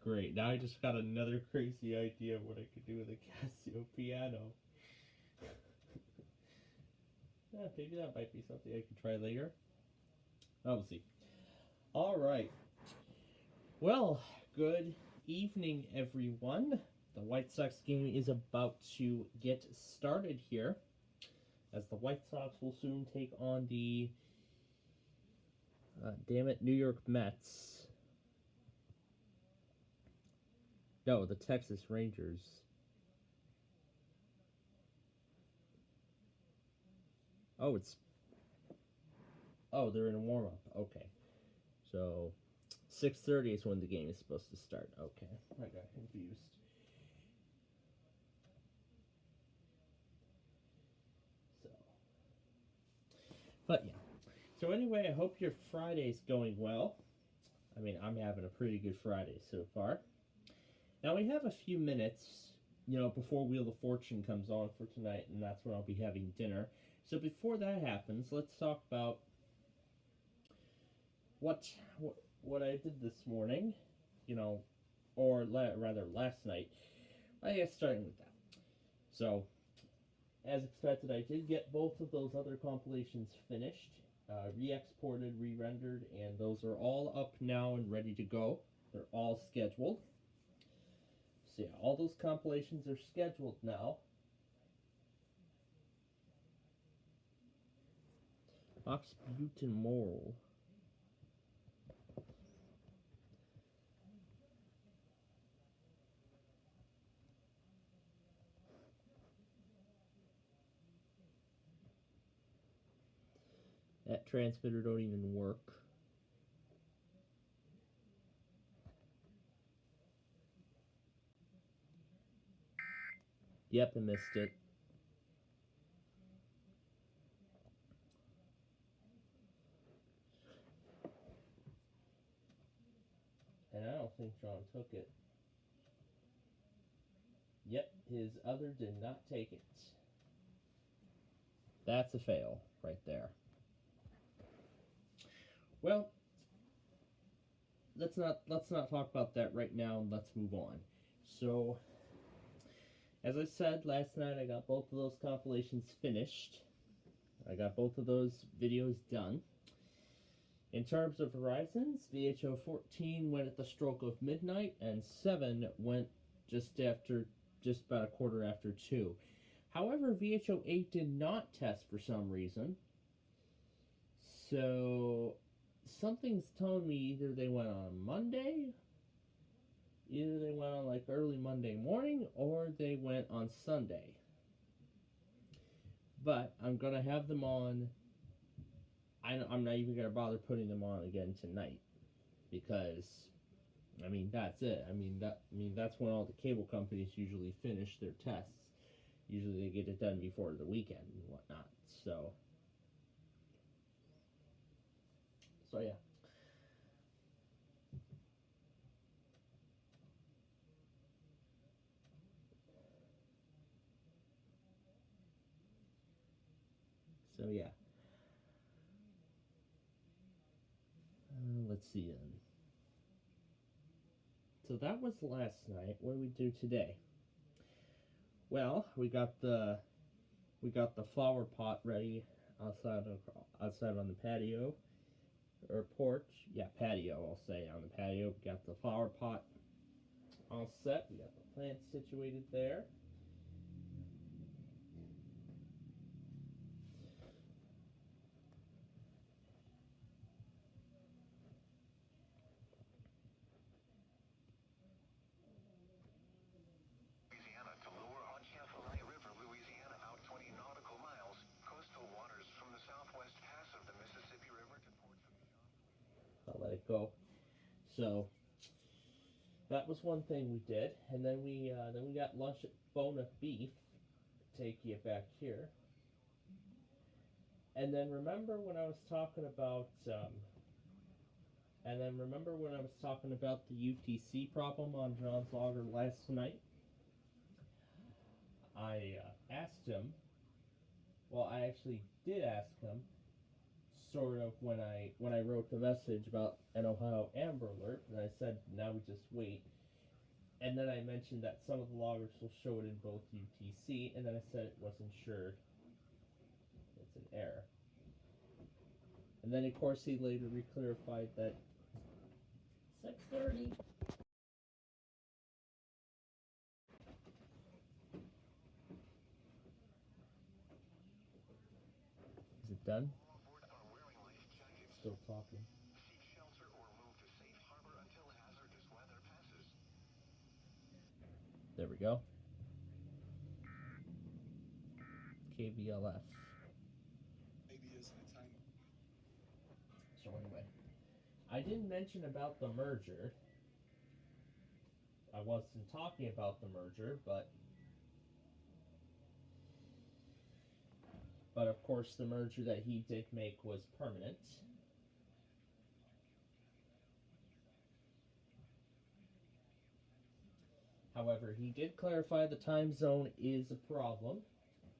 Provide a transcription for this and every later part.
great. Now I just got another crazy idea of what I could do with a Casio piano. Yeah, maybe that might be something I could try later. We'll see. All right. Well, good evening, everyone. The White Sox game is about to get started here, as the White Sox will soon take on the New York Mets. No, the Texas Rangers. Oh, they're in a warm up. Okay. So 6:30 is when the game is supposed to start. Okay. I got confused. So But yeah. So anyway, I hope your Friday's going well. I mean, I'm having a pretty good Friday so far. Now we have a few minutes, before Wheel of Fortune comes on for tonight, and that's when I'll be having dinner. So before that happens, let's talk about what I did this morning, or rather last night. I guess starting with that. So, as expected, I did get both of those other compilations finished, re-exported, re-rendered, and those are all up now and ready to go. They're all scheduled. So yeah, all those compilations are scheduled now. Oxbutyl. That transmitter don't even work. Yep, I missed it. And I don't think John took it. Yep, his other did not take it. That's a fail right there. Well, let's not talk about that right now, and let's move on. So, as I said last night, I got both of those compilations finished. I got both of those videos done. In terms of Horizons, VHO 14 went at the stroke of midnight, and 7 went just about a quarter after 2. However, VHO 8 did not test for some reason. So something's telling me either they went on Monday, either they went on like early Monday morning, or they went on Sunday. But I'm going to have them on. I'm not even going to bother putting them on again tonight, because that's it. That's when all the cable companies usually finish their tests. Usually they get it done before the weekend and whatnot. So yeah. So yeah. Let's see then. So that was last night. What do we do today? Well, we got the flower pot ready outside on the patio or porch. Yeah, patio. I'll say on the patio. We got the flower pot all set. We got the plants situated there. I'll let it go. So that was one thing we did, and then we got lunch at Bona Beef. Take you back here, and then remember when I was talking about the UTC problem on John's logger last night. I asked him. Well, I actually did ask him, sort of when I wrote the message about an Ohio Amber Alert, and I said, now we just wait. And then I mentioned that some of the loggers will show it in both UTC, and then I said it wasn't sure. It's an error. And then, of course, he later reclarified that 6:30. Is it done? Still talking. There we go. KBLF. So anyway, I didn't mention about the merger. I wasn't talking about the merger, but of course the merger that he did make was permanent. However, he did clarify the time zone is a problem,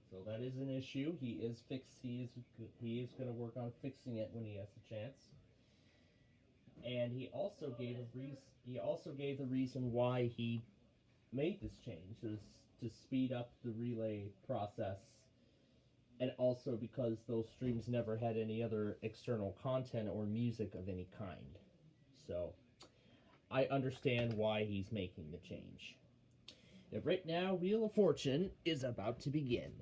so that is an issue. He is going to work on fixing it when he has the chance. And he also gave a reason. He also gave the reason why he made this change is to speed up the relay process, and also because those streams never had any other external content or music of any kind. So I understand why he's making the change. And right now, Wheel of Fortune is about to begin.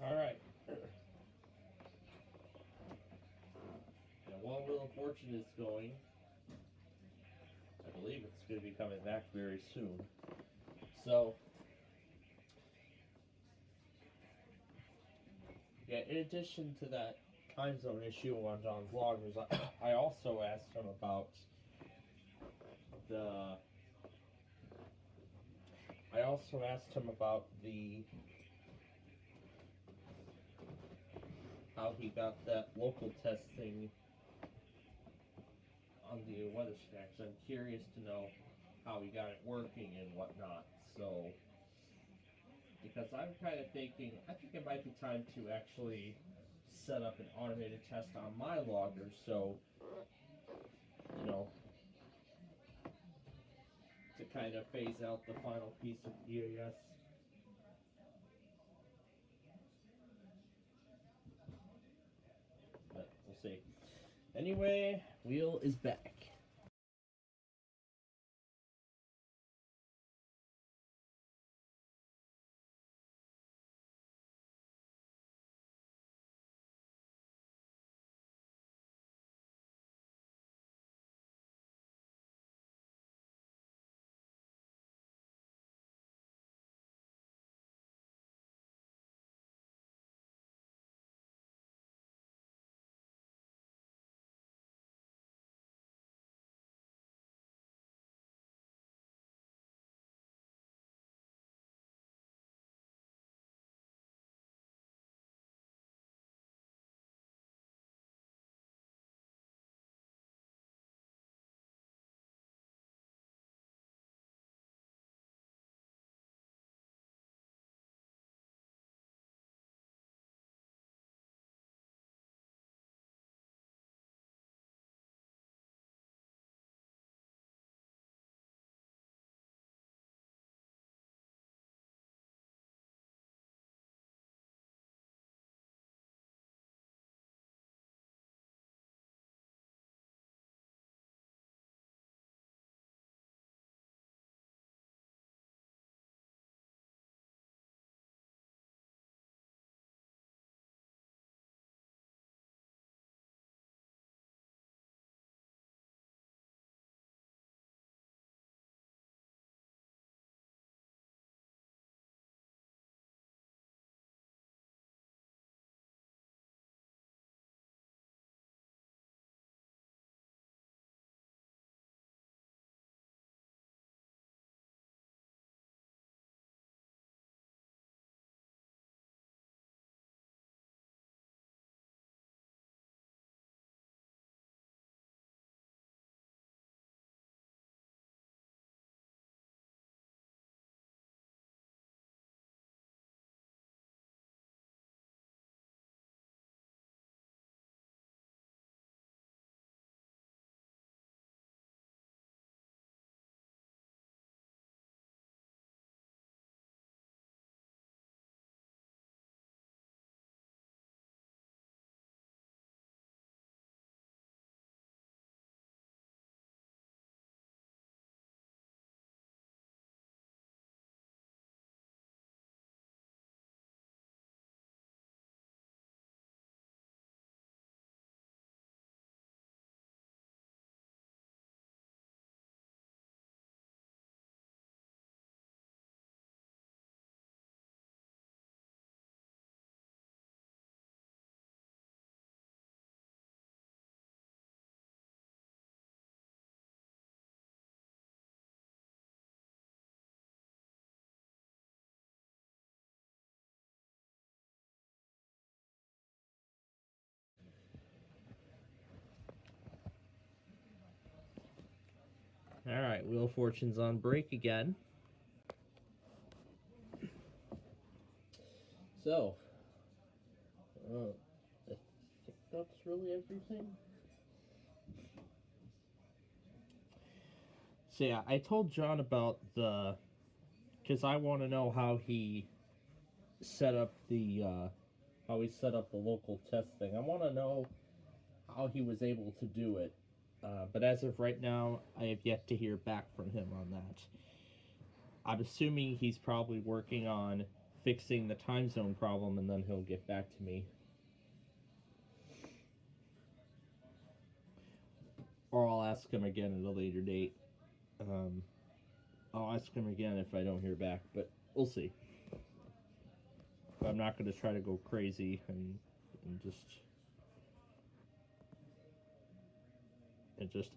Alright. Now, while Wheel of Fortune is going, I believe it's going to be coming back very soon. So, yeah, in addition to that time zone issue on John's loggers, I also asked him about the. I also asked him about the how he got that local testing on the weather stacks. I'm curious to know how he got it working and whatnot. So, because I'm kind of thinking, I think it might be time to actually set up an automated test on my logger. So, you know, to kind of phase out the final piece of EAS. But we'll see. Anyway, Wheel is back. Alright, Wheel of Fortune's on break again. So, I think that's really everything. So yeah, I told John about because I want to know how he set up the local testing. I want to know how he was able to do it. But as of right now, I have yet to hear back from him on that. I'm assuming he's probably working on fixing the time zone problem, and then he'll get back to me. Or I'll ask him again at a later date. I'll ask him again if I don't hear back, but we'll see. But I'm not going to try to go crazy and just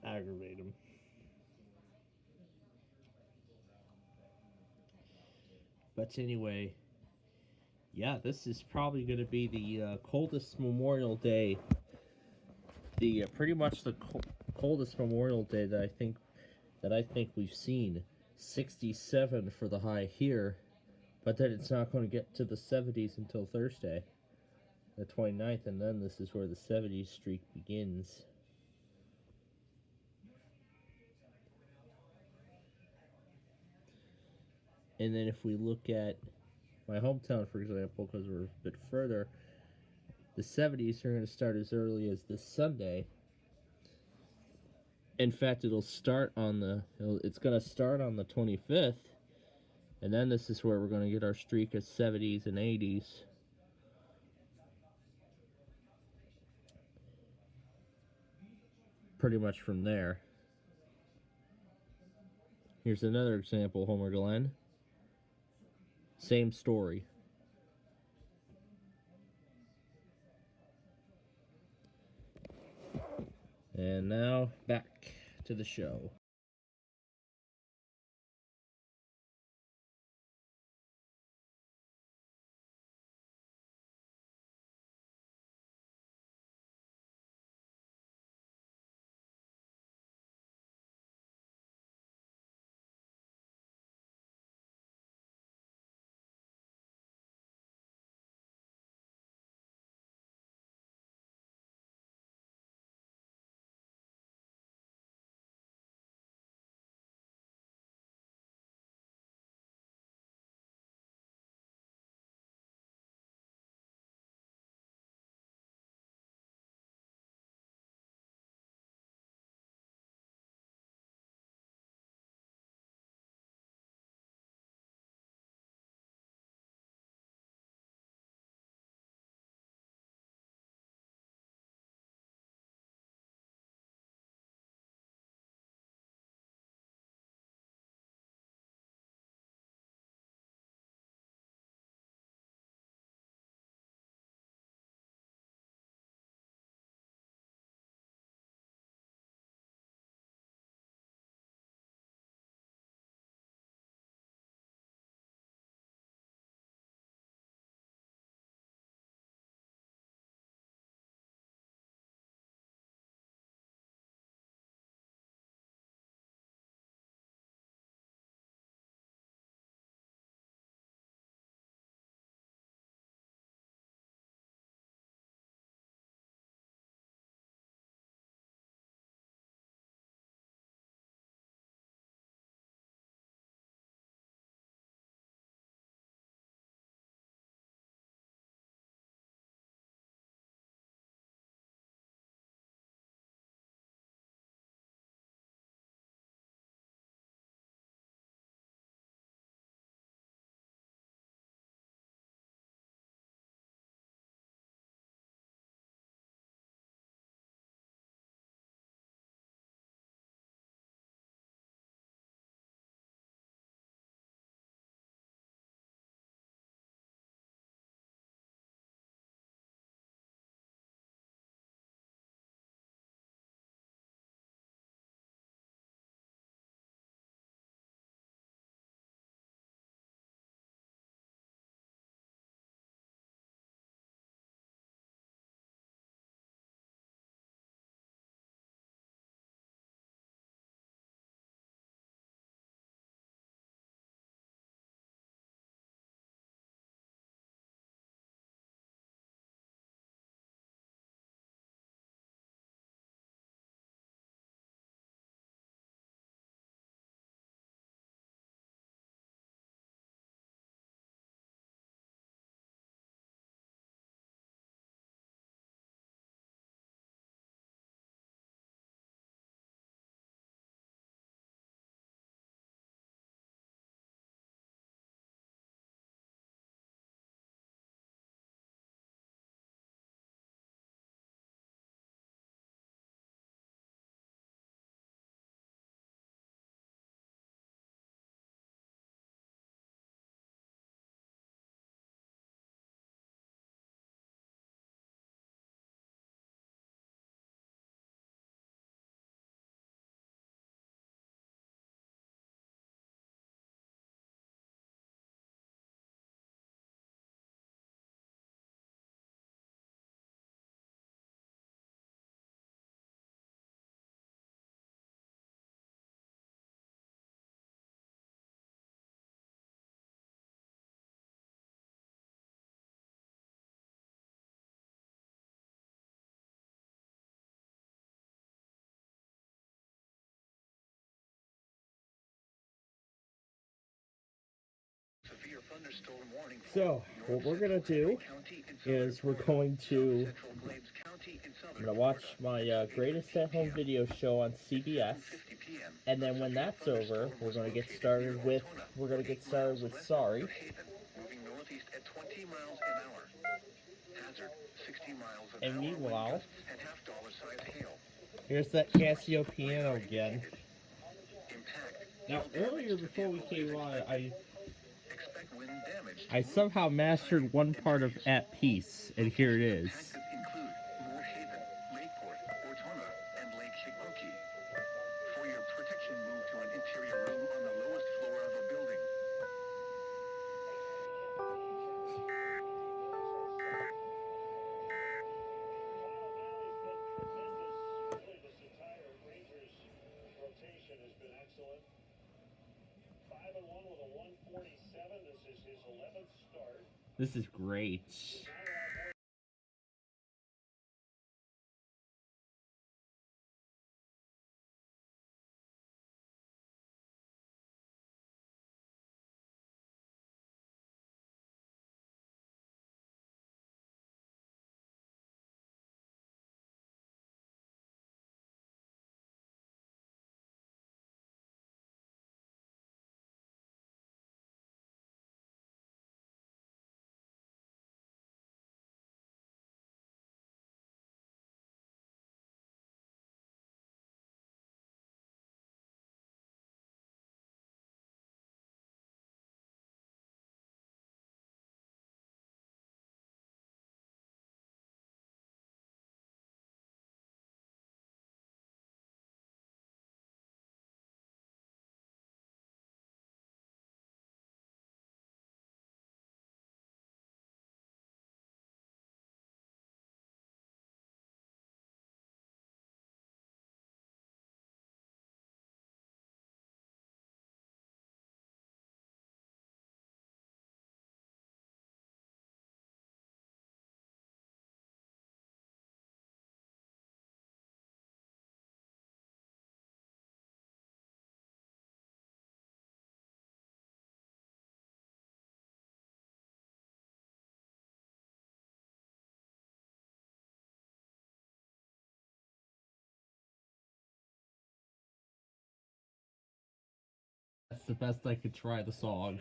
aggravate him. But anyway, yeah, this is probably going to be the coldest Memorial Day. The pretty much the coldest Memorial Day that I think we've seen. 67 for the high here, but then it's not going to get to the 70s until Thursday, the 29th, and then this is where the 70s streak begins. And then if we look at my hometown, for example, because we're a bit further, the 70s are going to start as early as this Sunday. In fact, it's going to start on the 25th, and then this is where we're going to get our streak of 70s and 80s. Pretty much from there. Here's another example, Homer Glen. Same story. And now, back to the show. So, what we're gonna do is I'm gonna watch my greatest at-home video show on CBS, and then when that's over, we're gonna get started with Sorry. And meanwhile, here's that Casio piano again. Now, earlier before we came on, I somehow mastered one part of At Peace, and here it is. This is great. That's the best I could try the song.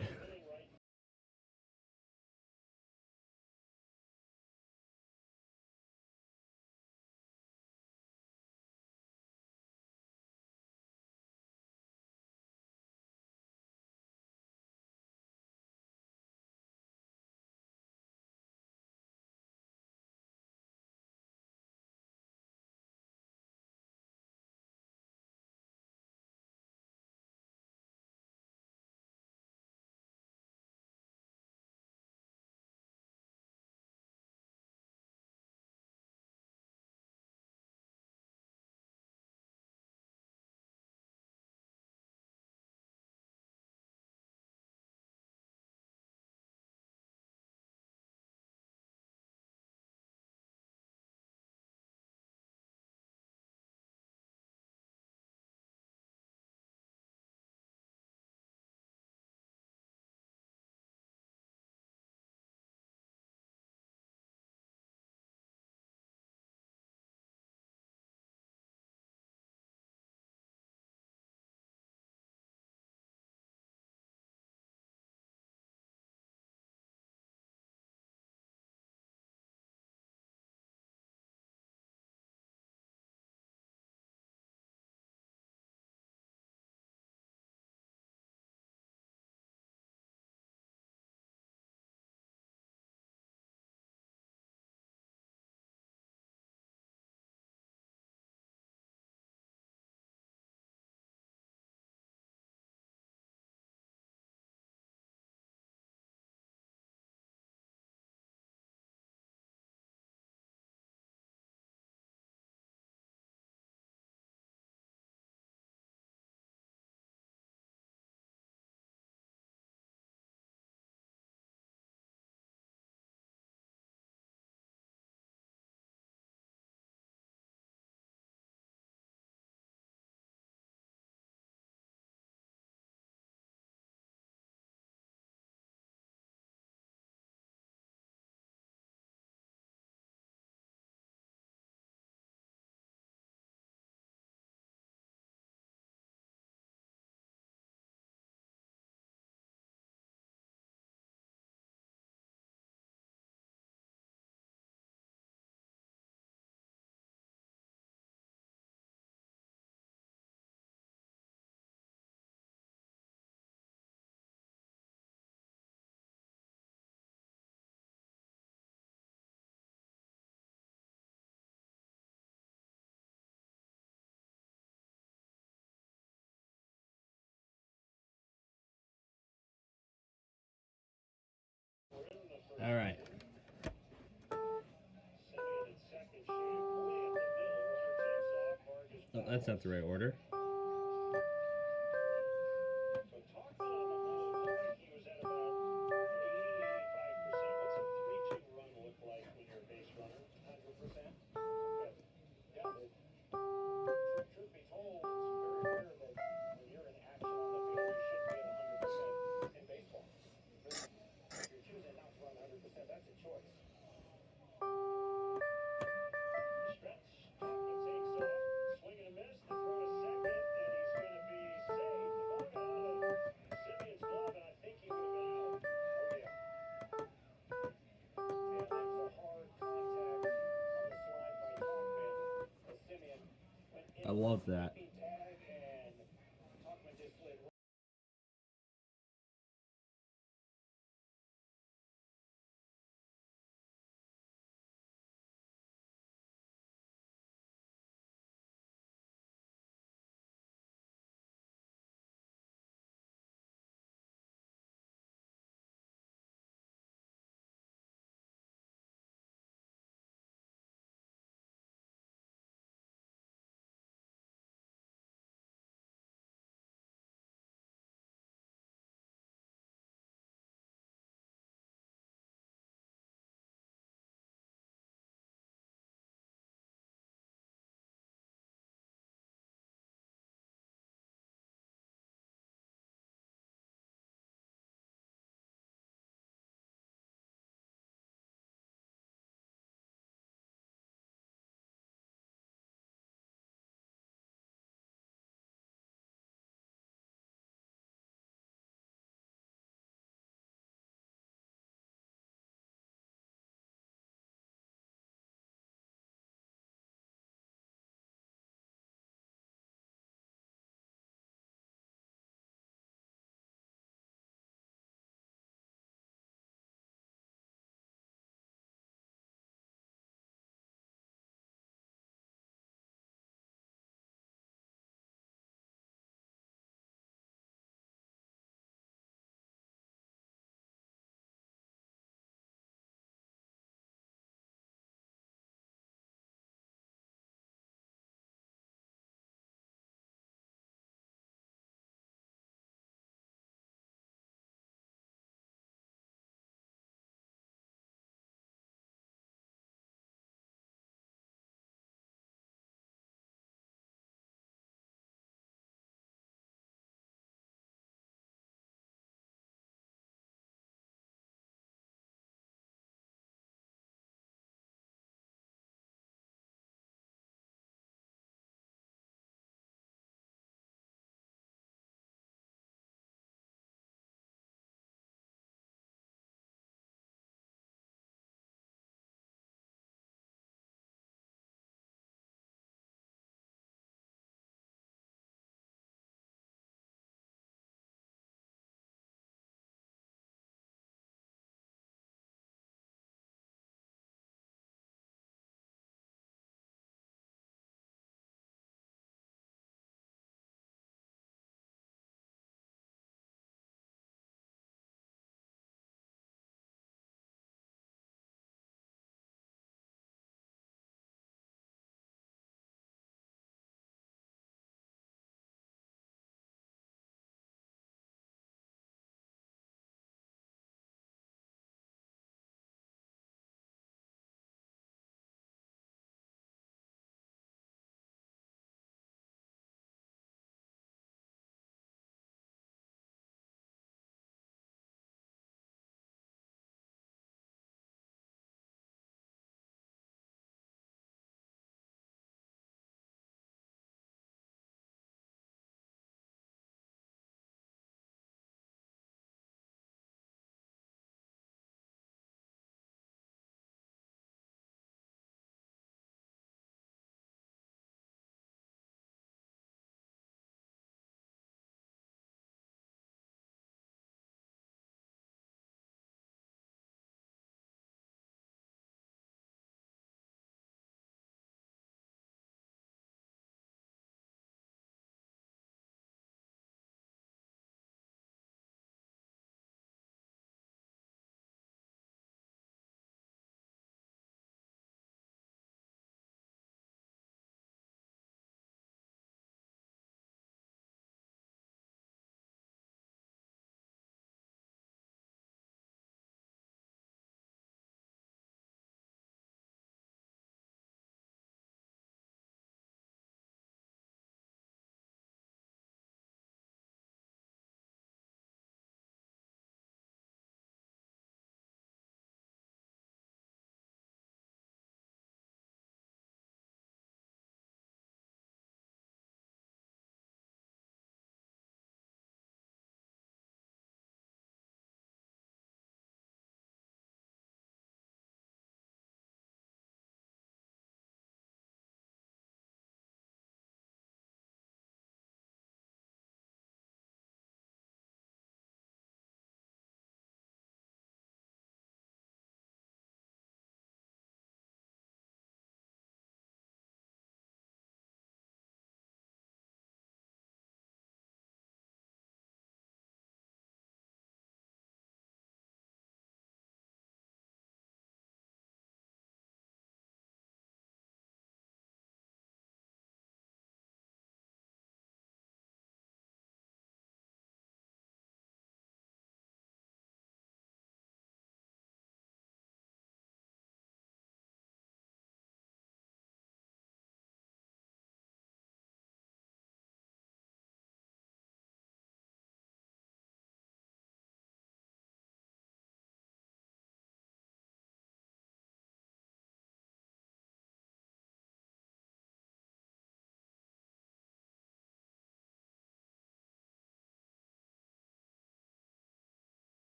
All right. Oh, that's not the right order. I love that.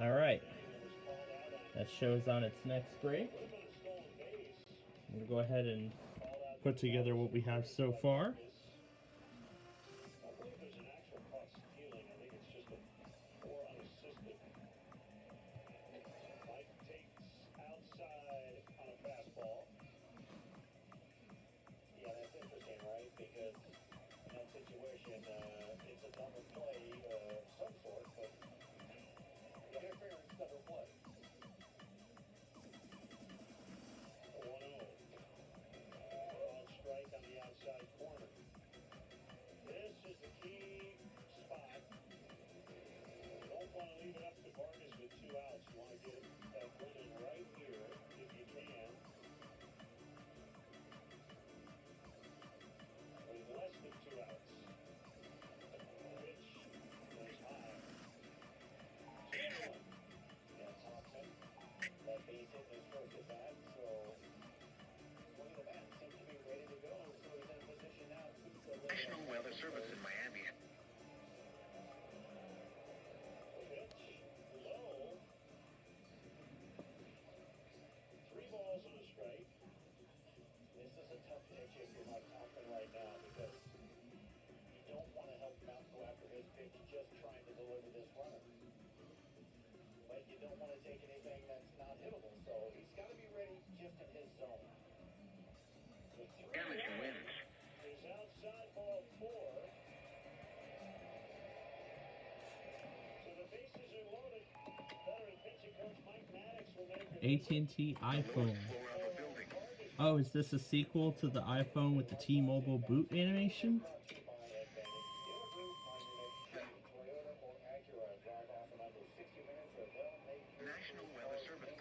All right. That show's on its next break. I'm going to go ahead and put together what we have so far. National Weather Service in Miami. Damaging winds. AT&T iPhone. Floor of a building. Oh, is this a sequel to the iPhone with the T-Mobile boot animation? National Weather Service.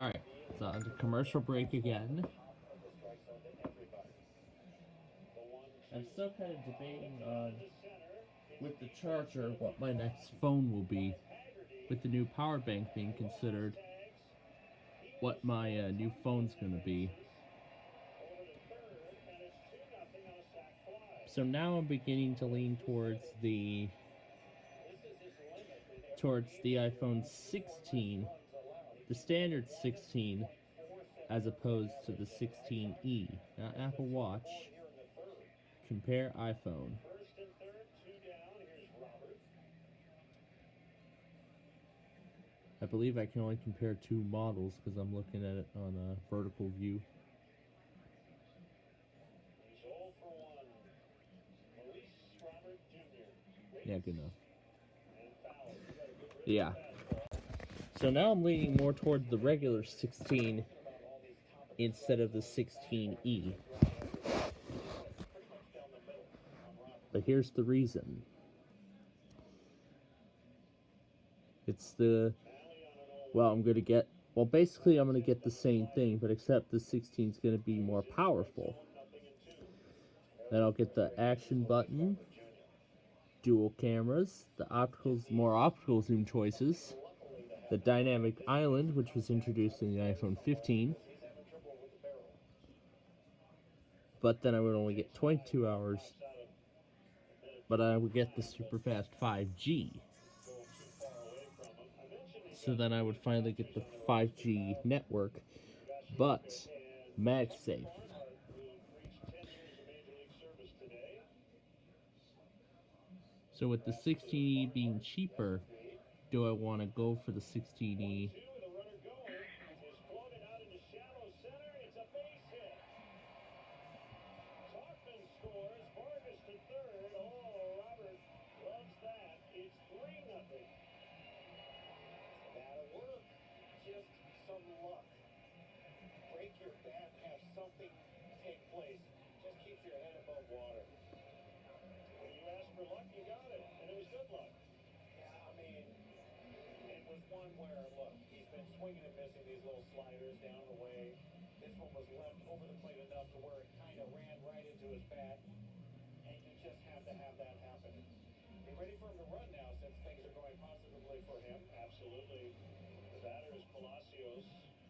Alright, so on to commercial break again. I'm still kind of debating on, with the charger, what my next phone will be. With the new power bank being considered, what my new phone's gonna be. So now I'm beginning to lean towards the iPhone 16, the standard 16, as opposed to the 16e. Not Apple Watch. Compare iPhone. I believe I can only compare two models because I'm looking at it on a vertical view. Yeah, good enough. Yeah. So now I'm leaning more toward the regular 16 instead of the 16e. But here's the reason. It's the... Well, I'm going to get... Well, basically I'm going to get the same thing, but except the 16 is going to be more powerful. Then I'll get the action button, dual cameras, the more optical zoom choices, the dynamic island, which was introduced in the iPhone 15. But then I would only get 22 hours. But I would get the super fast 5G. So then I would finally get the 5G network, but MagSafe. So with the 16e being cheaper, do I want to go for the 16e?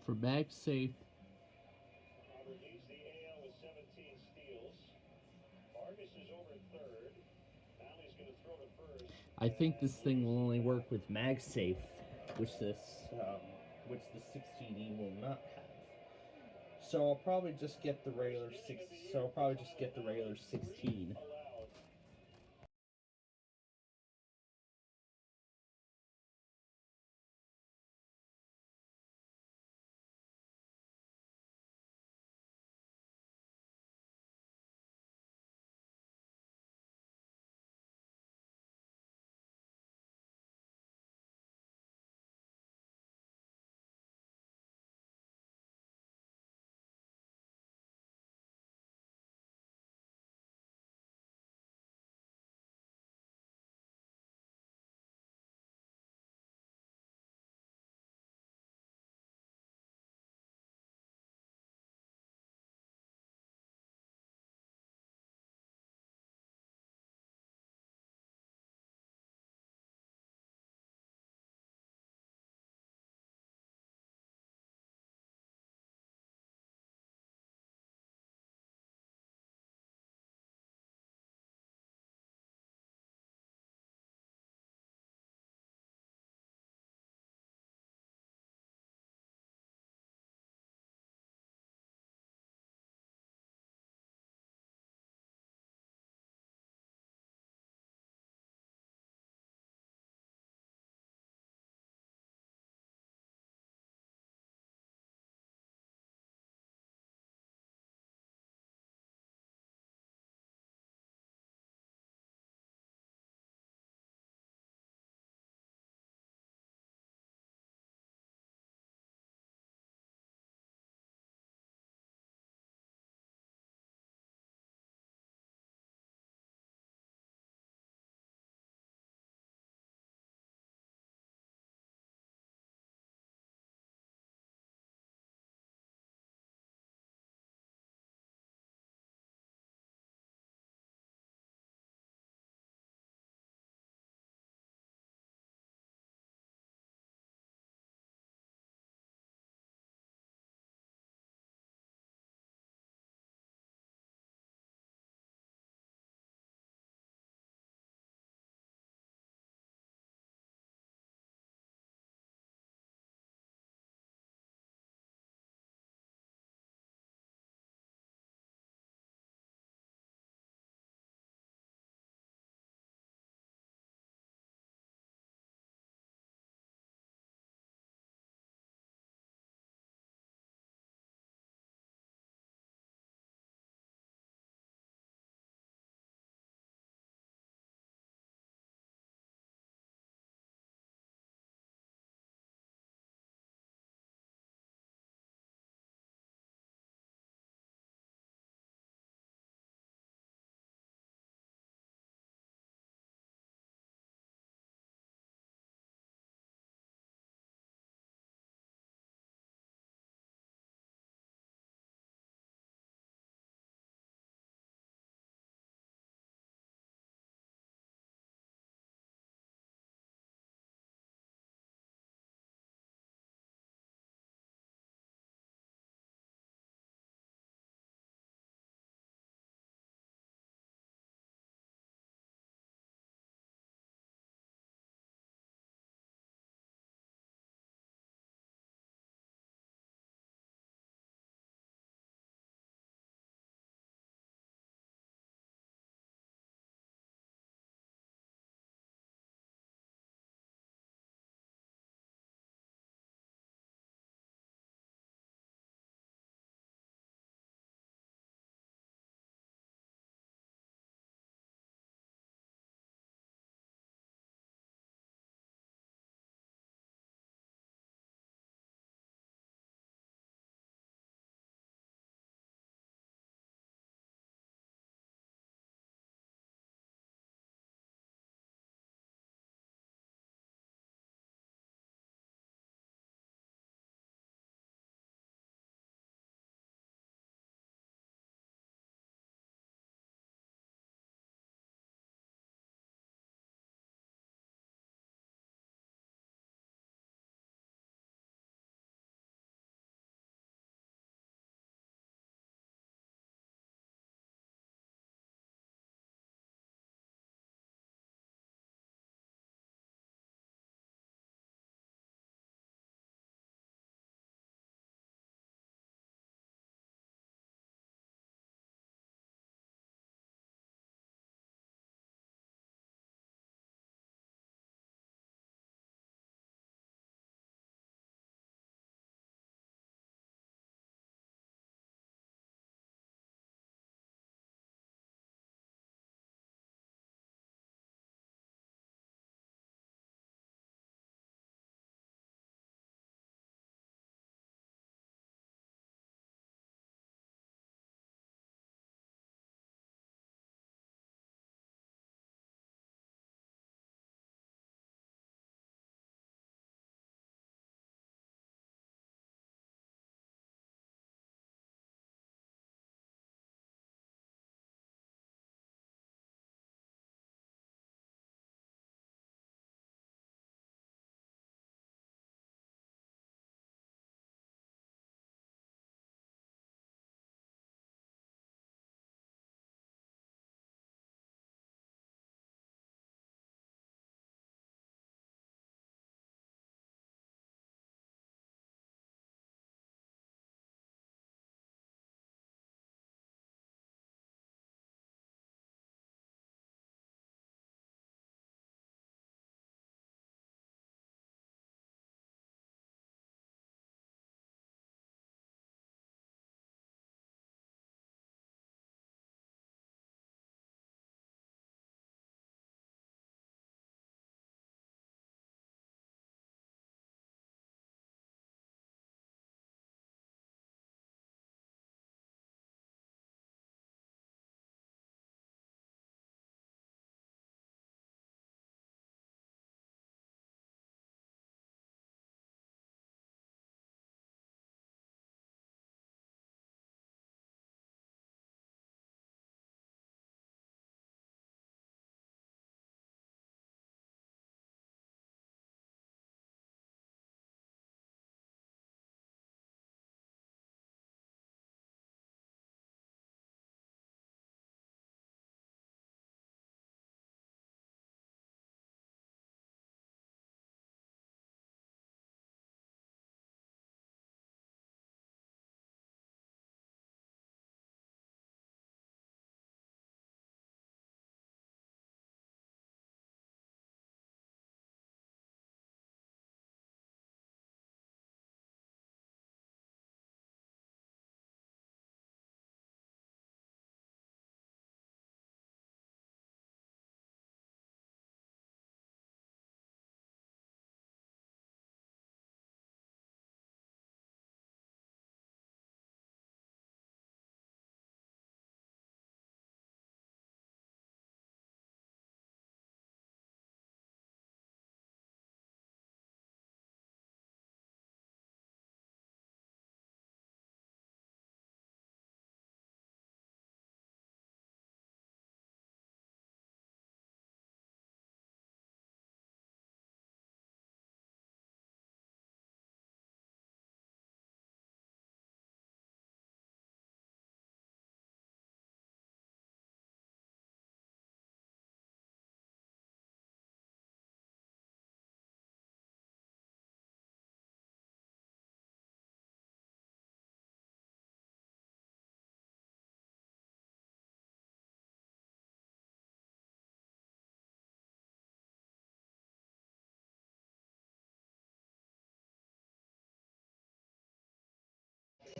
For MagSafe, I think this thing will only work with MagSafe, which the 16e will not have. So I'll probably just get the regular 16.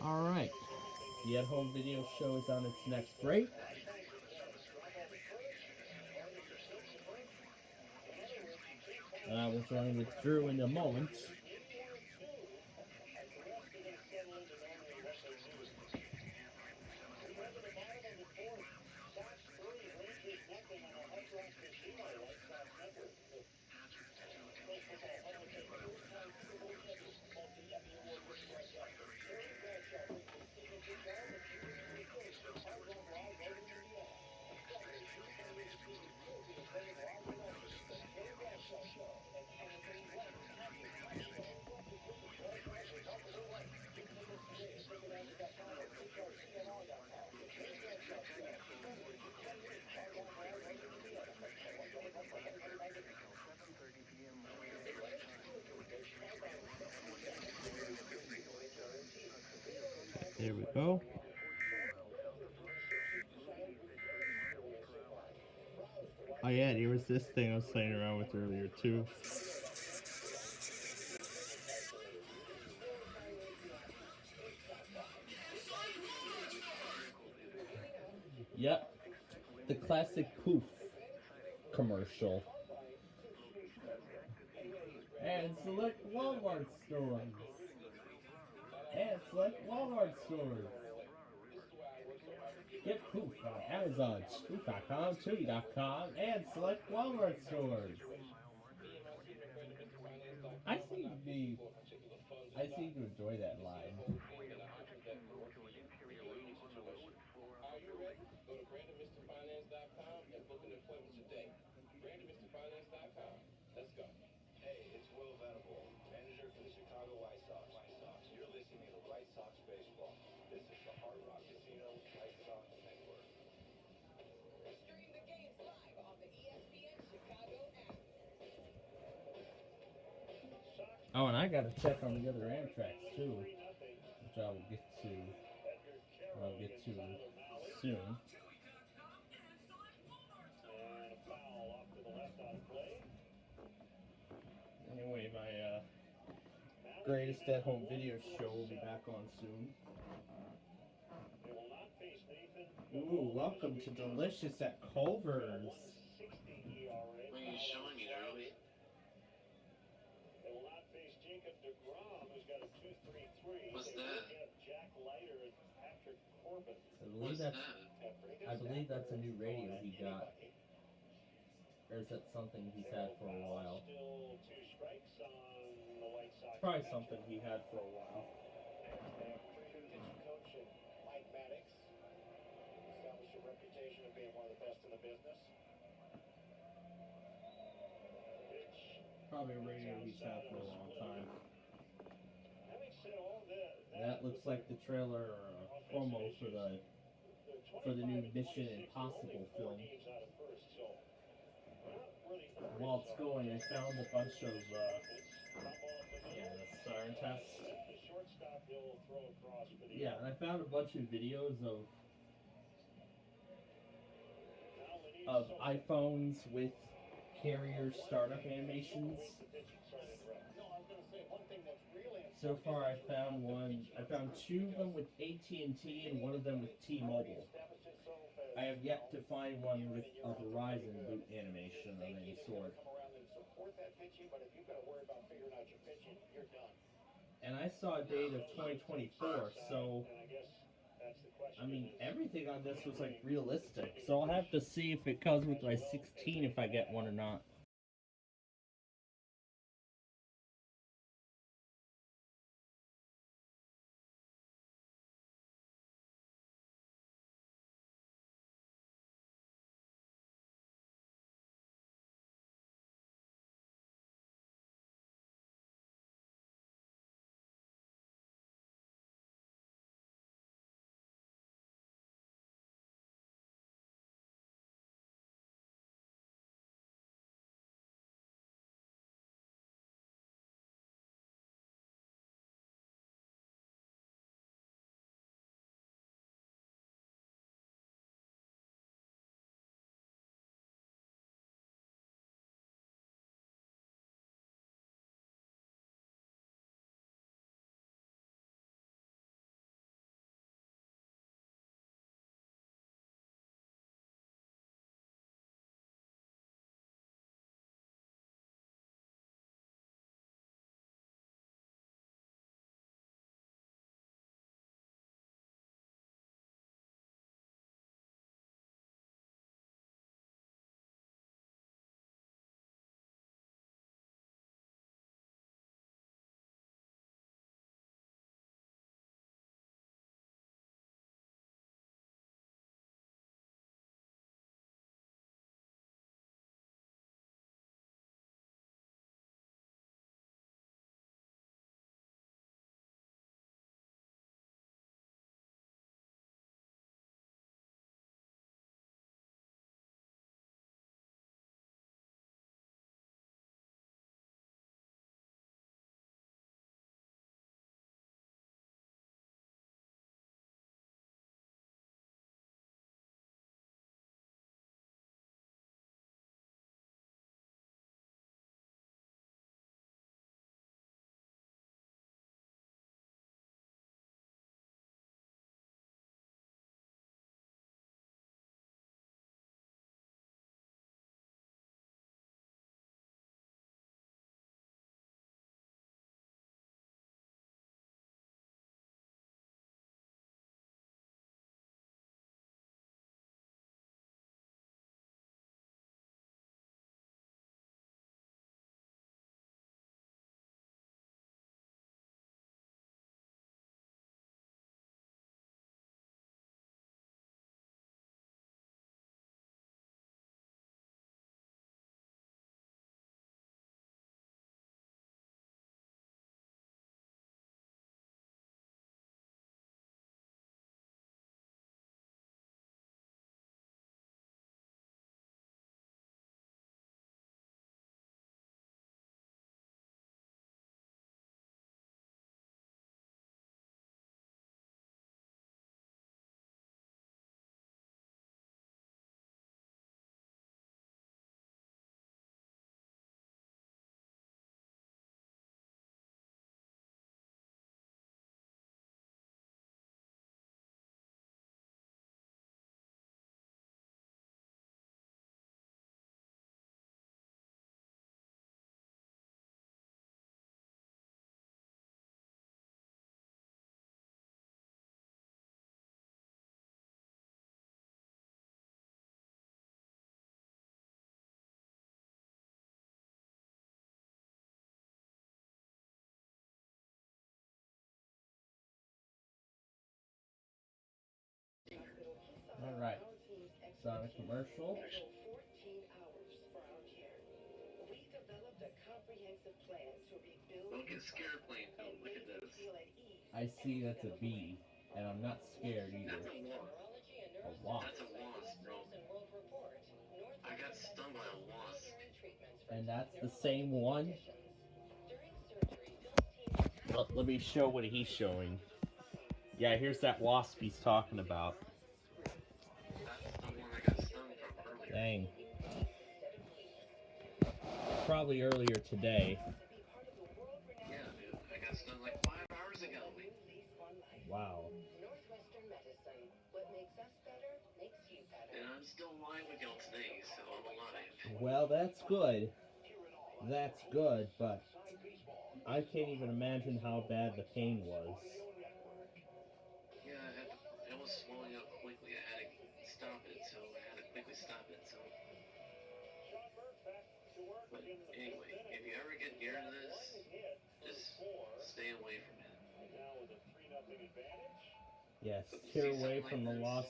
Alright. The at home video show is on its next break. And I will join with Drew in a moment. There we go. Oh yeah, there was this thing I was playing around with earlier too. Yep, the classic poof commercial. And select Walmart stores. And select Walmart stores. Get Poof on Amazon, Spoof.com, Chewy.com, and select Walmart stores. I seem to enjoy that line. Are you ready? Go to BrandonMrFinance.com and book an appointment today. BrandonMrFinance.com. Let's go. Hey, it's Will Venable, manager for the Chicago White Sox. You're listening to White Sox Baseball. This is the Hard Rock Casino White Sox Network. Stream the games live on the ESPN Chicago app. Oh, and I gotta check on the other Amtrak too, which I will get to. I'll get to soon. Anyway, my greatest at-home video show will be back on soon. Ooh, welcome to Delicious at Culver's. What are you showing me, Drew? What's that? I believe that's a new radio he got. Or is that something he's had for a while? It's probably something he had for a while. Probably a radio he's had for a long time. That looks like the trailer promo for the new Mission Impossible film. While it's going, I found a bunch of the siren test. Yeah, and I found a bunch of videos of iPhones with carrier startup animations. So far, I found two of them with AT&T and one of them with T-Mobile. I have yet to find one with a Verizon boot animation of any sort. And I saw a date of 2024, so I mean everything on this was like realistic. So I'll have to see if it comes with my 16 if I get one or not. Alright, it's on a commercial. 14 hours for our care. We developed a comprehensive plan to rebuild Don't get scared, Plainfield. Look at this. feel at ease. I see that's a bee, and I'm not scared either. That's a wasp. A wasp. That's a wasp, bro. I got stung by a wasp. And that's the same one? Let me show what he's showing. Yeah, here's that wasp he's talking about. That's the one I got stung from earlier. Dang. Probably earlier today. Yeah, dude. I got stung like 5 hours ago. Wow. Northwestern Medicine. What makes us better makes you better. And I'm still alive with y'all today, so I'm alive. Well, that's good. That's good, but I can't even imagine how bad the pain was. Yeah, it was swelling up quickly. I had to stop it, so I had to quickly stop it, so. But anyway, if you ever get near to this, just stay away from it. Yes, steer away from the loss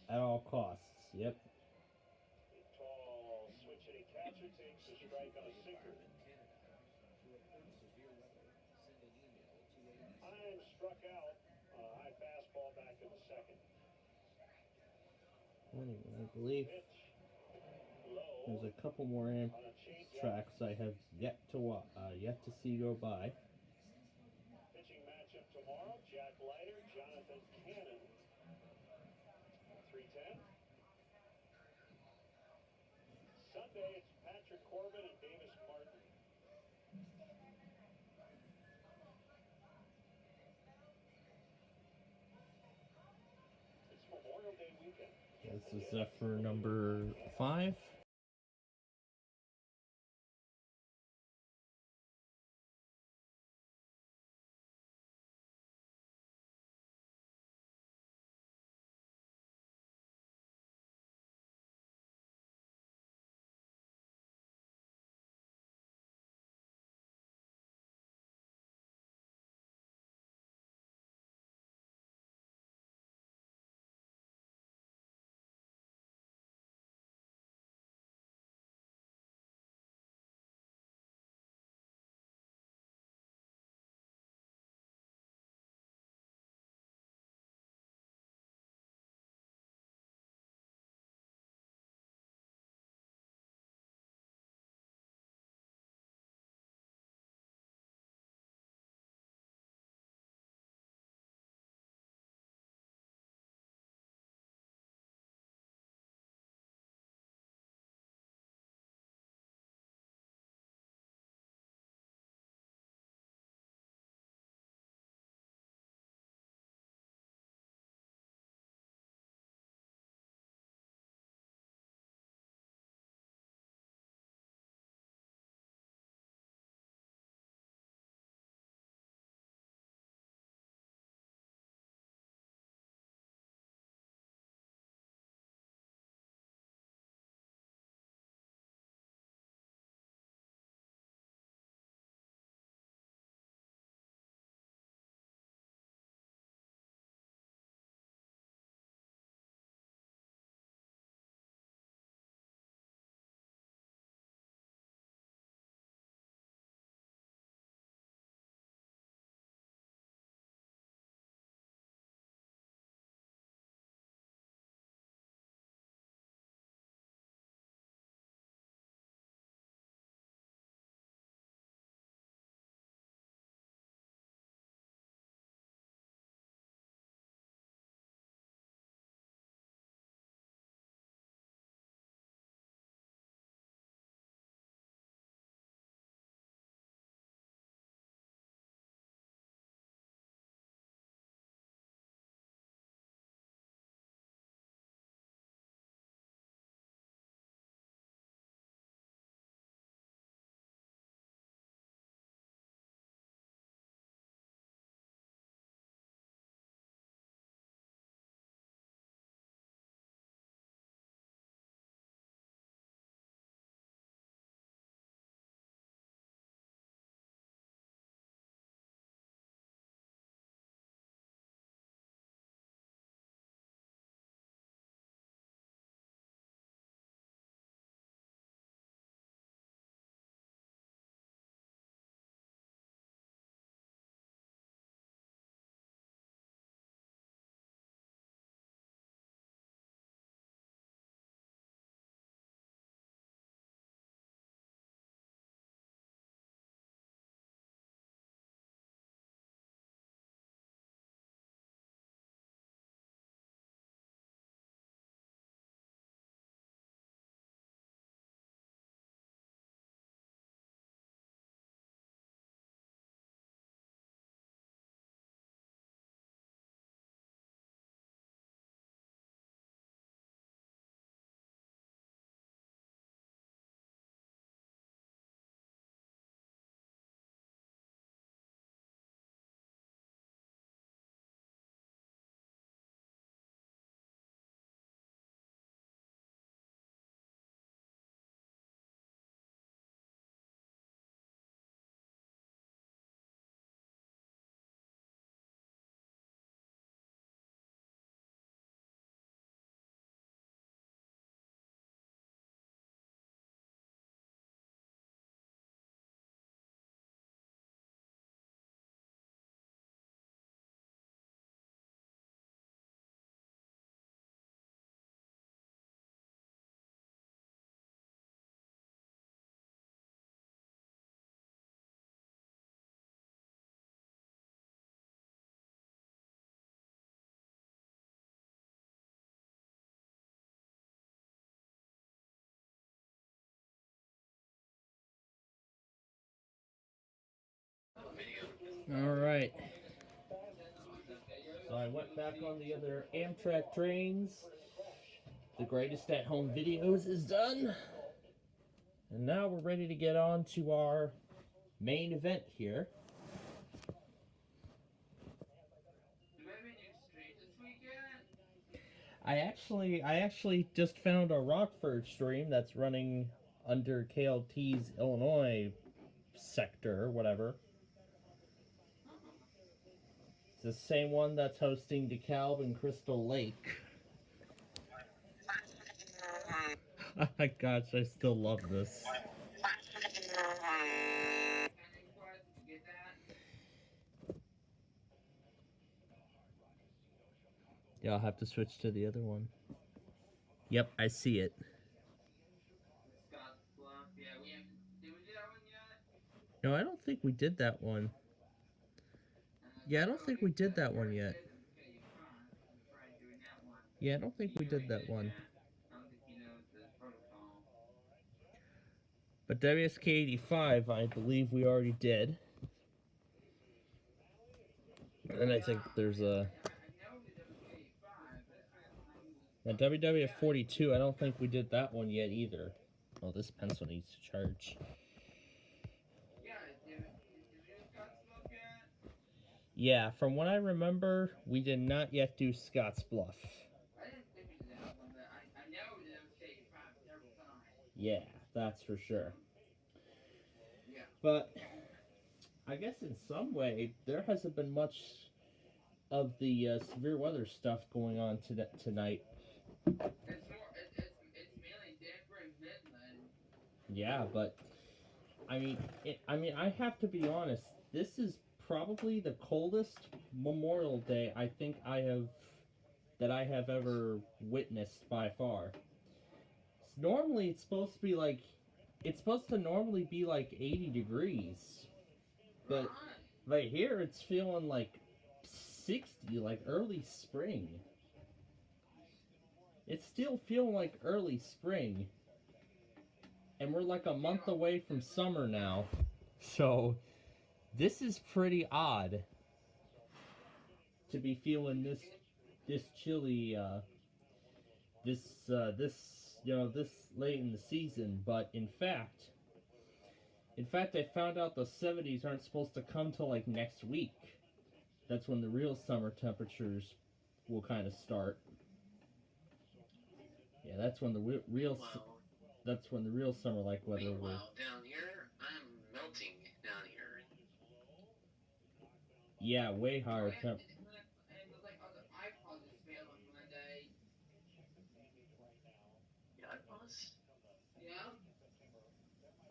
at all costs. Yep. Tall switch hitting catcher takes a strike on a sinker. I'm struck out on a high fastball back in the second. Anyway, I believe Pitch low there's a couple more on a changeup. tracks I have yet to see go by. Pitching matchup tomorrow: Jack Leiter, Jonathan Cannon. 3:10. Sunday, it's Patrick Corbin and Davis Martin. It's Memorial Day weekend. This is for number 5. Alright. So I went back on the other Amtrak trains. The greatest at home videos is done. And now we're ready to get on to our main event here. I actually just found a Rockford stream that's running under KLT's Illinois sector, whatever. It's the same one that's hosting DeKalb and Crystal Lake. Oh my gosh, I still love this. Yeah, I'll have to switch to the other one. Yep, I see it. No, I don't think we did that one. Yeah, I don't think we did that one yet. Yeah, I don't think we did that one. But WSK 85, I believe we already did. And I think there's a... Now, WWF 42, I don't think we did that one yet either. Oh, this pencil needs to charge. Yeah, from what I remember, we did not yet do Scotts Bluff. Yeah, that's for sure. But I guess in some way, there hasn't been much of the severe weather stuff going on tonight. It's mainly Denver and Midland. Yeah, but I mean, I have to be honest. This is probably the coldest Memorial Day I think I have ever witnessed by far. Normally, it's supposed to normally be like 80 degrees, but right here it's feeling like 60, like early spring. It's still feeling like early spring. And we're like a month away from summer now. So, this is pretty odd to be feeling this chilly, this late in the season. But in fact, I found out the 70s aren't supposed to come till like next week. That's when the real summer temperatures will kind of start. Yeah, that's when the real summer like weather will. Meanwhile, down here, I'm melting down here. Yeah, way higher temp. And it was like, the iPod just failed on Monday. Yeah, I was. Yeah?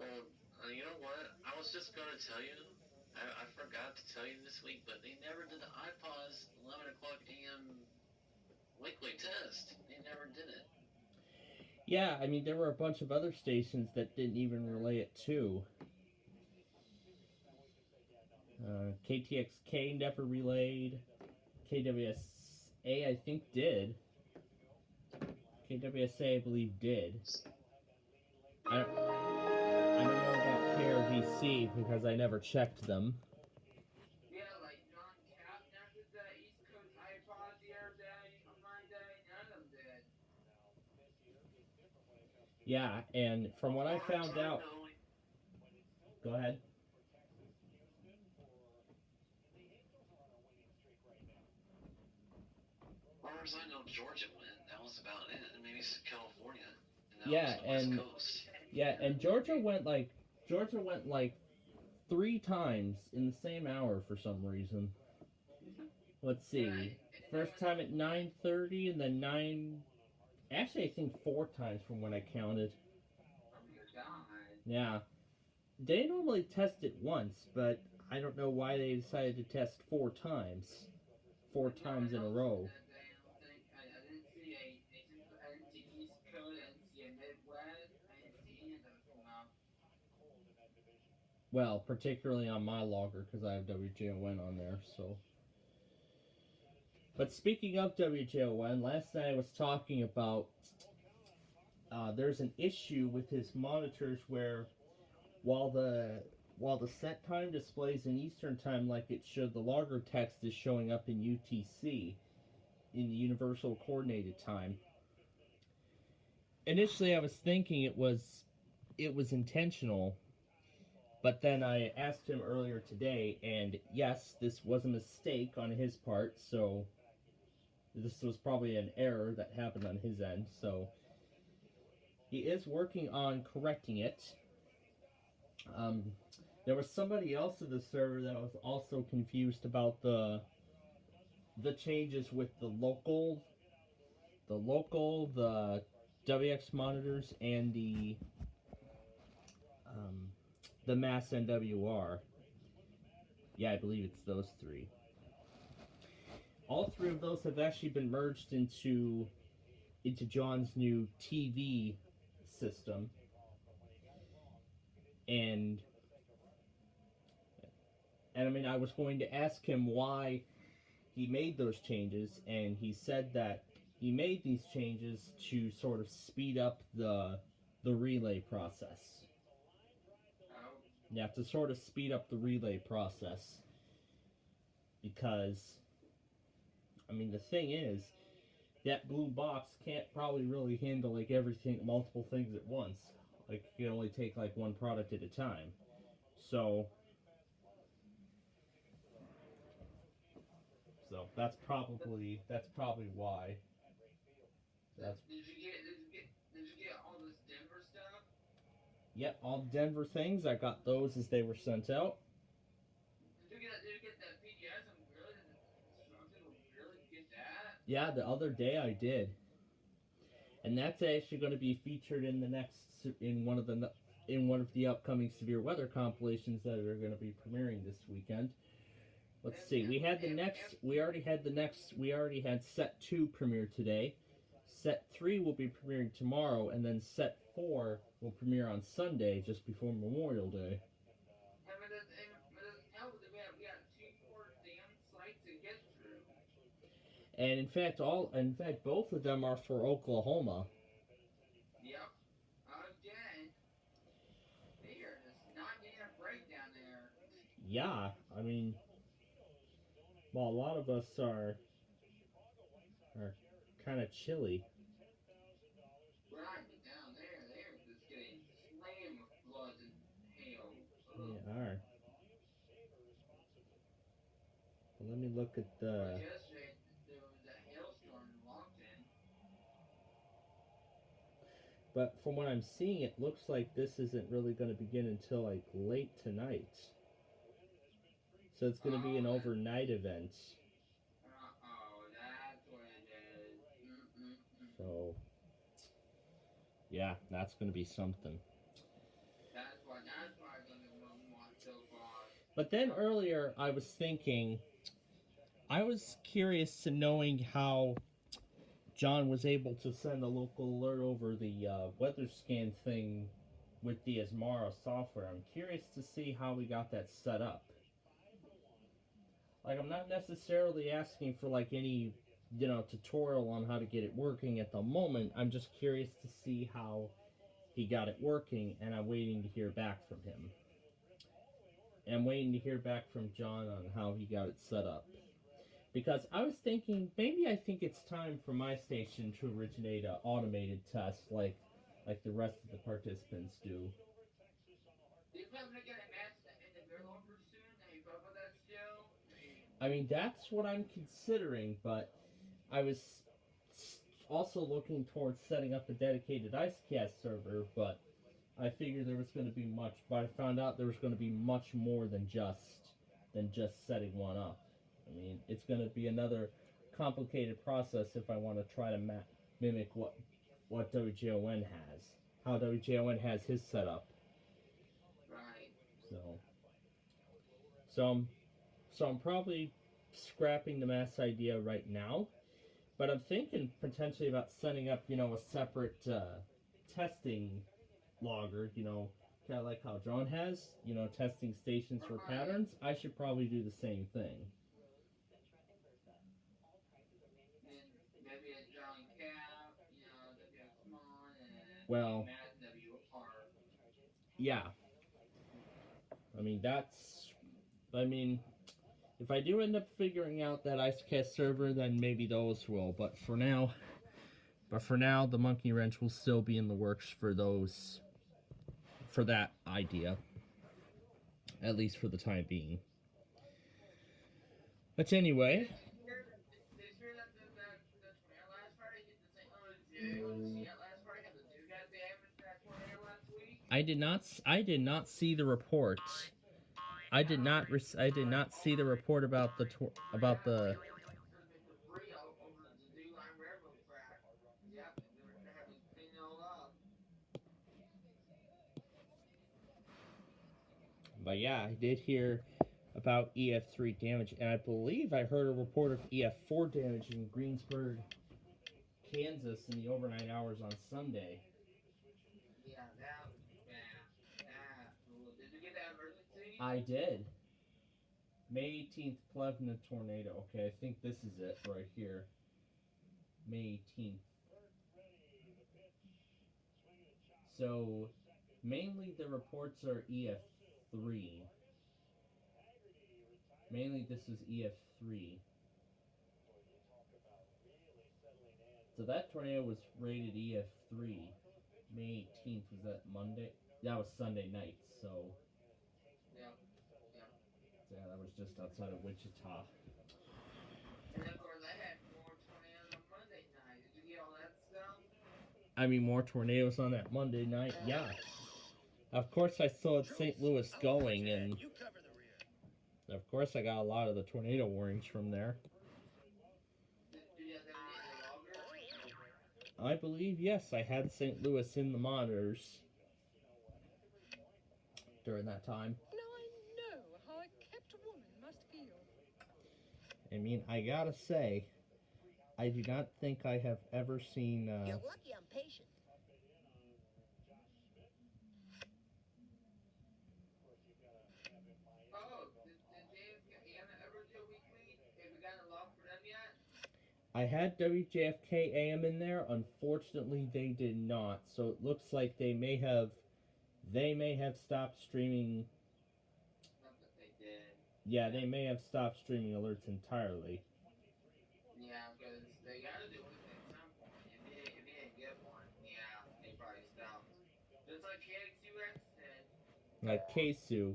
Well, you know what? I was just going to tell you. I forgot to tell you this week, but they never did the iPod's 11 o'clock a.m. weekly test. They never did it. Yeah, I mean, there were a bunch of other stations that didn't even relay it too. KTXK never relayed. KWSA, I think, did. KWSA, I believe, did. I don't know about KRVC because I never checked them. Yeah, like John Kastner did the East Coast iPod the other day on Monday. None of them did. Yeah, and from what I found out... Go ahead. As far as I know, Georgia went. That was about it. And maybe California. Yeah, and yeah, and Georgia went like 3 times in the same hour for some reason. Let's see. First time at 9:30 and then 9. Actually, I think 4 times from what I counted. Yeah. They normally test it once, but I don't know why they decided to test 4 times. 4 times in a row. I didn't see East Coast, I didn't see a Midwest, I didn't see any of those come out. Well, particularly on my logger, because I have WJON on there, so. But speaking of WJON, last night I was talking about there's an issue with his monitors where while the while the set time displays in Eastern Time like it should, the logger text is showing up in UTC, in the Universal Coordinated Time. Initially, I was thinking it was intentional, but then I asked him earlier today, and yes, this was a mistake on his part, so this was probably an error that happened on his end, so he is working on correcting it. There was somebody else in the server that was also confused about the changes with the WX monitors, and the mass NWR. Yeah, I believe it's those three. All three of those have actually been merged into John's new TV system, and I mean, I was going to ask him why he made those changes, and he said that he made these changes to sort of speed up the relay process. Oh, Yeah, to sort of speed up the relay process. Because, I mean, the thing is, that blue box can't probably really handle like everything, multiple things at once. Like, you can only take like one product at a time. So that's probably why. That's did you get all this Denver stuff? Yep, all Denver things. I got those as they were sent out. Did you get that PDS? I'm really get that. Yeah, the other day I did, and that's actually going to be featured in one of the upcoming severe weather compilations that are going to be premiering this weekend. Let's see. We already had set 2 premiere today. Set 3 will be premiering tomorrow, and then set 4 will premiere on Sunday, just before Memorial Day. And with this, hell, we got 2 more damn sites to get through. And in fact, both of them are for Oklahoma. Yep. Again. They are just not getting a break down there. Yeah, I mean, well, a lot of us are kind of chilly. Right, but down there, they're just getting slammed with floods and hail. They are. Well, let me look at the. Yesterday, there was a hailstorm in Longton. But from what I'm seeing, it looks like this isn't really going to begin until like late tonight. So it's going to be an overnight event. Uh-oh, that's what it is. So, yeah, that's going to be something. That's why I'm going to want so far. But then earlier, I was thinking, I was curious to knowing how John was able to send a local alert over the weather scan thing with the Asmara software. I'm curious to see how we got that set up. Like, I'm not necessarily asking for like any, tutorial on how to get it working at the moment. I'm just curious to see how he got it working, and I'm waiting to hear back from him. And I'm waiting to hear back from John on how he got it set up. Because I was thinking, maybe I think it's time for my station to originate an automated test like the rest of the participants do. Do you plan to get a match in the developer soon? Are you thought about that still? I mean, that's what I'm considering, but I was also looking towards setting up a dedicated IceCast server, but I figured there was going to be but I found out there was going to be much more than just setting one up. I mean, it's going to be another complicated process if I want to try to mimic what WJON has, how WJON has his setup. Right. So I'm probably scrapping the mass idea right now, but I'm thinking potentially about setting up, a separate testing logger, kind of like how John has, testing stations for patterns. I should probably do the same thing. And maybe a John Cap, WXMon, and Well, Matt WR. yeah. I mean, if I do end up figuring out that IceCast server, then maybe those will. But for now, the Monkey Wrench will still be in the works for that idea. At least for the time being. But anyway. Did you hear that last Friday hit the St. Louis last Friday had the dude got damaged that tornado last week? I did not see the report. I did not see the report about the Debris all over the New Line Railroad track. Yep, and they were having to clean it all up. But yeah, I did hear about EF3 damage, and I believe I heard a report of EF4 damage in Greensburg, Kansas in the overnight hours on Sunday. Yeah, that was bad. Did you get that emergency? I did. May 18th, Plevna tornado. Okay, I think this is it right here. May 18th. So, mainly the reports are EF3. Mainly this is EF3. So that tornado was rated EF3. May 18th, was that Monday? That was Sunday night, so... Yeah, that was just outside of Wichita. And of course, I had more tornadoes on Monday night. Did you get all that stuff? I mean, more tornadoes on that Monday night, yeah. Of course I saw St. Louis going, and... Of course I got a lot of the tornado warnings from there. Did you have them in the logger? I believe, yes, I had St. Louis in the monitors during that time. Now I know how a kept woman must feel. I mean, I gotta say, I do not think I have ever seen, You're lucky I'm patient. Oh, did James Anna ever do a weekly? Have we gotten a log for them yet? I had WJFK AM in there. Unfortunately, they did not. So it looks like they may have stopped streaming. Not that they did. Yeah, they may have stopped streaming alerts entirely. Yeah, because they gotta do it at some point. If they didn't get one, yeah, they probably stopped. Just like KXUX said. Like Keisu.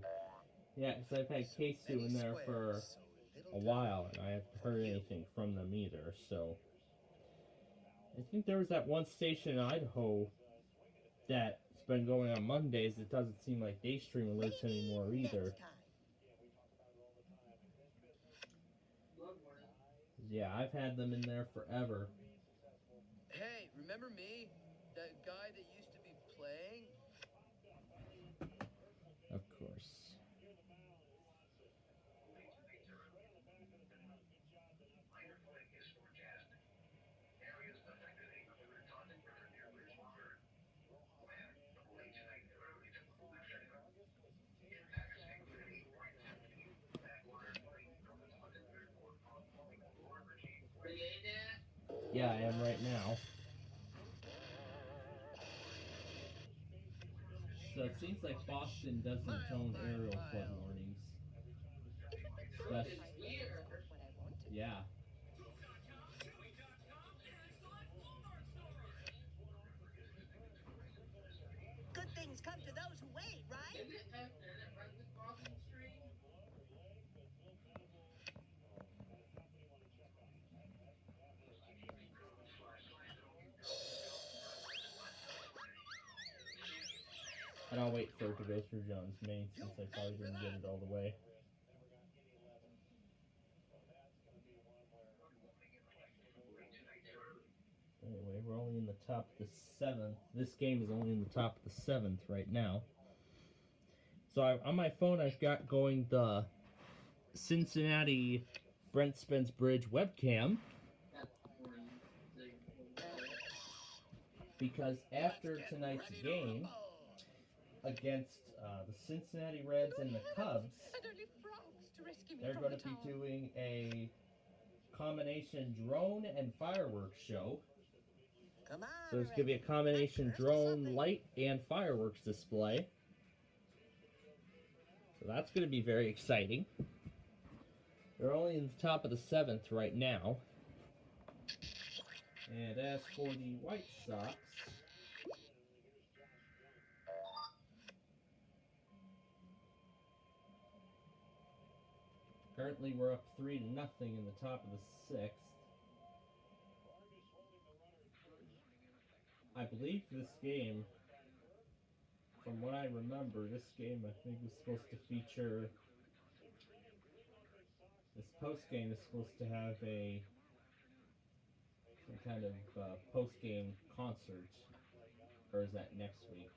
Yeah, because I've had Keisu in there for a while, and I haven't heard anything from them either, so... I think there was that one station in Idaho that's been going on Mondays. It doesn't seem like they stream alerts anymore either. Good morning. Yeah, I've had them in there forever. Hey, remember me? That guy that used to be playing? Of course. Are you getting that? Yeah, I am right now. So it seems like Boston doesn't tone aerial flood warnings. Especially, It's here. What I wanted. yeah. Good things come to those who wait, right? Is it right this Boston Street? And I'll wait for it to go through John's main since I probably didn't get it all the way. Anyway, we're only in the top of the 7th. This game is only in the top of the 7th right now. So on my phone, I've got going the Cincinnati Brent Spence Bridge webcam. That's boring. Because after tonight's game against the Cincinnati Reds and the Cubs, And only frogs to rescue me they're from going the to be town. doing a combination drone and fireworks show. Come on. So it's going to be a combination drone, light, and fireworks display. So that's going to be very exciting. They're only in the top of the 7th right now. And as for the White Sox, currently we're up 3-0 in the top of the 6th. I believe this game, from what I remember, this game I think is supposed to feature, this post-game is supposed to have some kind of post-game concert, or is that next week?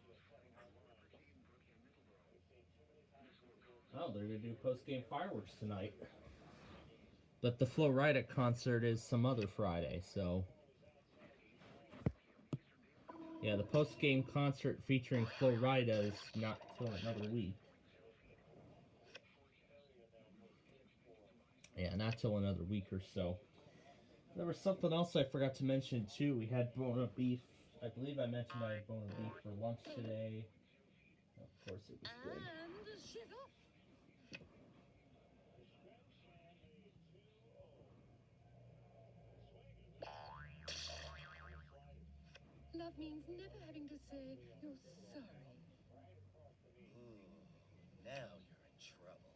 Oh, they're going to do post-game fireworks tonight. But the Flo Rida concert is some other Friday, so... Yeah, the post-game concert featuring Flo Rida is not till another week. Yeah, not till another week or so. There was something else I forgot to mention, too. We had Bona beef. I believe I mentioned I had Bona beef for lunch today. Of course it was good. And she's off. Love means never having to say you're sorry. Ooh, now you're in trouble.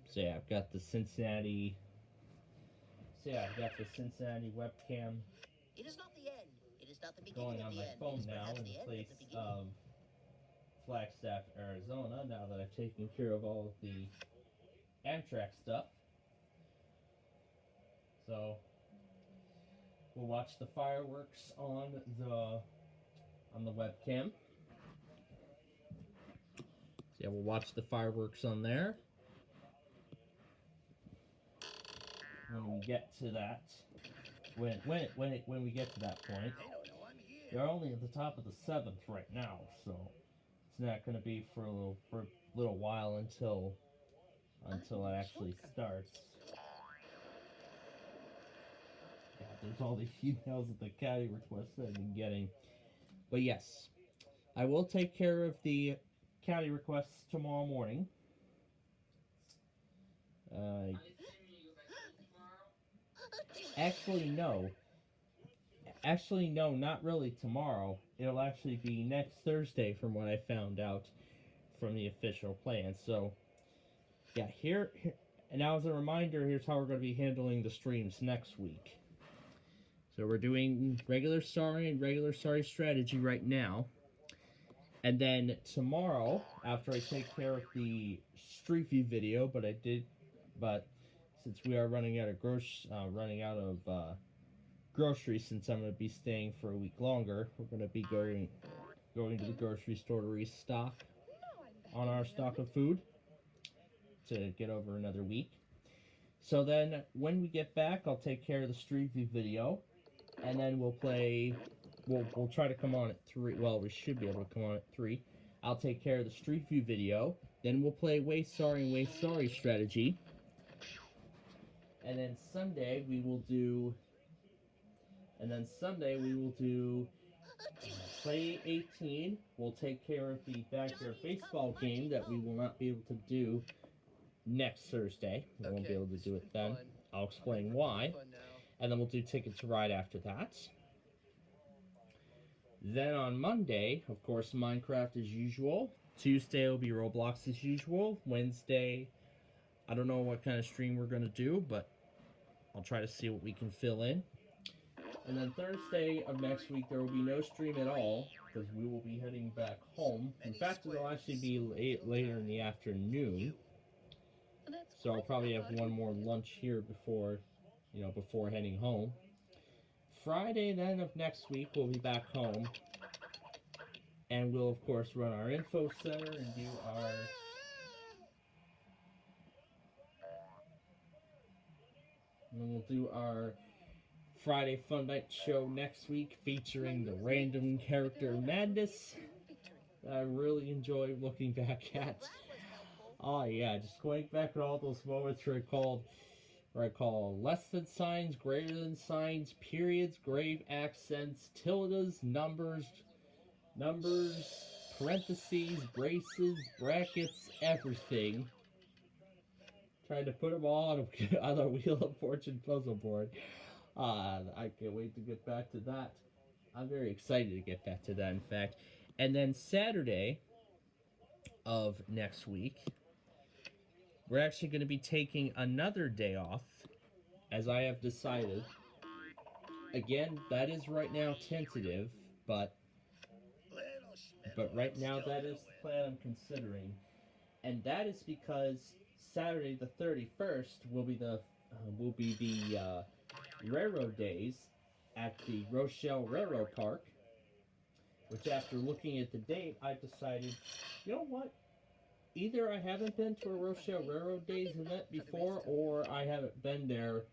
So yeah, I've got the Cincinnati webcam It is not the end. It is not the going beginning of on the my end. phone It is now perhaps in the end place of the beginning. of Flagstaff, Arizona, now that I've taken care of all of the Amtrak stuff. So we'll watch the fireworks on the webcam. So yeah, we'll watch the fireworks on there. When we get to that, when we get to that point, They don't know I'm here. they're only at the top of the 7th right now, so it's not going to be for a little while until it actually starts. Yeah, there's all these emails of the caddy requests that I've been getting, but yes, I will take care of the caddy requests tomorrow morning. Actually, no, not really tomorrow. It'll actually be next Thursday from what I found out from the official plan. So, yeah, here and now as a reminder, here's how we're going to be handling the streams next week. So we're doing regular sorry and regular sorry strategy right now. And then tomorrow, after I take care of the Street View video, but since we are running out of groceries, since I'm going to be staying for a week longer, we're going to be going to the grocery store to restock on our stock of food to get over another week. So then, when we get back, I'll take care of the Street View video, and then we'll try to come on at 3. Well, we should be able to come on at 3. I'll take care of the Street View video, then we'll play Way Sorry and Way Sorry strategy. And then Sunday we will do Play 18. We'll take care of the backyard baseball game that we will not be able to do next Thursday. We won't be able to do it then. Fun. I'll explain why. Fun now. And then we'll do Ticket to Ride after that. Then on Monday, of course, Minecraft as usual. Tuesday will be Roblox as usual. Wednesday, I don't know what kind of stream we're going to do, but I'll try to see what we can fill in. And then Thursday of next week, there will be no stream at all, because we will be heading back home. In fact, it'll actually be later in the afternoon. So I'll probably have one more lunch here before heading home. Friday then of next week, we'll be back home. And we'll, of course, run our info center and do our Friday Fun Night show next week, featuring the Random Character Madness that I really enjoy looking back at. Oh yeah, just going back at all those moments where I call less than signs, greater than signs, periods, grave accents, tildes, numbers, parentheses, braces, brackets, everything. Trying to put them all on on a Wheel of Fortune puzzle board. I can't wait to get back to that. I'm very excited to get back to that, in fact. And then Saturday of next week, we're actually going to be taking another day off, as I have decided. Again, that is right now tentative, but right now that is the plan I'm considering. And that is because Saturday the 31st will be the railroad days at the Rochelle Railroad Park, which after looking at the date, I decided, you know what? Either I haven't been to a Rochelle Railroad Days event before, or I haven't been there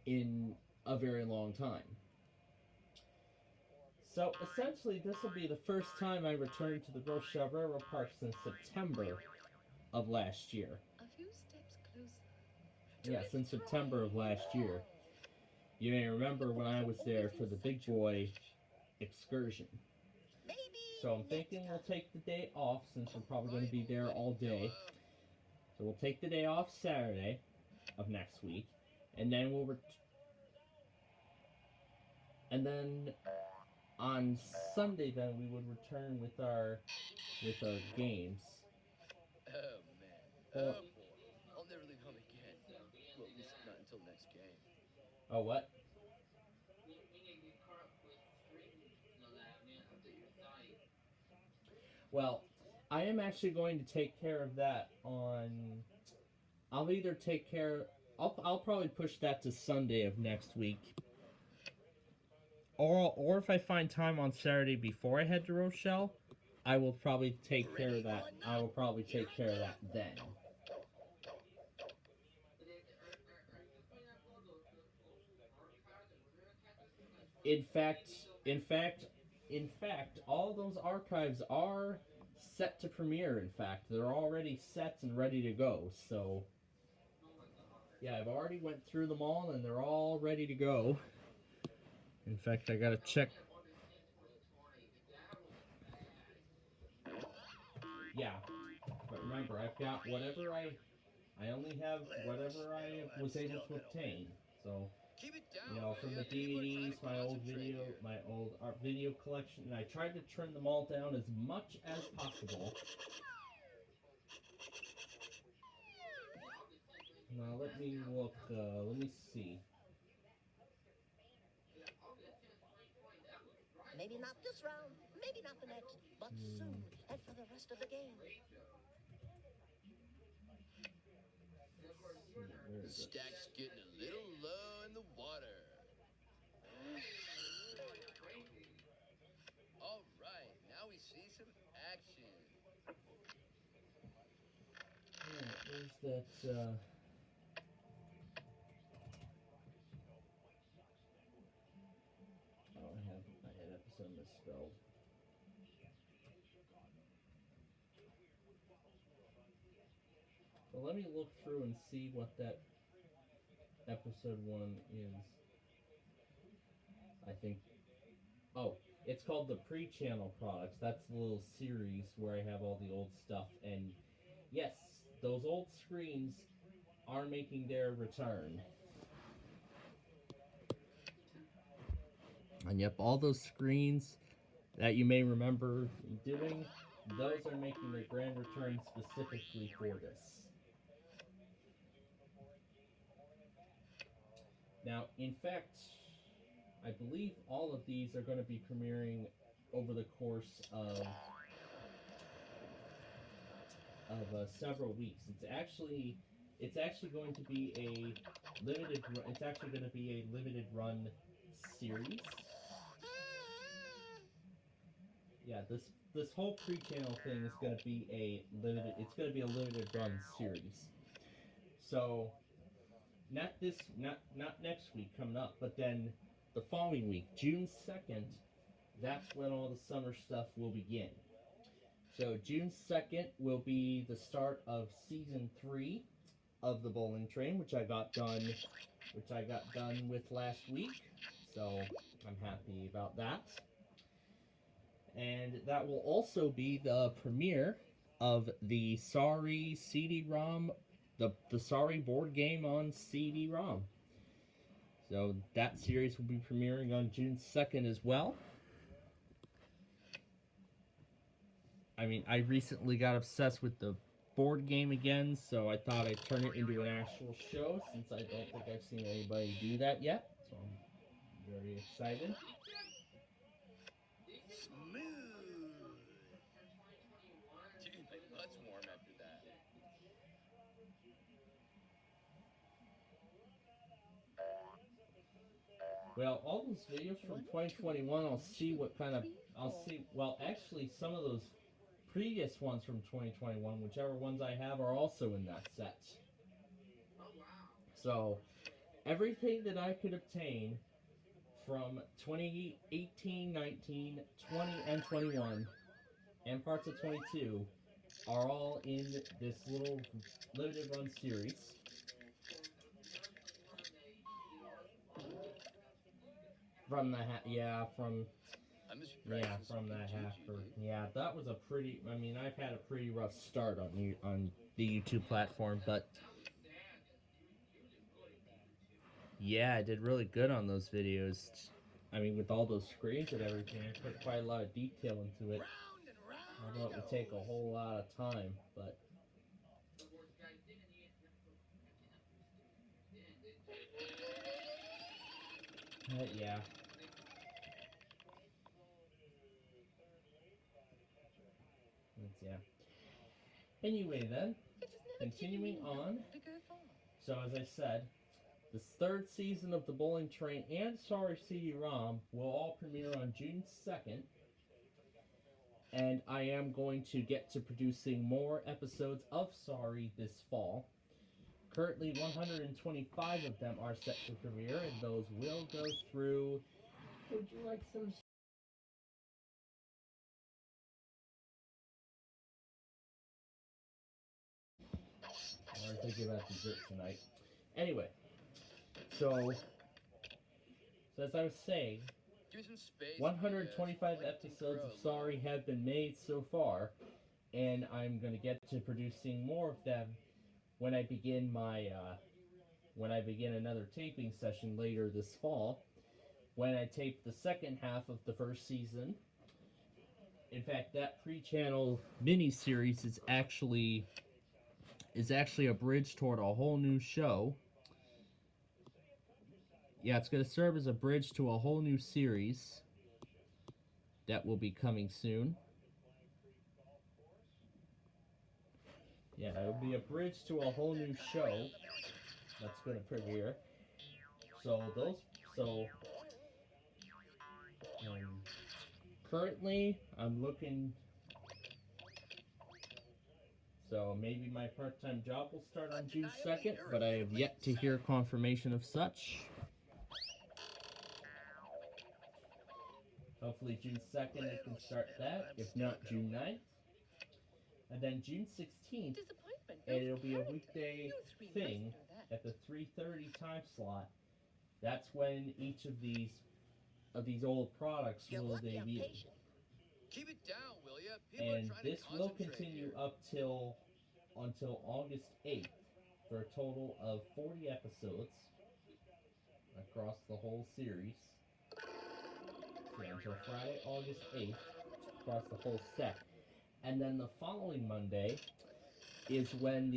in a very long time. So essentially, this will be the first time I return to the Rochelle Railroad Park since September of last year. A few steps closer. Yeah, since September of last year. You may remember when I was there for the Big Boy excursion. So I'm thinking we'll take the day off since we're probably going to be there all day. So we'll take the day off Saturday of next week, and then then on Sunday then we would return with our games. Oh man. Oh boy. I'll never leave home again. Well, at least not until next game. Oh, what? Well, I am actually going to take care of that on. I'll either take care. I'll probably push that to Sunday of next week. Or if I find time on Saturday before I head to Rochelle, I will probably take care of that. I will probably take care of that then. In fact, all those archives are set to premiere. In fact, they're already set and ready to go. So, yeah, I've already went through them all, and they're all ready to go. In fact, I gotta check. Yeah, but remember, I've got whatever I only have whatever I was able to obtain. So. Keep it down. You know, from the DVDs, my old art video collection, and I tried to trim them all down as much as possible. Now let me look, let me see. Maybe not this round, maybe not the next, but soon, and for the rest of the game. The stack's getting a little low in the water. All right, now we see some action. Yeah, where's that, Oh, I had episode misspelled. Well, let me look through and see what that episode 1 is. I think. Oh, it's called the Pre-Channel Products. That's the little series where I have all the old stuff. And yes, those old screens are making their return. And yep, all those screens that you may remember doing, those are making their grand return specifically for this. Now, in fact, I believe all of these are going to be premiering over the course of several weeks. It's actually going to be a limited. It's actually going to be a limited run series. Yeah, this whole pre-channel thing is going to be a limited. It's going to be a limited run series. So. Not next week coming up, but then the following week, June 2nd, that's when all the summer stuff will begin. So June 2nd will be the start of season 3 of the Bowling Train, which I got done with last week. So I'm happy about that. And that will also be the premiere of the Sorry CD-ROM, the Sorry board game on CD-ROM. So that series will be premiering on June 2nd as well. I mean, I recently got obsessed with the board game again, so I thought I'd turn it into an actual show, since I don't think I've seen anybody do that yet. So I'm very excited. Smooth. Dude, my butt's warm after that. Well, all those videos from 2021, well, actually, some of those previous ones from 2021, whichever ones I have, are also in that set. So, everything that I could obtain from 2018, 19, 20, and 21, and parts of 22, are all in this little limited run series. From the from that Halford. Yeah, that was a pretty. I mean, I've had a pretty rough start on the YouTube platform, but yeah, I did really good on those videos. I mean, with all those screens and everything, I put quite a lot of detail into it. Although it would take a whole lot of time, but yeah. Yeah. Anyway, then, continuing on. So, as I said, the third season of The Bowling Train and Sorry CD-ROM will all premiere on June 2nd. And I am going to get to producing more episodes of Sorry this fall. Currently, 125 of them are set to premiere, and those will go through. Would you like some? I'm thinking about dessert tonight. Anyway, so as I was saying, 125 episodes of Sorry have been made so far, and I'm gonna get to producing more of them when I begin another taping session later this fall, when I tape the second half of the first season. In fact, that pre-channel mini-series is actually a bridge toward a whole new show. Yeah, it's going to serve as a bridge to a whole new series that will be coming soon. Yeah, it will be a bridge to a whole new show that's going to premiere. Currently, I'm looking. So maybe my part-time job will start on June 2nd, but I have yet to hear confirmation of such. Hopefully June 2nd I can start that, if not June 9th. And then June 16th, and it'll be a weekday thing at the 3:30 time slot. That's when each of these old products will debut. Keep it down, will ya? And this will continue until August 8th for a total of 40 episodes across the whole series. Yeah, until Friday, August 8th across the whole set. And then the following Monday is when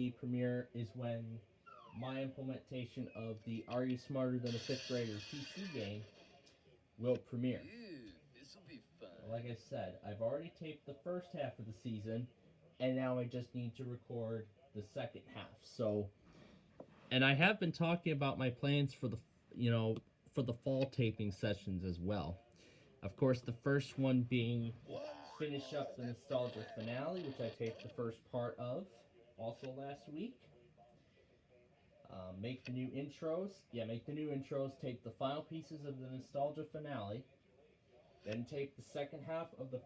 my implementation of the Are You Smarter Than a Fifth Grader PC game will premiere. This'll be fun. Like I said, I've already taped the first half of the season, and now I just need to record the second half. So, and I have been talking about my plans for the fall taping sessions as well. Of course, the first one being finish up the Nostalgia finale, which I taped the first part of also last week. Make the new intros. Tape the final pieces of the Nostalgia finale. Then tape the second half of the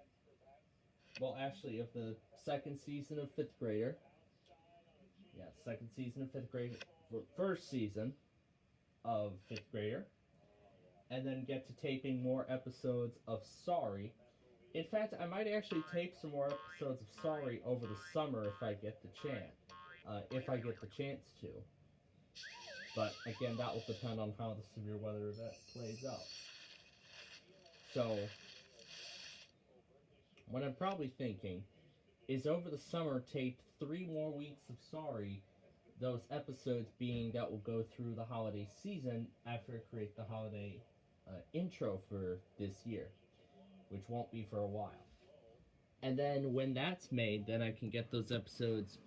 second season of Fifth Grader. Yeah, second season of Fifth Grader. First season of Fifth Grader. And then get to taping more episodes of Sorry In fact, I might actually tape some more episodes of Sorry over the summer if I get the chance. If I get the chance to. But again, that will depend on how the severe weather event plays out. So, what I'm probably thinking is over the summer tape 3 more weeks of Sorry, those episodes being that will go through the holiday season after I create the holiday intro for this year, which won't be for a while. And then when that's made, then I can get those episodes,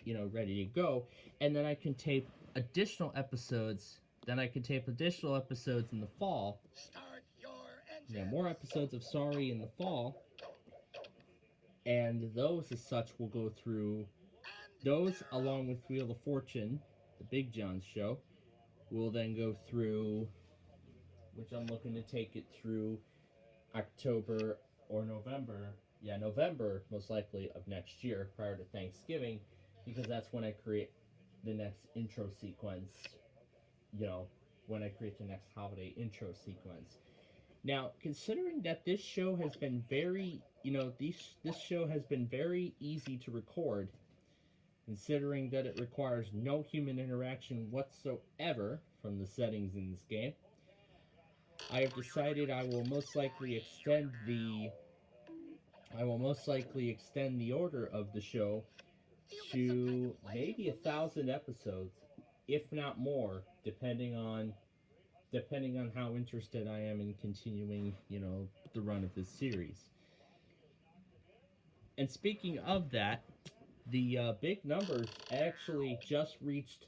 ready to go, and then I can tape additional episodes. Then I can tape additional episodes in the fall. Start your engine. More episodes of Sorry in the fall, and those as such will go through. Those, along with Wheel of Fortune, the Big John show, will then go through, which I'm looking to take it through October or November. Yeah, November, most likely, of next year, prior to Thanksgiving, because that's when I create the next intro sequence, when I create the next holiday intro sequence. Now, considering that this show has been very, this show has been very easy to record, considering that it requires no human interaction whatsoever from the settings in this game, I have decided I will most likely extend the order of the show to maybe 1,000 episodes, if not more, depending on how interested I am in continuing, the run of this series. And speaking of that, the Big Numbers actually just reached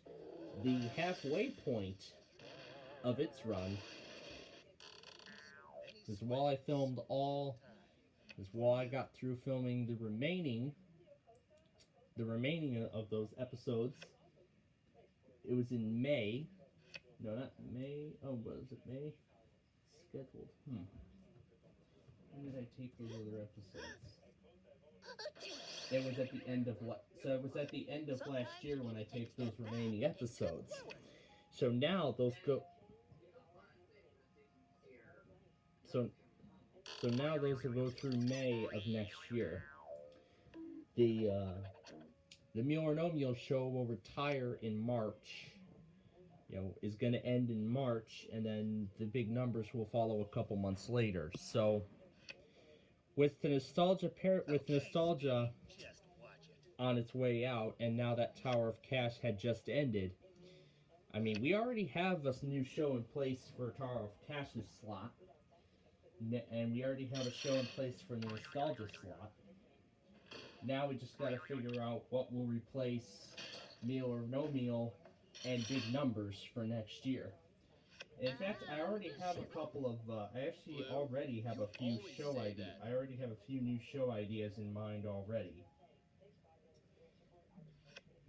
the halfway point of its run. Because while I got through filming the remaining of those episodes, it was in May. No, not May. Oh, was it May? Scheduled. When did I tape those other episodes? It was at the end of last year when I taped those remaining episodes. So now those go. So now those will go through May of next year. The Meal or No Meal show will retire in March. Is going to end in March, and then the Big Numbers will follow a couple months later. So, with nostalgia on its way out, and now that Tower of Cash had just ended, I mean, we already have this new show in place for Tower of Cash's slot, and we already have a show in place for the nostalgia slot. Now we just got to figure out what will replace Meal or No Meal and Big Numbers for next year. In fact, I already have a couple of. I already have a few show ideas. I already have a few new show ideas in mind already.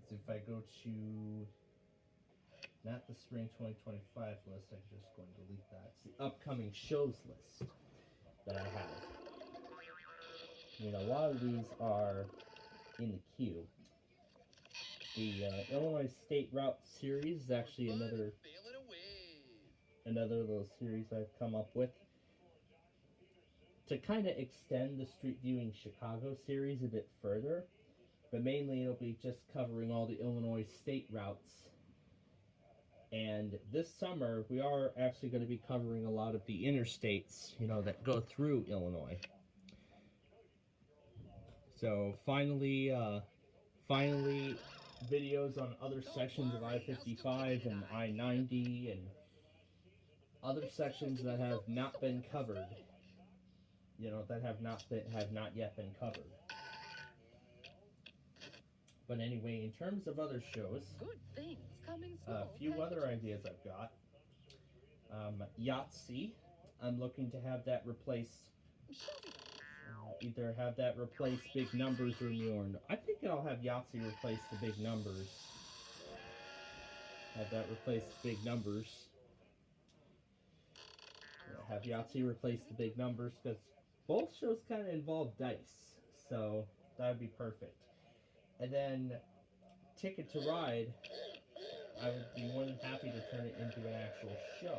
So if I go to not the spring 2025 list, I'm just going to delete that. It's the upcoming shows list that I have. A lot of these are in the queue. The Illinois State Route series is actually another little series I've come up with to kind of extend the Street Viewing Chicago series a bit further, but mainly it'll be just covering all the Illinois state routes. And this summer we are actually going to be covering a lot of the interstates, that go through Illinois. So finally videos on other sections of I-55 and I-90 and other sections that have not been covered, that have not yet been covered. But anyway, in terms of other shows, Good things coming soon. a few other ideas I've got. Yahtzee, I'm looking to have that replace. Either have that replace Big Numbers or Meal or No. I think I'll have Yahtzee replace the Big Numbers. Have that replace Big Numbers. Have Yahtzee replace the Big Numbers, because both shows kind of involve dice, so that would be perfect. And then Ticket to Ride, I would be more than happy to turn it into an actual show.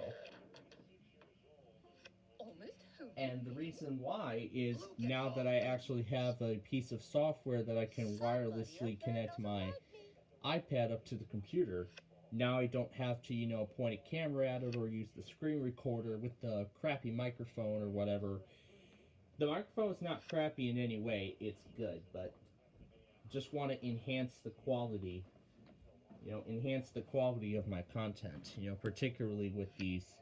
Almost And the reason why is now that I actually have a piece of software that I can wirelessly connect my iPad up to the computer, now I don't have to, point a camera at it or use the screen recorder with the crappy microphone or whatever. The microphone is not crappy in any way, it's good, but just want to enhance the quality, of my content, particularly with these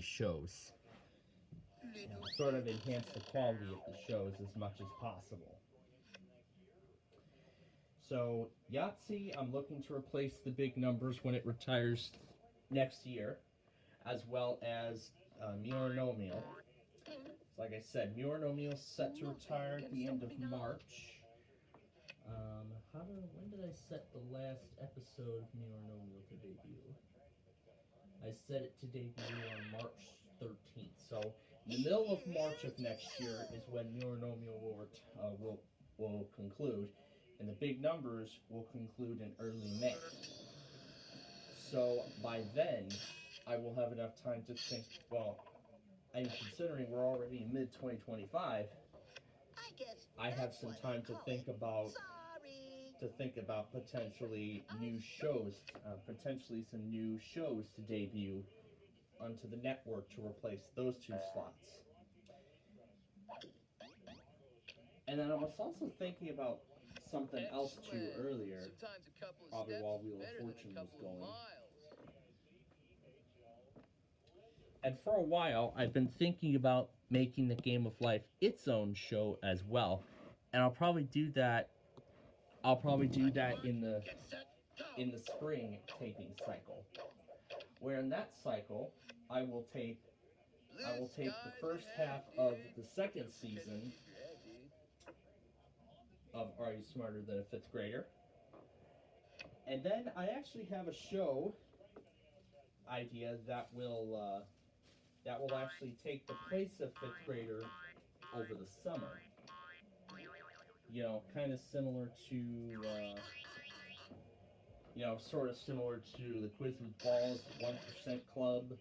shows. Sort of enhance the quality of the shows as much as possible. So, Yahtzee, I'm looking to replace the big numbers when it retires next year, as well as Meal or No Meal. Like I said, Meal or No Meal is set to retire at the end of March. When did I set the last episode of Meal or No Meal to debut? I set it to debut on March 13th. So, in the middle of March of next year is when Meal or No Meal will conclude, and the big numbers will conclude in early May. So by then, I will have enough time to think. Well, I'm considering we're already in mid-2025. I have some time to think about potentially new shows, potentially some new shows to debut onto the network to replace those two slots. And then I was also thinking about something else too earlier, probably while Wheel of Fortune was going. And for a while, I've been thinking about making the Game of Life its own show as well, and I'll probably do that in the spring taping cycle, where in that cycle I will tape the first half of the second season of Are You Smarter Than a Fifth Grader? And then I actually have a show idea that will actually take the place of Fifth Grader over the summer. Kind of similar to, sort of similar to the Quiz with Balls, 1% Club,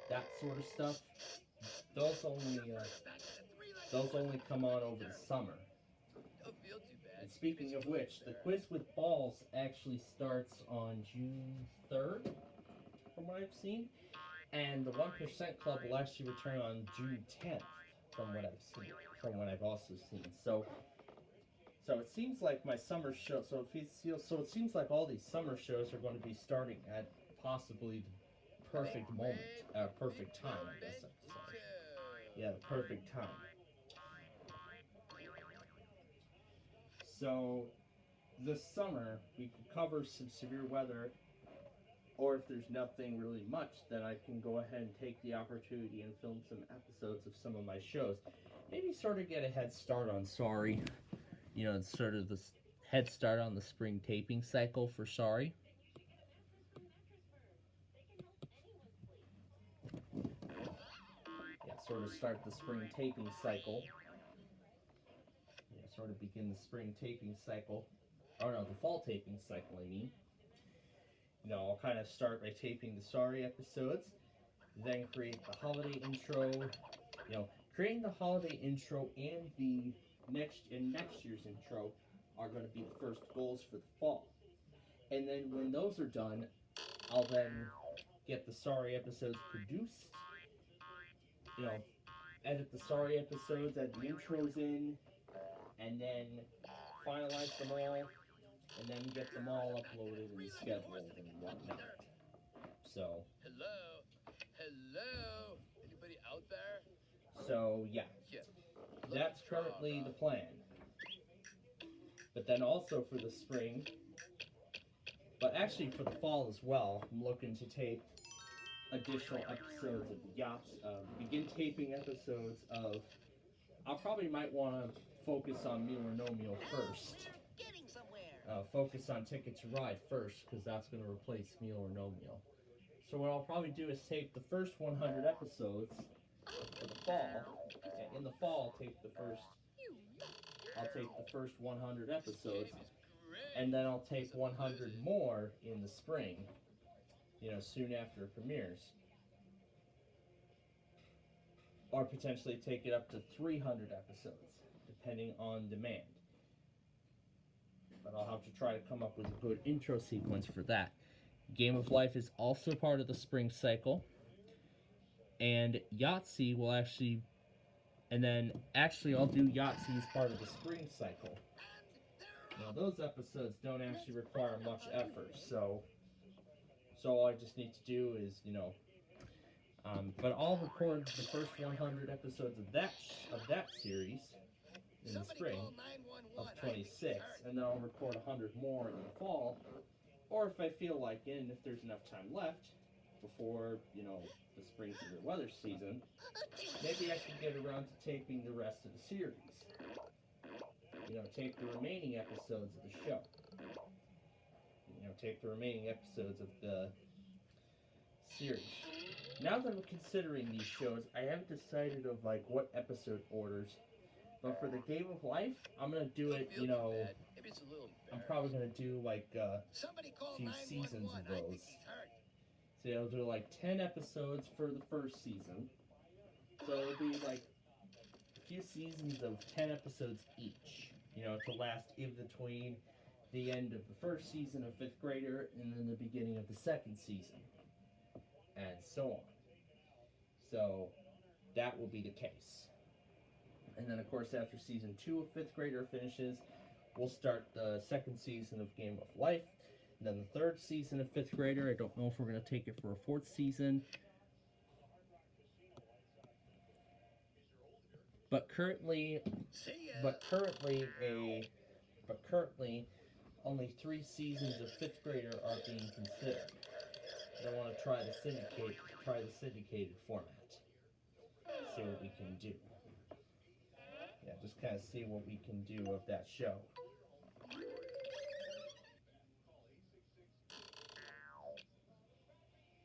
that sort of stuff. Those only come on over the summer. And speaking of which, the Quiz with Balls actually starts on June 3rd, from what I've seen, and the 1% Club will actually return on June 10th, from what I've also seen. So it seems like my summer show. So it seems like all these summer shows are going to be starting at possibly the perfect moment, perfect time, I guess I could say. Yeah, the perfect time. So this summer we could cover some severe weather, or if there's nothing really much, then I can go ahead and take the opportunity and film some episodes of some of my shows. Maybe sort of get a head start on Sorry. Sort of this head start on the spring taping cycle for Sorry. Yeah, sort of start the spring taping cycle. Sort of begin the spring taping cycle. Or no, the fall taping cycle, I mean. I'll kind of start by taping the Sorry episodes, then create the holiday intro. Creating the holiday intro and the next year's intro are going to be the first goals for the fall. And then when those are done, I'll then get the Sorry episodes produced. Edit the Sorry episodes, add the intros in, and then finalize them all, and then get them all uploaded and scheduled and whatnot. So. Hello. Anybody out there? So yeah. That's currently the plan. But then also for the spring, but actually for the fall as well, I'm looking to tape additional episodes of Yachts. Begin taping episodes of. I probably might want to focus on Meal or No Meal first. Focus on Ticket to Ride first, because that's going to replace Meal or No Meal. So what I'll probably do is tape the first 100 episodes for the fall. In the fall, I'll tape the first 100 episodes, and then I'll tape 100 more in the spring. Soon after it premieres. or potentially take it up to 300 episodes, depending on demand. But I'll have to try to come up with a good intro sequence for that. Game of Life is also part of the spring cycle, and Yahtzee will actually, and then actually I'll do Yahtzee as part of the spring cycle. Now those episodes don't actually require much effort, so all I just need to do is, but I'll record the first 100 episodes of that series in the spring of 26, and then I'll record 100 more in the fall, or if I feel like it, and if there's enough time left before, the spring severe weather season, maybe I can get around to taping the rest of the series. Tape the remaining episodes of the show. Tape the remaining episodes of the series. Now that I'm considering these shows, I haven't decided of what episode orders. But for the Game of Life, I'm gonna do it, Maybe it's a little I'm probably gonna do a few 911. seasons of I think those. he's hurt. So I'll do 10 episodes for the first season. So it'll be a few seasons of 10 episodes each. To last in between the end of the first season of 5th Grader and then the beginning of the second season. And so on. So that will be the case. And then, of course, after season 2 of 5th Grader finishes, we'll start the second season of Game of Life. And then the third season of 5th Grader. I don't know if we're going to take it for a 4th season. But currently, only 3 seasons of 5th Grader are being considered. I want to try the syndicated format. See what we can do. Yeah, just kind of see what we can do of that show.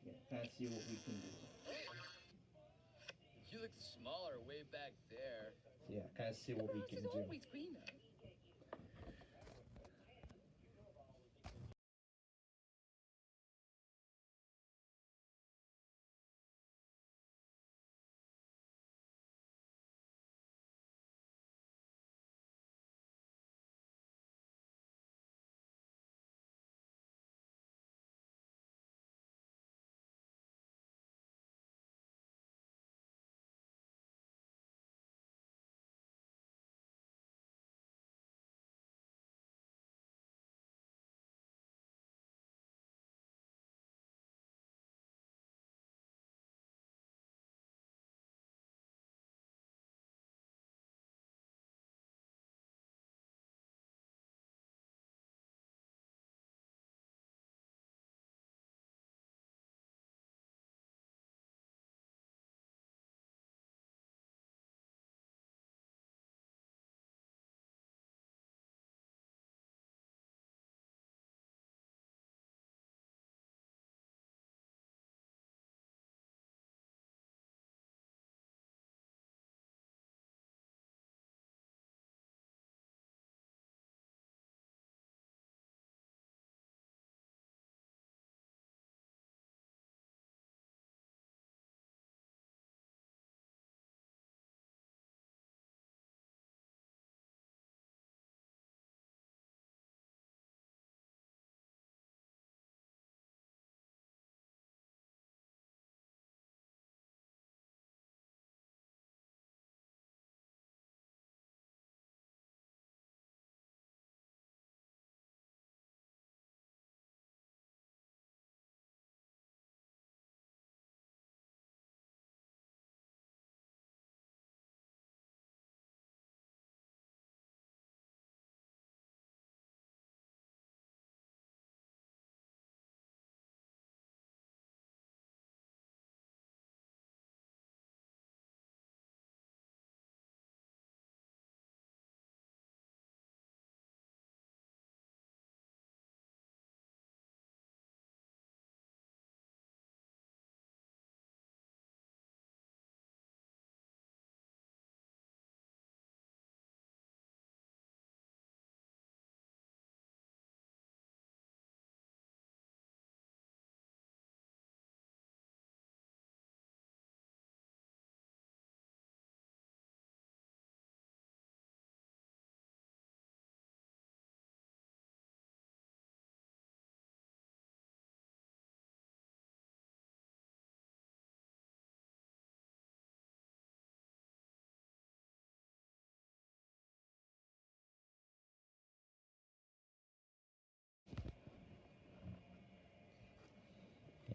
Yeah, kind of see what we can do. You look smaller way back there. Yeah, kind of see what we can It's do. always greener.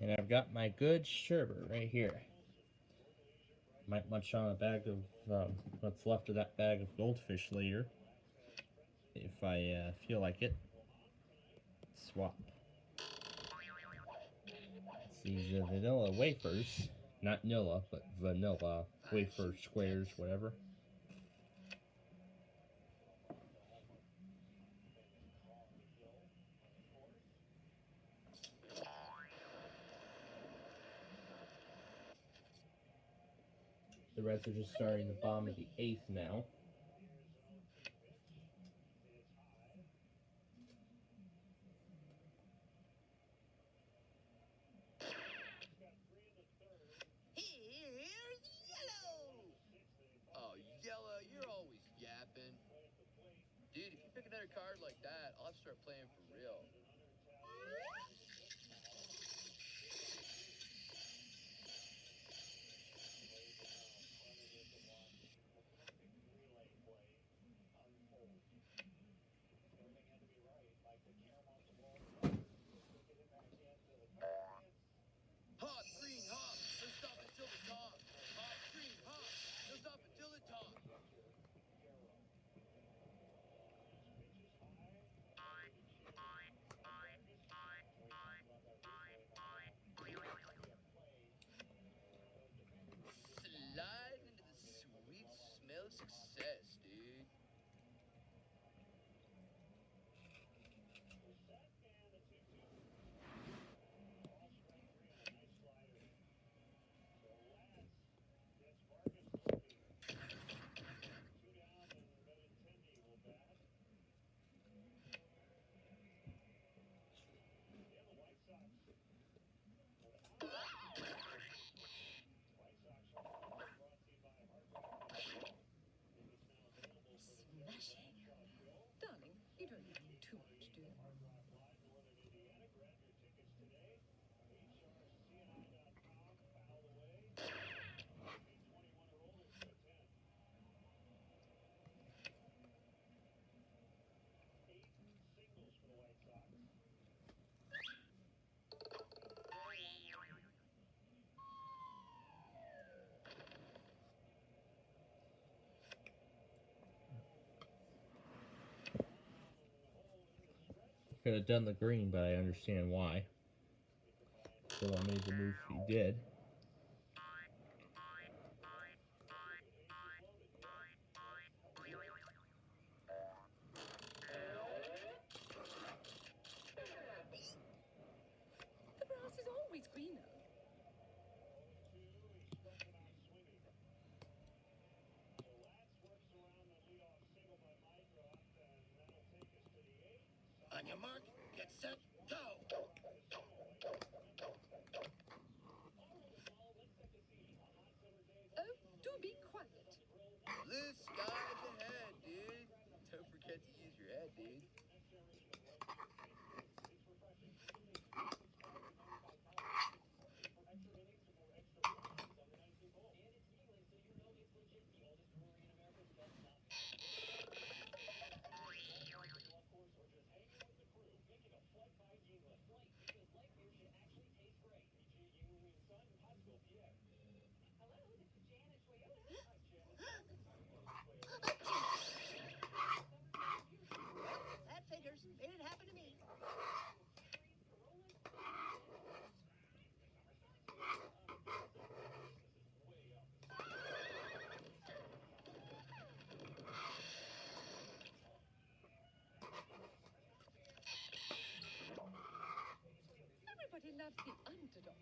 And I've got my good sherbet right here. Might munch on a bag of what's left of that bag of goldfish later, if I feel like it. Swap. It's these vanilla wafers, not Nilla, but vanilla wafer squares, whatever. The Reds are just starting the bottom of the 8th now. Here's Yellow! Oh, Yella, you're always yapping. Dude, if you pick another card like that, I'll have to start playing for real. Hop, green, hop, don't stop until the top. Hop, green, hop, don't stop until the top. Slide into the sweet smell of success, dude. Smashing. Darling, you don't need too much, do you? Could have done the green, but I understand why. So I made the move he did. The grass is always greener. On your mark, get set, go! Oh, do be quiet. Blue skies ahead, dude. Don't forget to use your head, dude. That figures. It didn't happen to me. Everybody loves the underdog.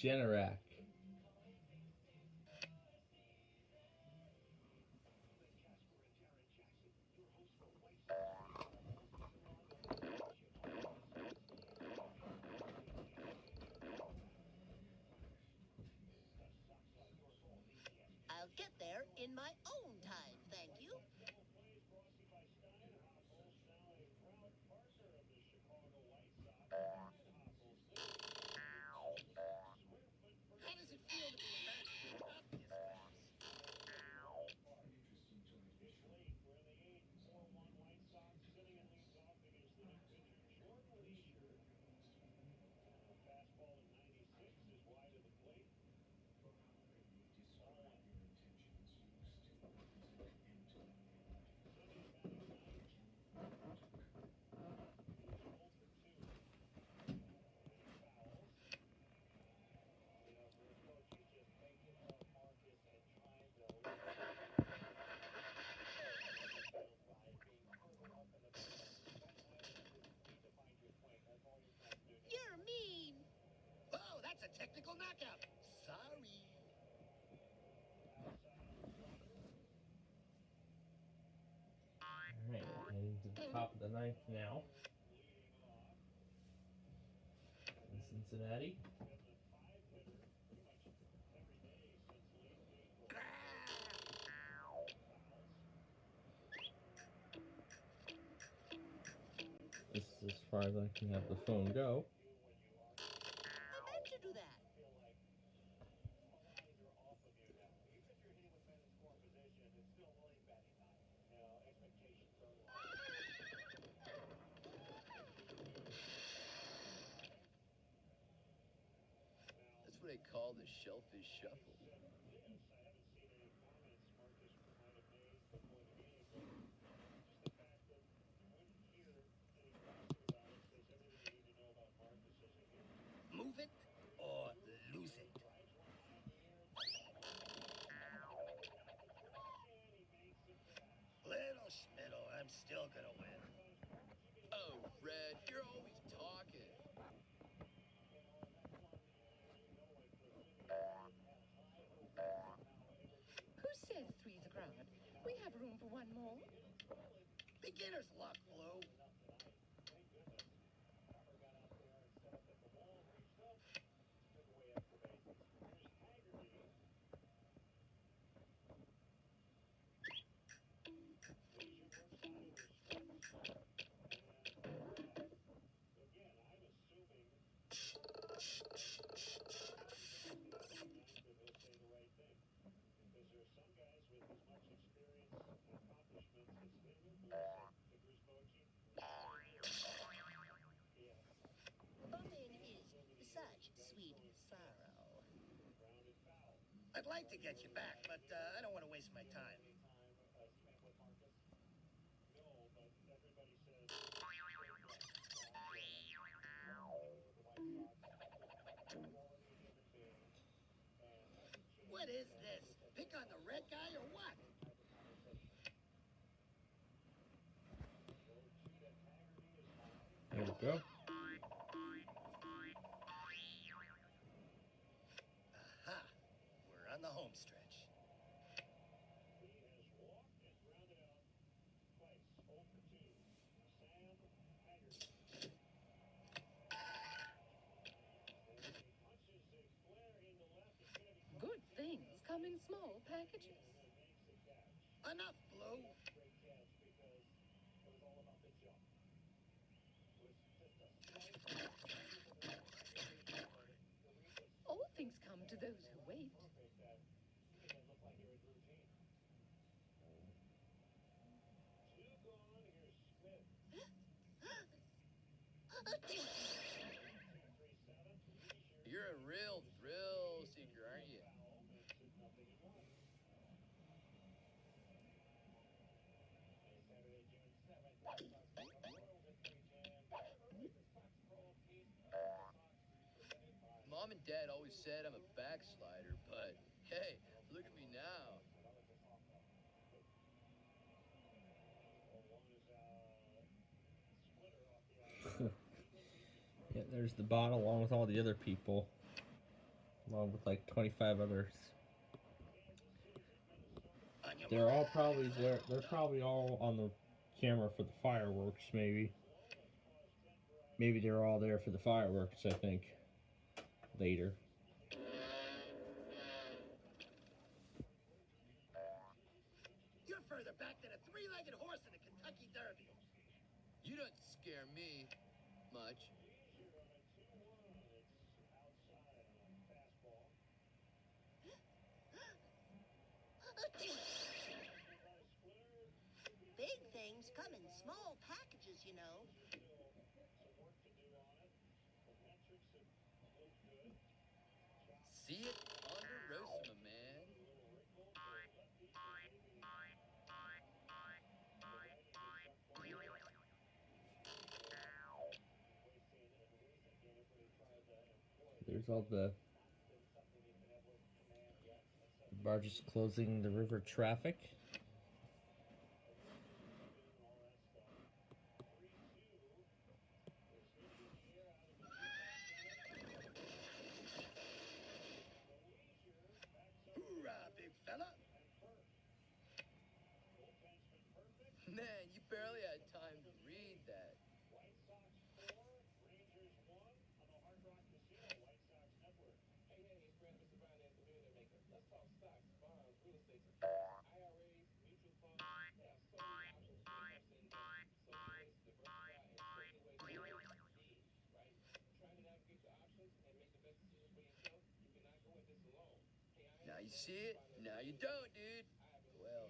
Generac. technical knockout. Sorry. Alright, heading to the top of the ninth now. In Cincinnati. This is as far as I can have the phone go. Who made you do that? That's what they call the shellfish shuffle. Move it or lose it. Little Schmiddle, I'm still gonna win. Oh, Red, you're always talking. Who says three's a crowd? We have room for one more. Beginner's luck, Blue. Bumping is such sweet sorrow. I'd like to get you back, but I don't want to waste my time. What is this? Pick on the red guy or what? There we go. Aha! We're on the home stretch. Good things come in small packages. Enough, Blue. All things come to those who wait. You're a real thrill seeker, aren't you? Mom and Dad always said I'm a backslider, but hey, look at me now. Yeah, there's the bot along with all the other people. Along with like 25 others. They're all probably there. They're probably all on the camera for the fireworks, maybe. Maybe they're all there for the fireworks, I think. Later. You're further back than a three-legged horse in a Kentucky Derby. You don't scare me much. Big things come in small packages, you know. See it? Ponderosa, man. There's all the barges closing the river traffic. you see it, now you don't, dude. Well,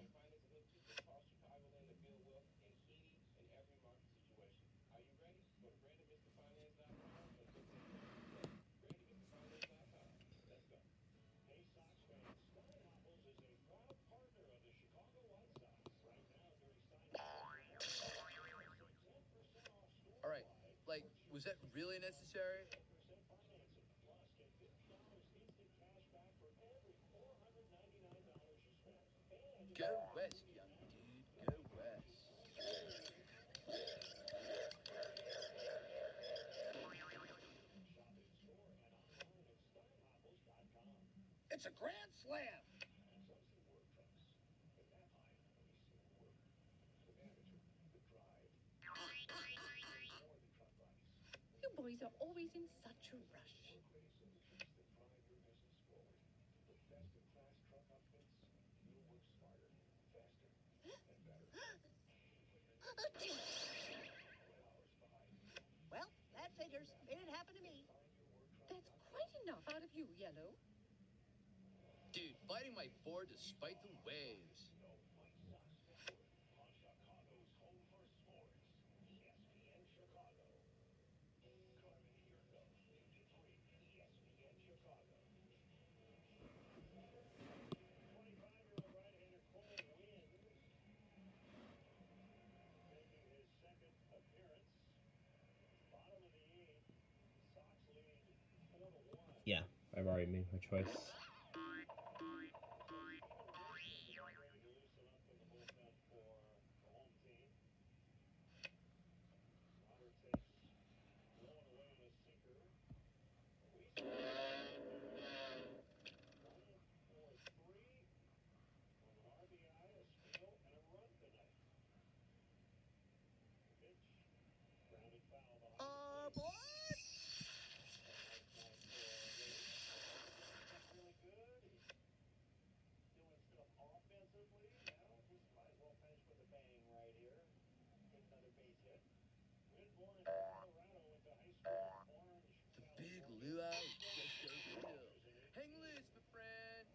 all right. Like, was that really necessary? Go west, young dude. Go west. It's a grand slam. You boys are always in such a rush. Well, that figures. It didn't happen to me. That's quite enough out of you, Yellow. Dude, fighting my board despite the waves. Yeah, I've already made my choice. Boy. The big luau is just over the hill. Hang loose, my friend.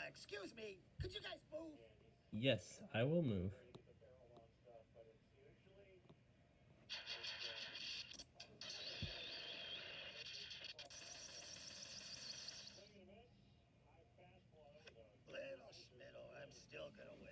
Excuse me. Could you guys move? Yes, I will move. Little schmiddle, I'm still gonna win.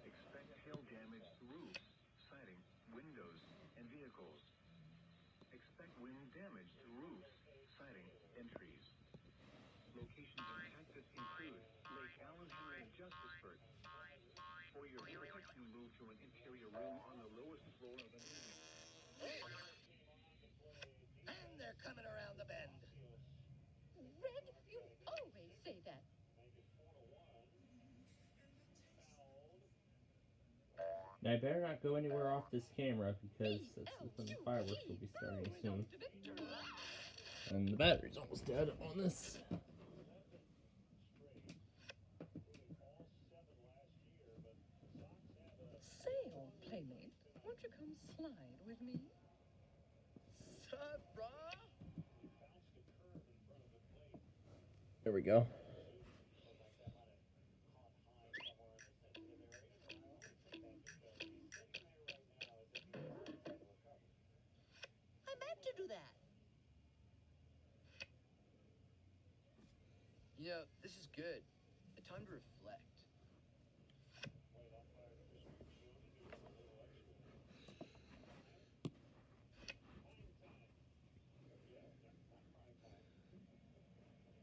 Expect hail damage to roofs, siding, windows, and vehicles. Expect wind damage to roofs, siding, and trees. Locations in Texas include Lake Allen Henry and Justisburg. For your protection, move to an interior room on the lowest floor of a building. And they're coming around the bend. Red, you always say that. Now I better not go anywhere off this camera because that's when the fireworks will be starting soon. And the battery's almost dead on this. Say, old playmate, won't you come slide with me? Sup, brah? There we go. I meant to do that. You know, this is good. A time to reflect.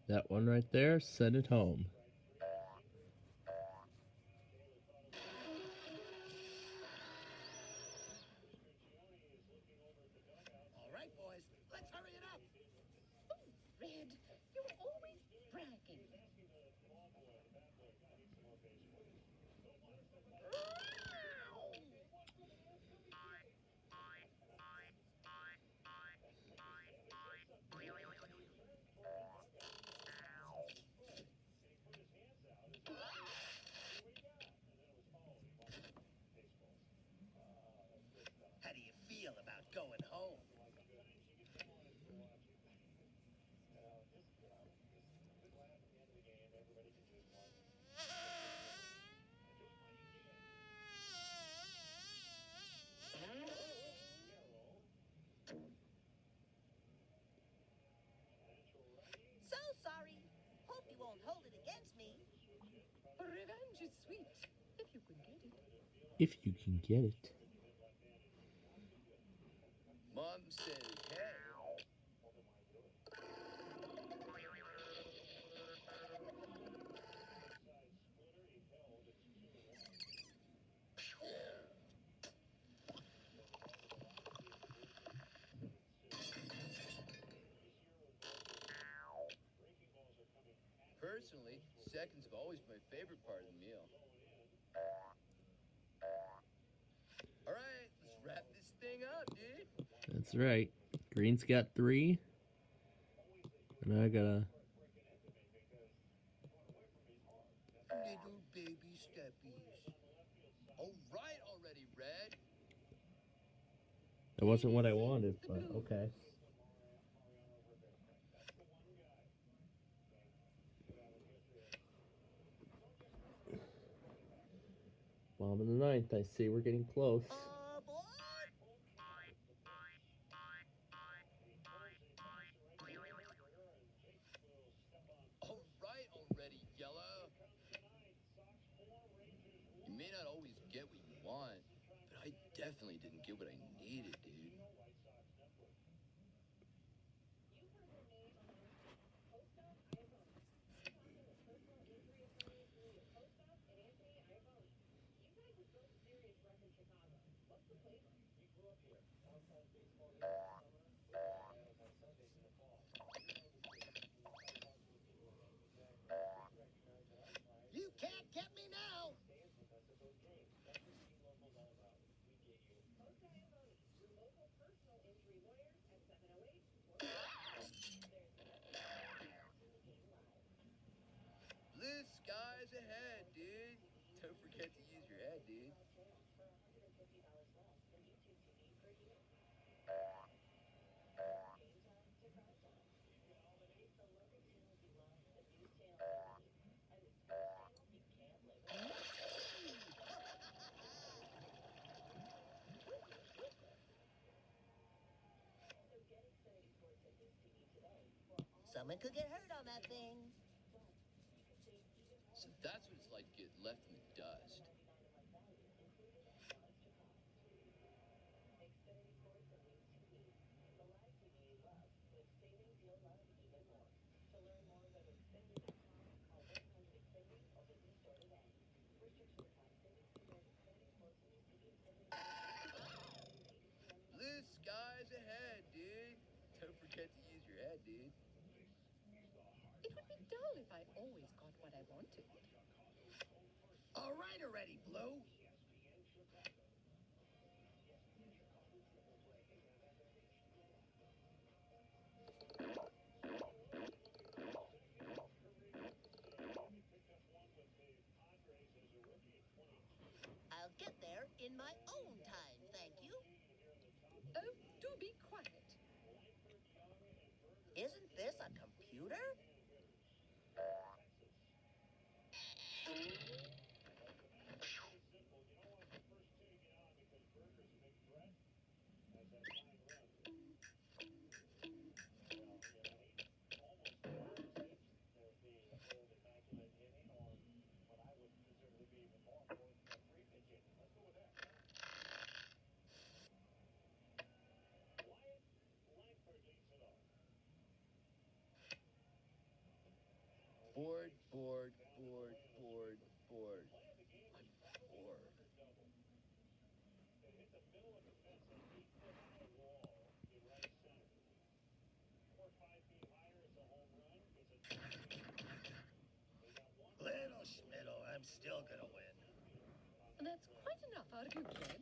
That one right there, set it home. All right, boys, let's hurry it up. Red, you're always bragging. If you can get it. Mom says, hey. Personally, seconds have always been my favorite part of the meal. All right, let's wrap this thing up, dude. That's right. Green's got 3. And I got a... Little baby steppies. All right already, Red. That wasn't what I wanted, but okay. Bottom of the 9th, I see we're getting close. All right already, Yellow. You may not always get what you want, but I definitely didn't get what I needed, dude. You can't get me now. Blue skies ahead, dude. Don't forget to use your head, dude. Someone could get hurt on that thing. So that's what it's like to get left in the dust. Blue skies ahead, dude. Don't forget to use your head, dude. It would be dull if I always got what I wanted. All right already, Blue. I'll get there in my own time, thank you. Oh, do be quiet. Isn't this a computer? Bored, bored, bored, bored, bored. I'm bored. Little Schmiddle, I'm still gonna win. That's quite enough out of you, Jed.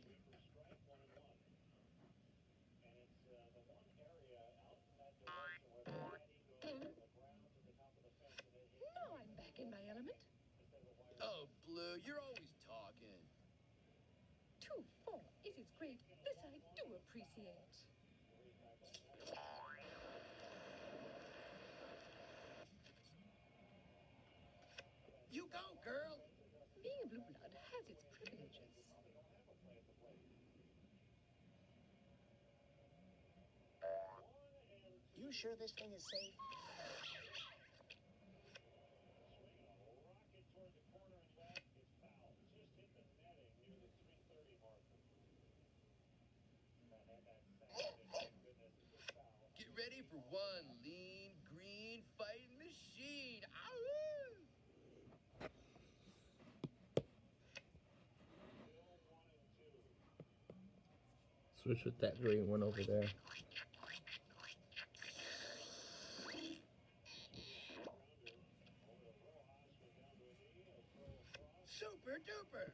Now I'm back in my element. Oh, Blue, you're always talking. 2-4. It is great. This I do appreciate. You go, girl. Being a blue blood has its privileges. You sure this thing is safe? for one lean, green, fighting machine. Ow! Switch with that green one over there. Super duper.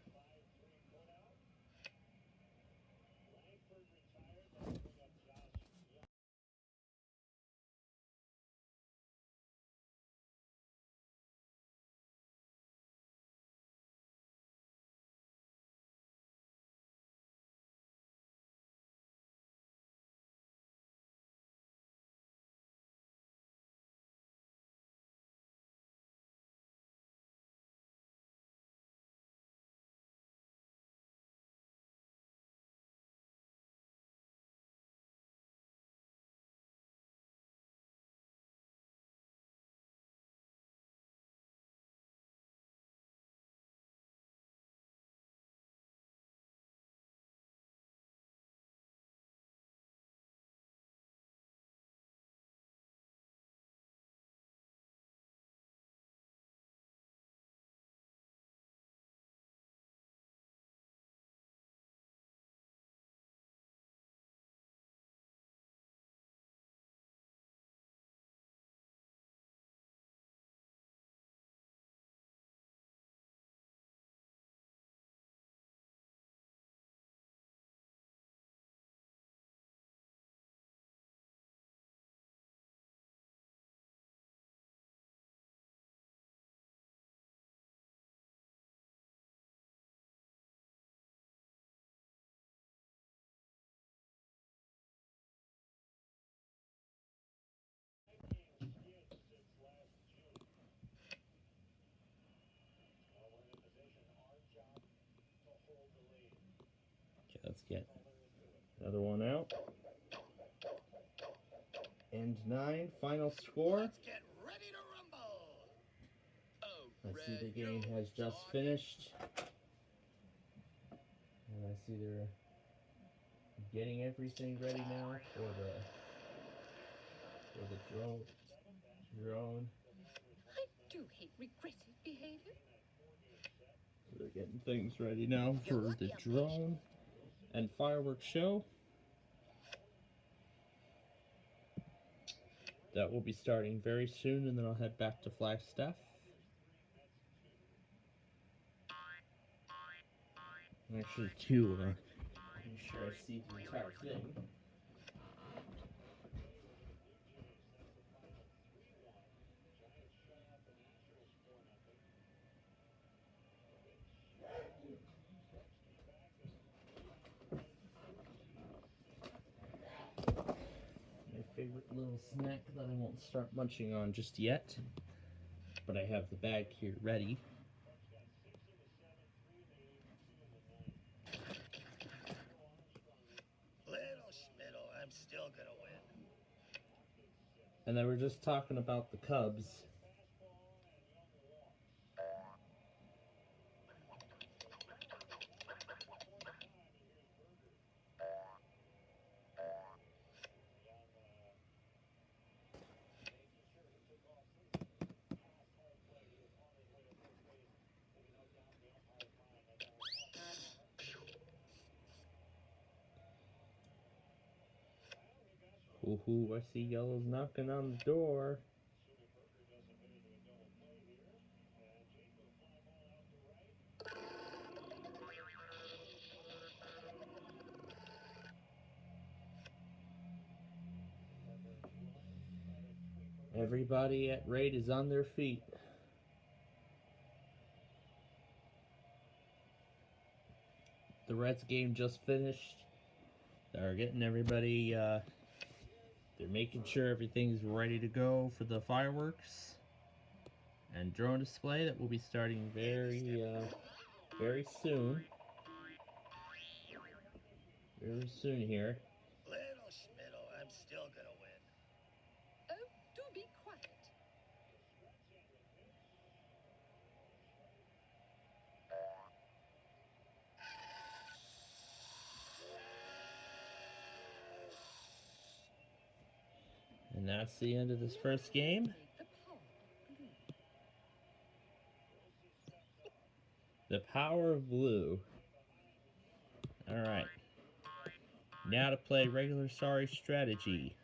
Okay, let's get another one out. And 9, final score. Let's get ready to rumble. Oh, I see Red, the you're game has always just on it. finished. And I see they're getting everything ready now for the drone. I do hate regressive behavior. So they're getting things ready now You're for lucky the I'm drone and fireworks show. That will be starting very soon, and then I'll head back to Flagstaff. Actually, 2. I'm sure I see the entire thing. My favorite little snack that I won't start munching on just yet, but I have the bag here ready. Little Schmiddle, I'm still gonna win. And then we're just talking about the Cubs. Ooh, I see Yellow's knocking on the door. Everybody at Raid is on their feet. The Reds game just finished. They're getting everybody, they're making sure everything's ready to go for the fireworks and drone display that will be starting very soon. Very soon here. Little Schmiddle, I'm still gonna win. Oh, do be quiet. And And that's the end of this first game. The Power of Blue. Alright. Now to play regular Sorry strategy.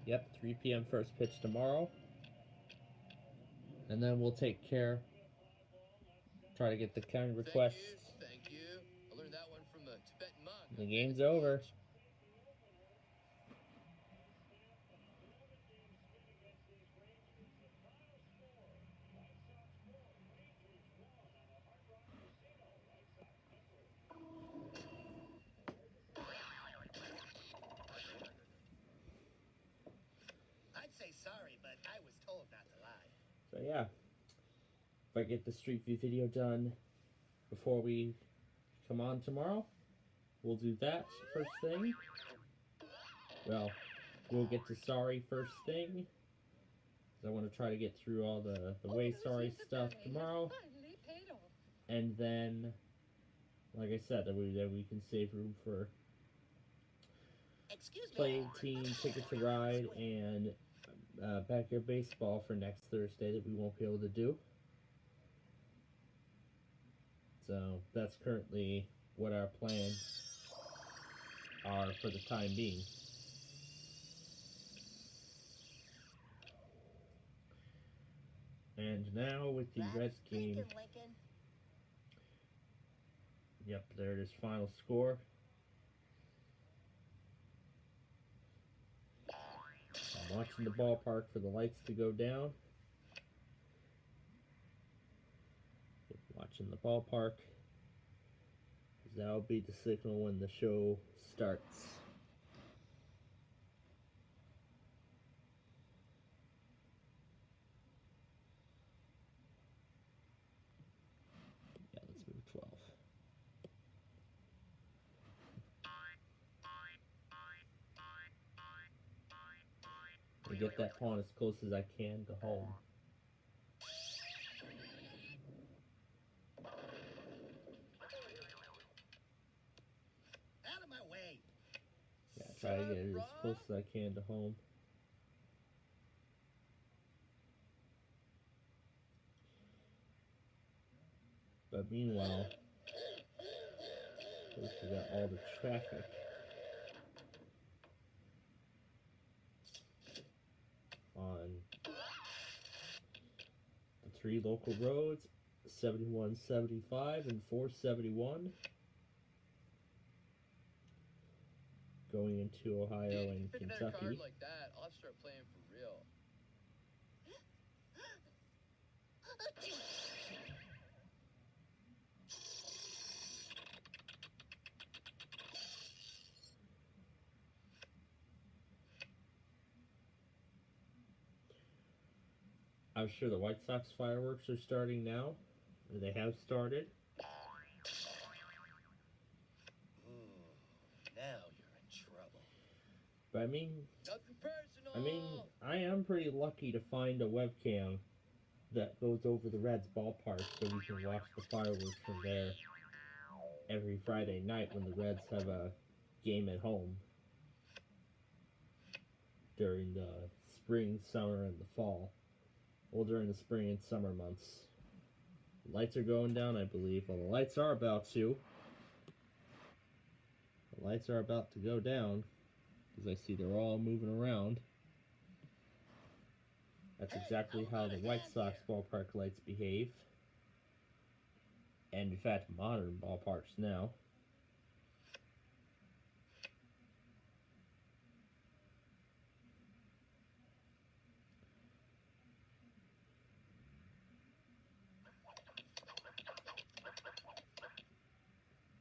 Yep, 3 p.m. first pitch tomorrow. And then we'll take care. Try to get the kind requests. Thank you. I learned that one from a Tibetan monk. The game's over. I'd say sorry, but I was told not to lie. So yeah, if I get the Street View video done before we come on tomorrow, we'll do that first thing. Well, we'll get to Sorry first thing. 'Cause I want to try to get through all the way Sorry stuff tomorrow. And then, like I said, that we can save room for Excuse me. Play Team, Ticket to Ride, and Backyard Baseball for next Thursday that we won't be able to do. So that's currently what our plans are for the time being. And now with the Reds game, Lincoln. yep, there it is, final score. I'm watching the ballpark for the lights to go down. Watching the ballpark, 'cause that'll be the signal when the show starts. Yeah, let's move 12. And get that pawn as close as I can to home. Out of my way. Yeah, try to get it as close as I can to home. But meanwhile, of course, we got all the traffic. On the 3 local roads, 71, 75, and 471. Going into Ohio Dude, if you and pick another Kentucky. card like that, I'll have to start playing for real. I'm sure the White Sox fireworks are starting now. Or they have started. Now you're in trouble. But I mean, Nothing personal. I am pretty lucky to find a webcam that goes over the Reds ballpark so we can watch the fireworks from there every Friday night when the Reds have a game at home during the spring, summer, and the fall. Well, during the spring and summer months. The lights are going down, I believe. Well, the lights are about to. The lights are about to go down, because I see they're all moving around. That's exactly how the White Sox ballpark lights behave. And in fact, modern ballparks now.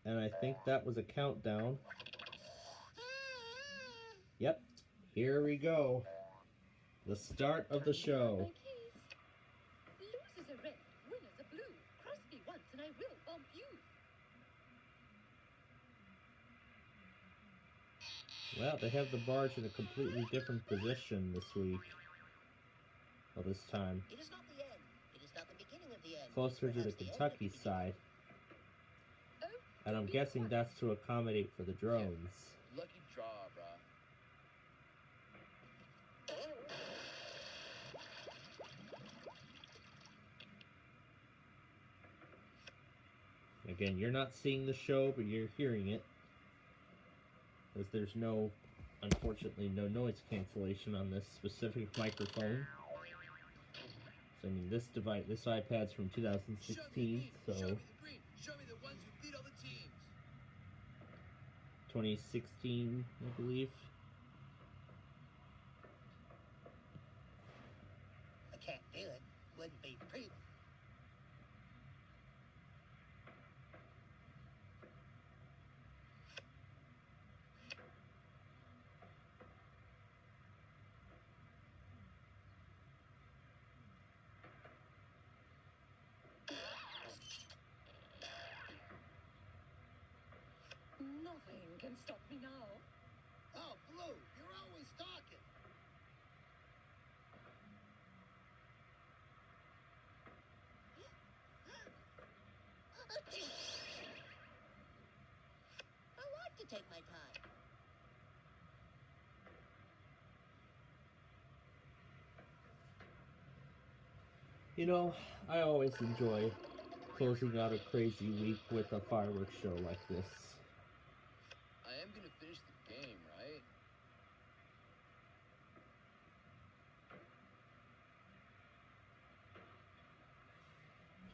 And I think that was a countdown. Yep, here we go. The start of the show. Loses a red. Well, they have the barge in a completely different position this week. Well, this time. It is not the end. It is not the beginning of the end. Closer to the Perhaps end of Kentucky beginning. side. Oh, And I'm guessing that's to accommodate for the drones. Lucky draw, brah. Again, you're not seeing the show, but you're hearing it. Because there's no, unfortunately, no noise cancellation on this specific microphone. So, I mean, this device, this iPad's from 2016, so Show me the green. Show me the ones who beat all the teams. 2016, I believe. I can't do it. Wouldn't be pretty. nothing can stop me now. Oh, Blue, you're always talking. I like to take my time. You know, I always enjoy closing out a crazy week with a fireworks show like this. I am gonna finish the game, right?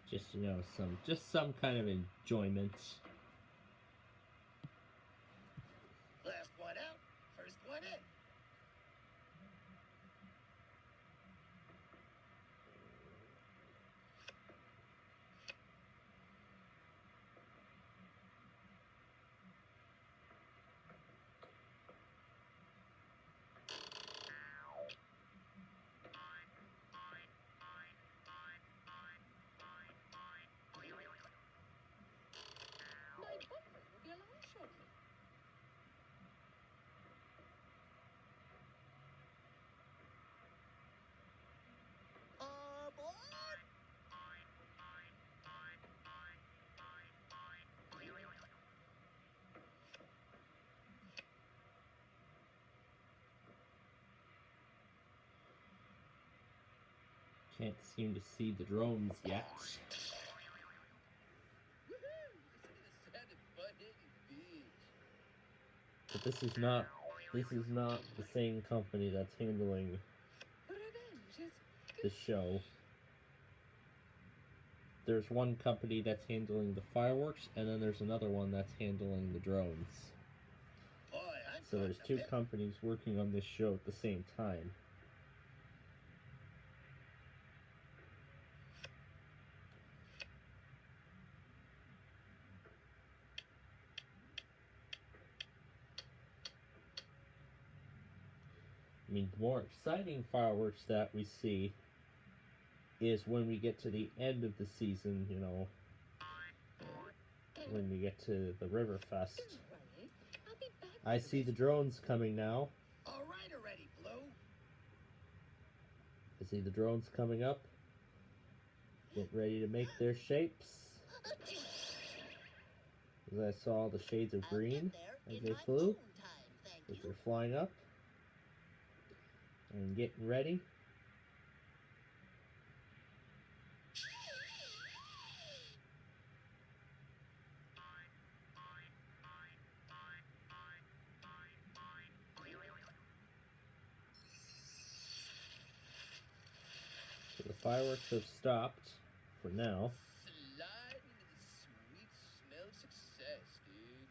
Just, you know, some kind of enjoyment. Last one out, first one in. My boyfriend will be along shortly. Aboard! Can't seem to see the drones yet. Woohoo! Listen to the sound of butt-hitting beats. But this is not the same company that's handling Revenge is the show. There's one company that's handling the fireworks, and then there's another one that's handling the drones. Boy, I'm So there's starting two to companies working on this show at the same time. I mean, the more exciting fireworks that we see is when we get to the end of the season, you know, when we get to the Riverfest. don't worry. I'll be back. I for see the this. drones coming now. All right already, Blue. I see the drones coming up. Get ready to make their shapes. As I saw the shades of I'll green get there as in they my flew. own time, thank As you. they're flying up. And getting ready. So the fireworks have stopped for now. Slide into the sweet smell of success, dude.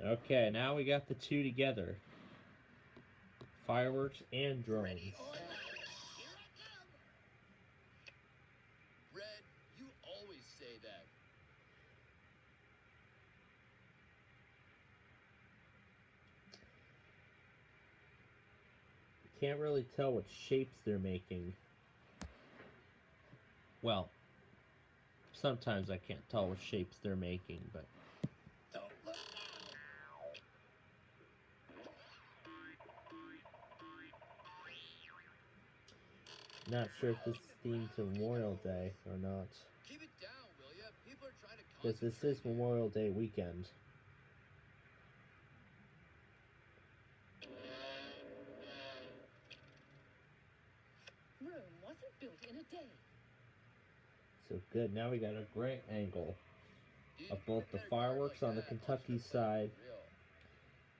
Okay, now we got the two together. Fireworks and drones. Ready or not, here I come. Red, you always say that. Can't really tell what shapes they're making. Well, Sometimes I can't tell what shapes they're making, but Don't look now. not sure if this is themed to Memorial Day or not. Keep it down, will ya? People are trying to Because this concentrate is here. Memorial Day weekend. Rome wasn't built in a day. So good, now we got a great angle Dude, of if both you the pick another card fireworks like on the that, I'll Kentucky start playing side for real.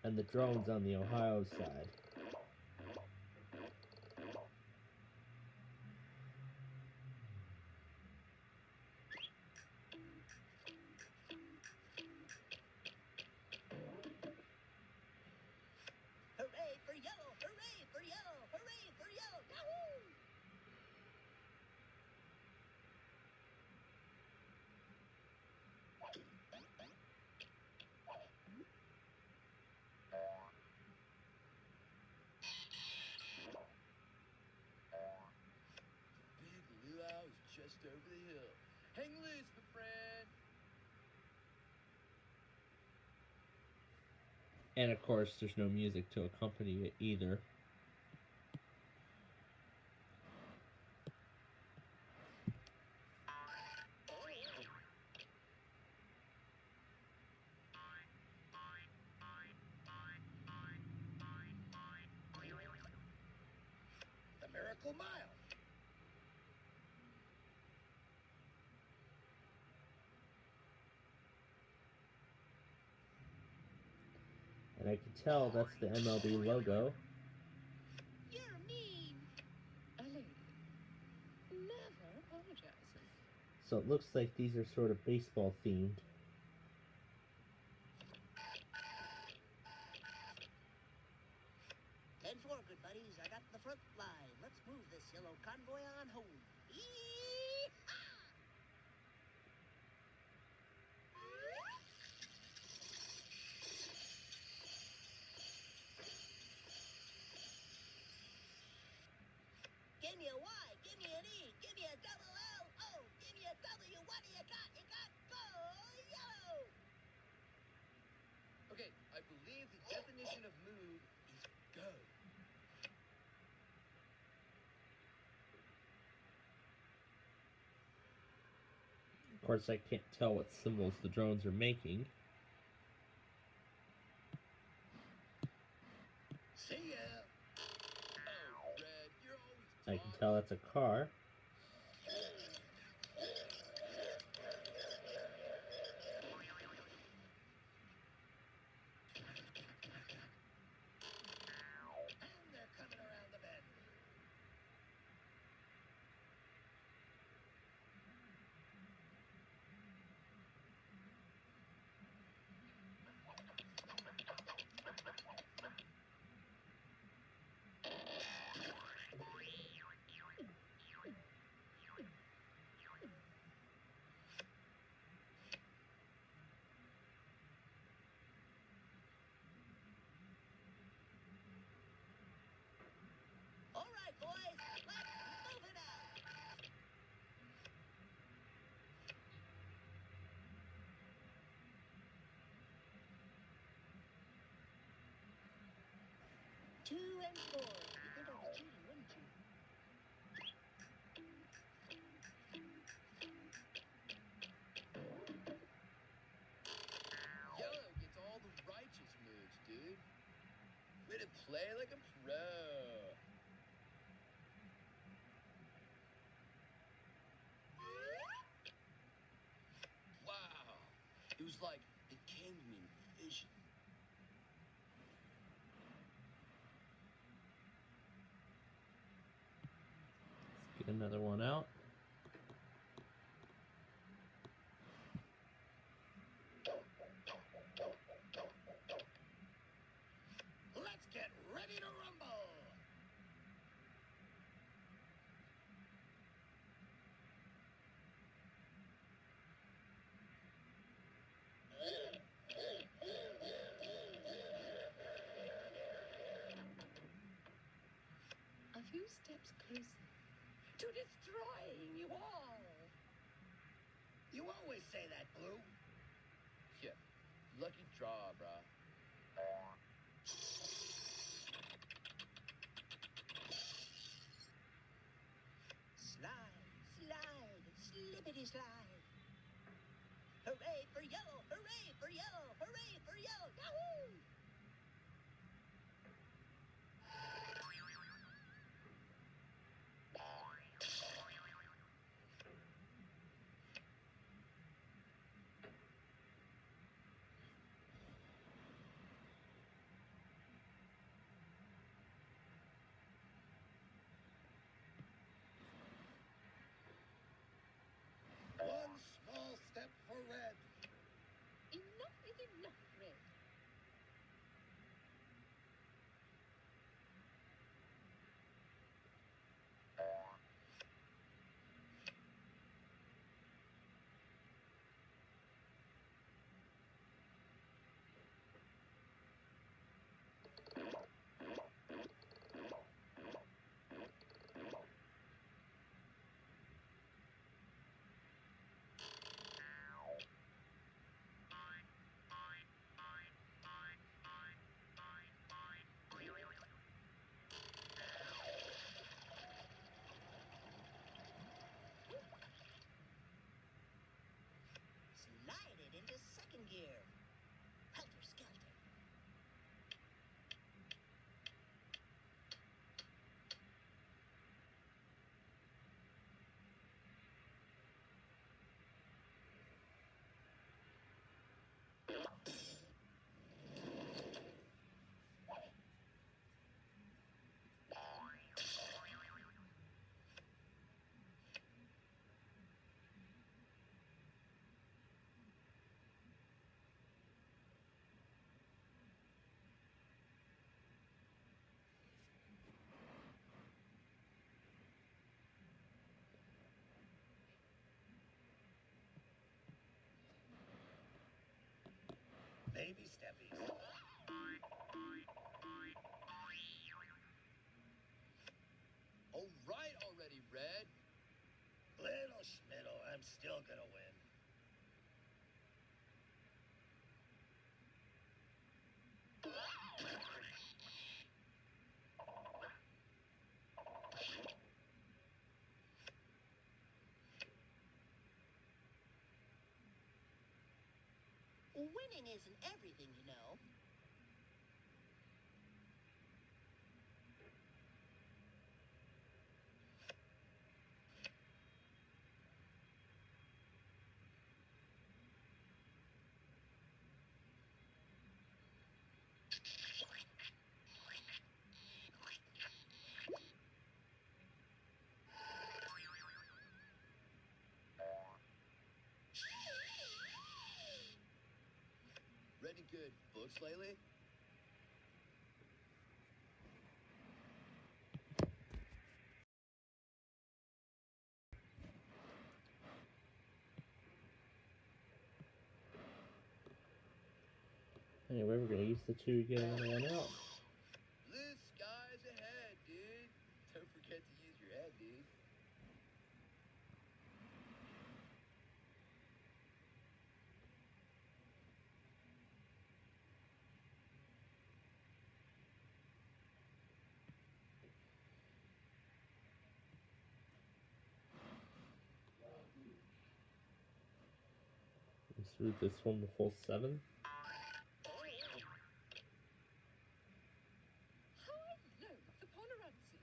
and the drones on the Ohio side. Hooray for yellow! Hooray for yellow! Hooray for yellow! Yahoo! Big luau is just over the hill. Hang loose, my friend. And of course, there's no music to accompany it either. The Miracle Mile. And I can tell that's the MLB logo. You're mean. A lady never apologizes. So it looks like these are sort of baseball themed. 10-4, good buddies. I got the front line. Let's move this yellow convoy on home. Yee-haw! Give me a Y, give me an E, give me a double L, O, give me a W. What do you got? You got go yellow. Okay, I believe the definition of move is go. Of course, I can't tell what symbols the drones are making. See ya. Oh, Red, you're always I can tell that's a car. And they're coming around the bend. All right, boys, let's move it out. 2 and 4. You think I was cheating, wouldn't you? Yellow gets all the righteous moves, dude. Way to play like a pro. Wow. It was like it came to me in a vision. Get another one out. Let's get ready to rumble. A few steps closer to destroying you all. You always say that, Blue. Yeah, lucky draw, brah. Slide, slide, slippity slide. Hooray for yellow! Hooray for yellow! Hooray for yellow! Yahoo! One small step for red. Enough is enough, Red. Slide it into second gear. Helter skelter. Baby steppies. All right already, Red. Little Schmiddle, I'm still gonna win. Winning isn't everything, you know. Read any good books lately? Anyway, we're gonna use the 2 to get another one out. Blue skies ahead, dude. Don't forget to use your head, dude. Let's read this one the full 7. How I loathe the Pomerancy.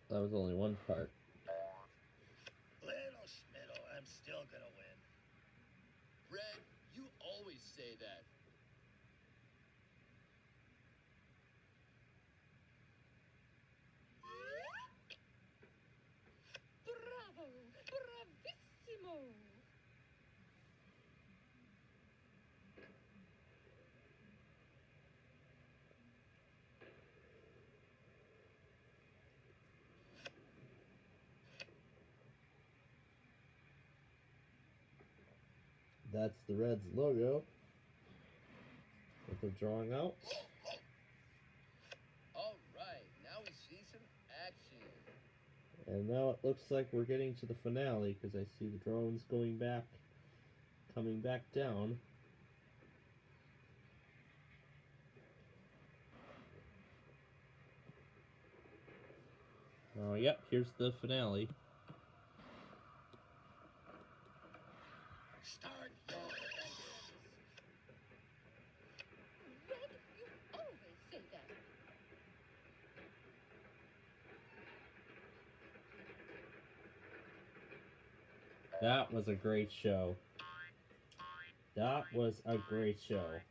That was only one part. Little Schmiddle, I'm still gonna win. Red, you always say that. Bravo! Bravissimo! That's the Reds logo that they're drawing out. All right, now we see some action. And now it looks like we're getting to the finale because I see the drones coming back down. Oh, yep, here's the finale. Start your engines. Red, you always say that. That was a great show. That was a great show.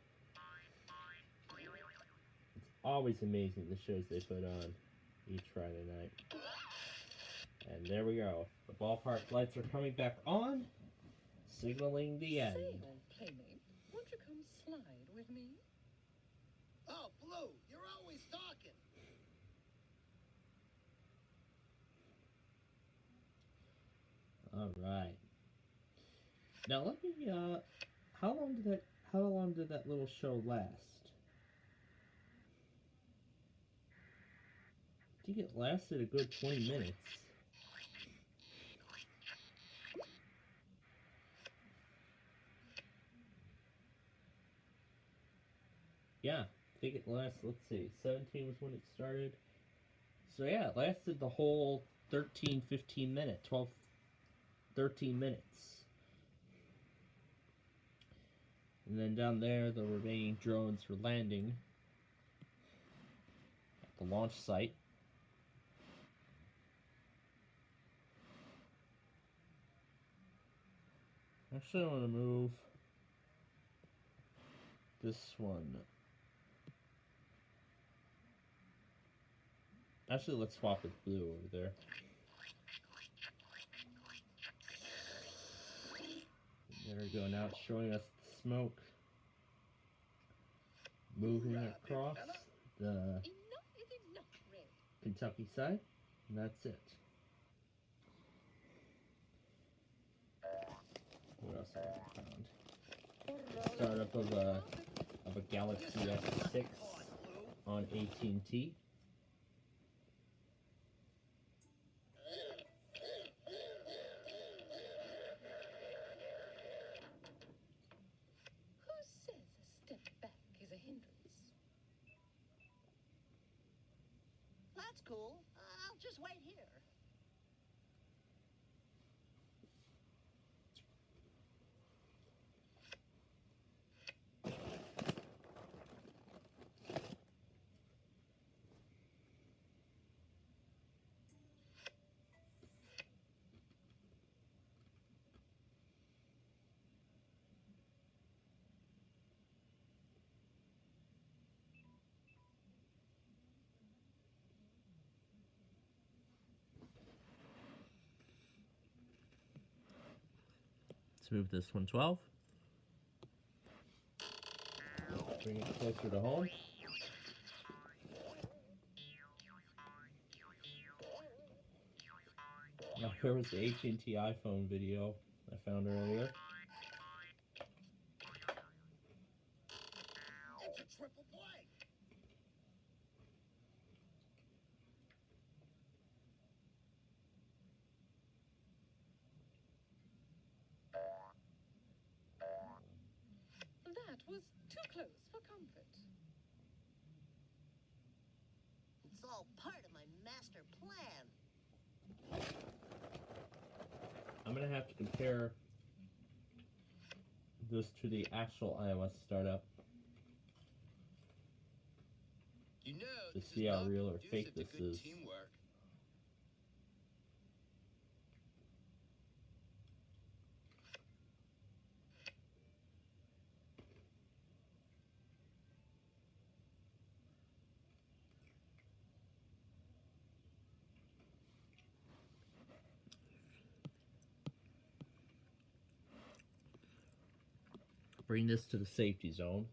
It's always amazing the shows they put on each Friday night. And there we go. The ballpark lights are coming back on, signaling the end. Say, old playmate, won't you come slide with me? Oh, Blue, you're always talking. All right. Now let me. How long did that little show last? I think it lasted a good 20 minutes. Yeah, I think it lasted. Let's see, 17 was when it started. So yeah, it lasted the whole 13, 15 minutes, 12, 13 minutes. And then down there, the remaining drones were landing at the launch site. Actually, I want to move this one. Actually, let's swap with Blue over there. There we go, now it's showing us the smoke moving across the Enough is enough, Red. Kentucky side, and that's it. What else have I found? Startup of a Galaxy S6 on AT&T. Who says a step back is a hindrance? That's cool. I'll just wait here. Let's move this 112. Bring it closer to home. Now here was the AT&T iPhone video I found earlier. It's a triple play. That was too close for comfort. It's all part of my master plan. I'm gonna have to compare this to the actual iOS startup You know, to this see is how not real or conducive fake to this good is. teamwork. Bring this to the safety zone.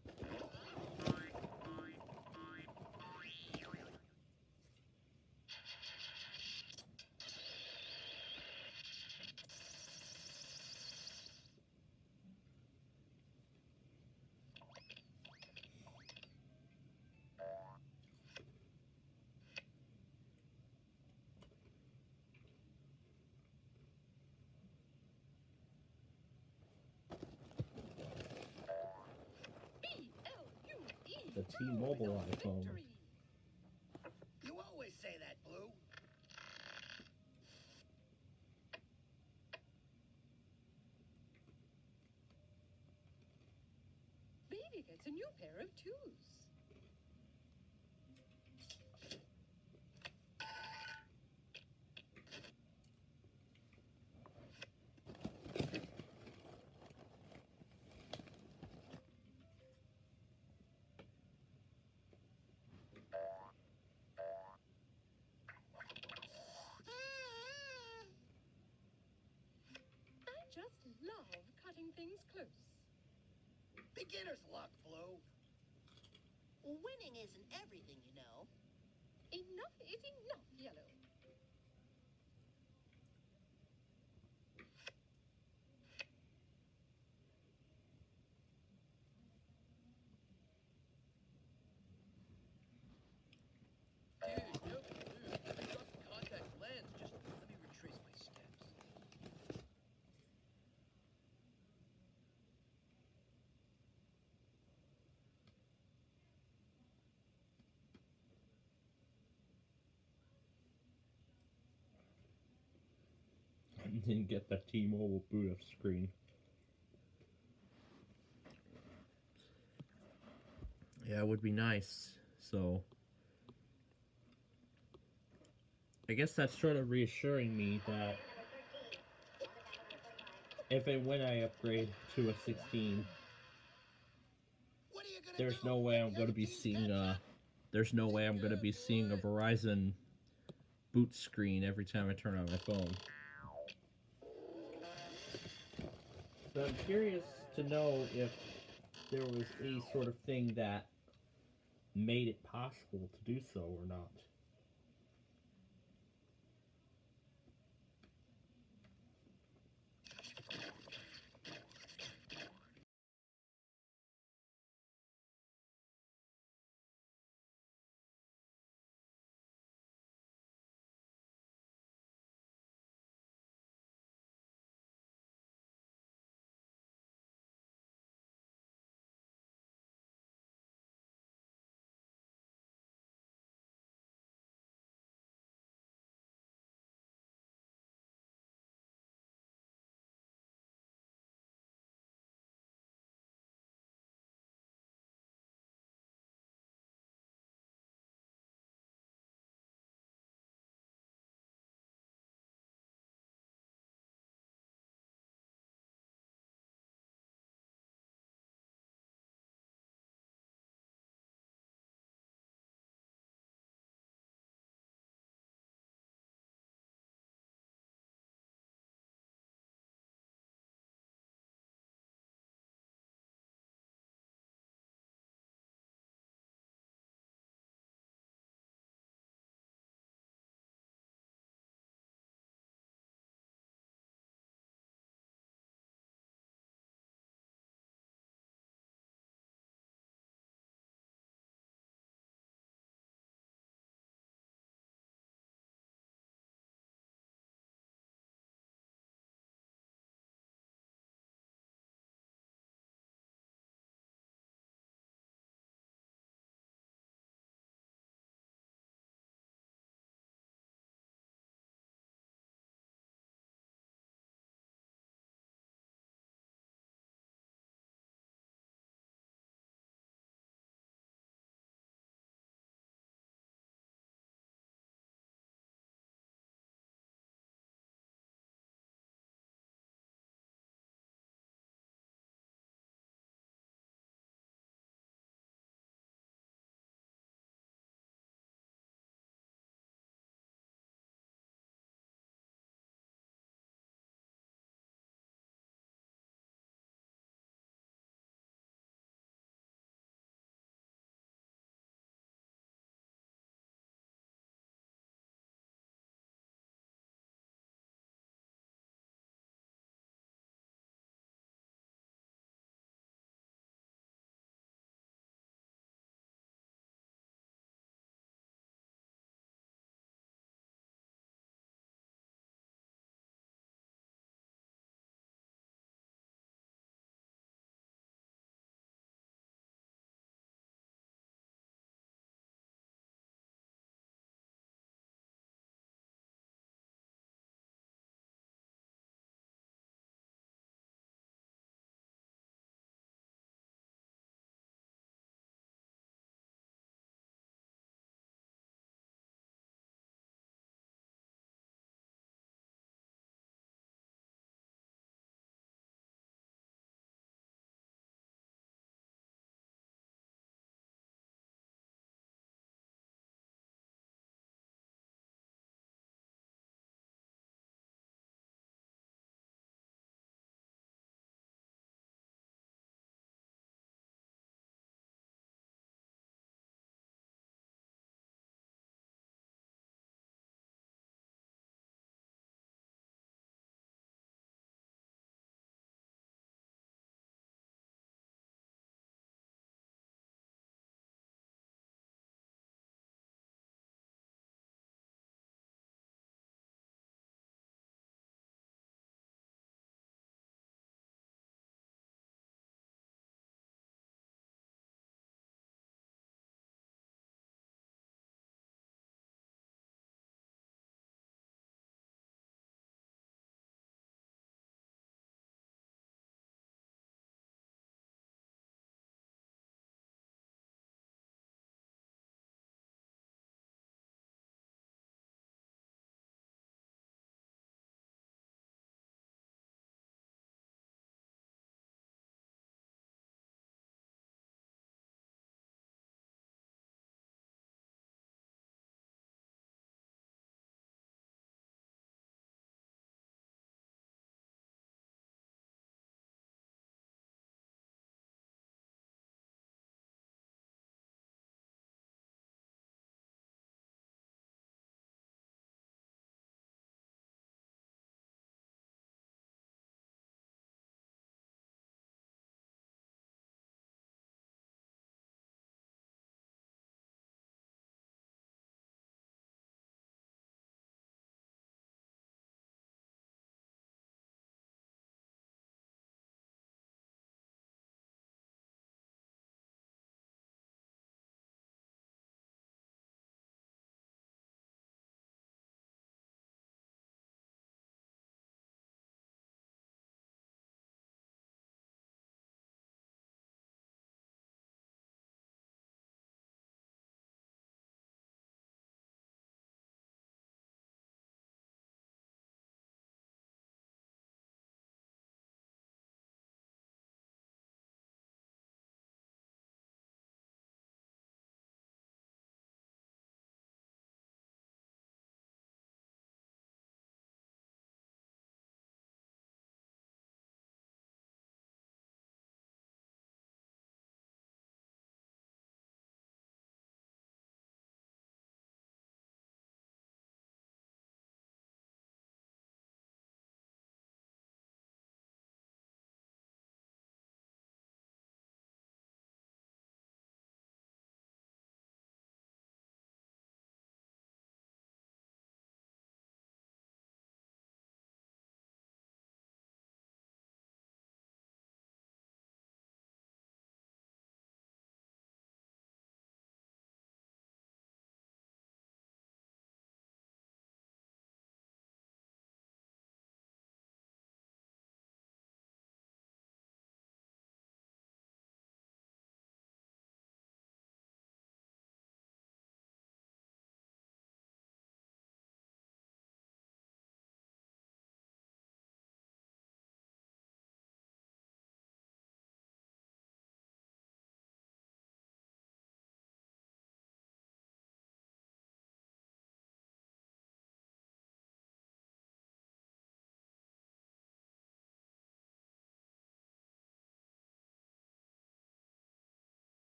T-Mobile iPhone. Victory. You always say that, Blue. Baby gets a new pair of shoes. I just love cutting things close. Beginner's luck, Blue. Winning isn't everything, you know. Enough is enough, Yellow. Dude, no clue. I dropped the contact lens. Just let me retrace my steps. Didn't get the T-Mobile boot up screen. Yeah, it would be nice. So I guess that's sort of reassuring me that if and when I upgrade to a 16, What are you gonna there's do no way when I'm the going to other be team seeing catch up? there's no way I'm going to be seeing a Verizon boot screen every time I turn on my phone. So I'm curious to know if there was any sort of thing that made it possible to do so or not.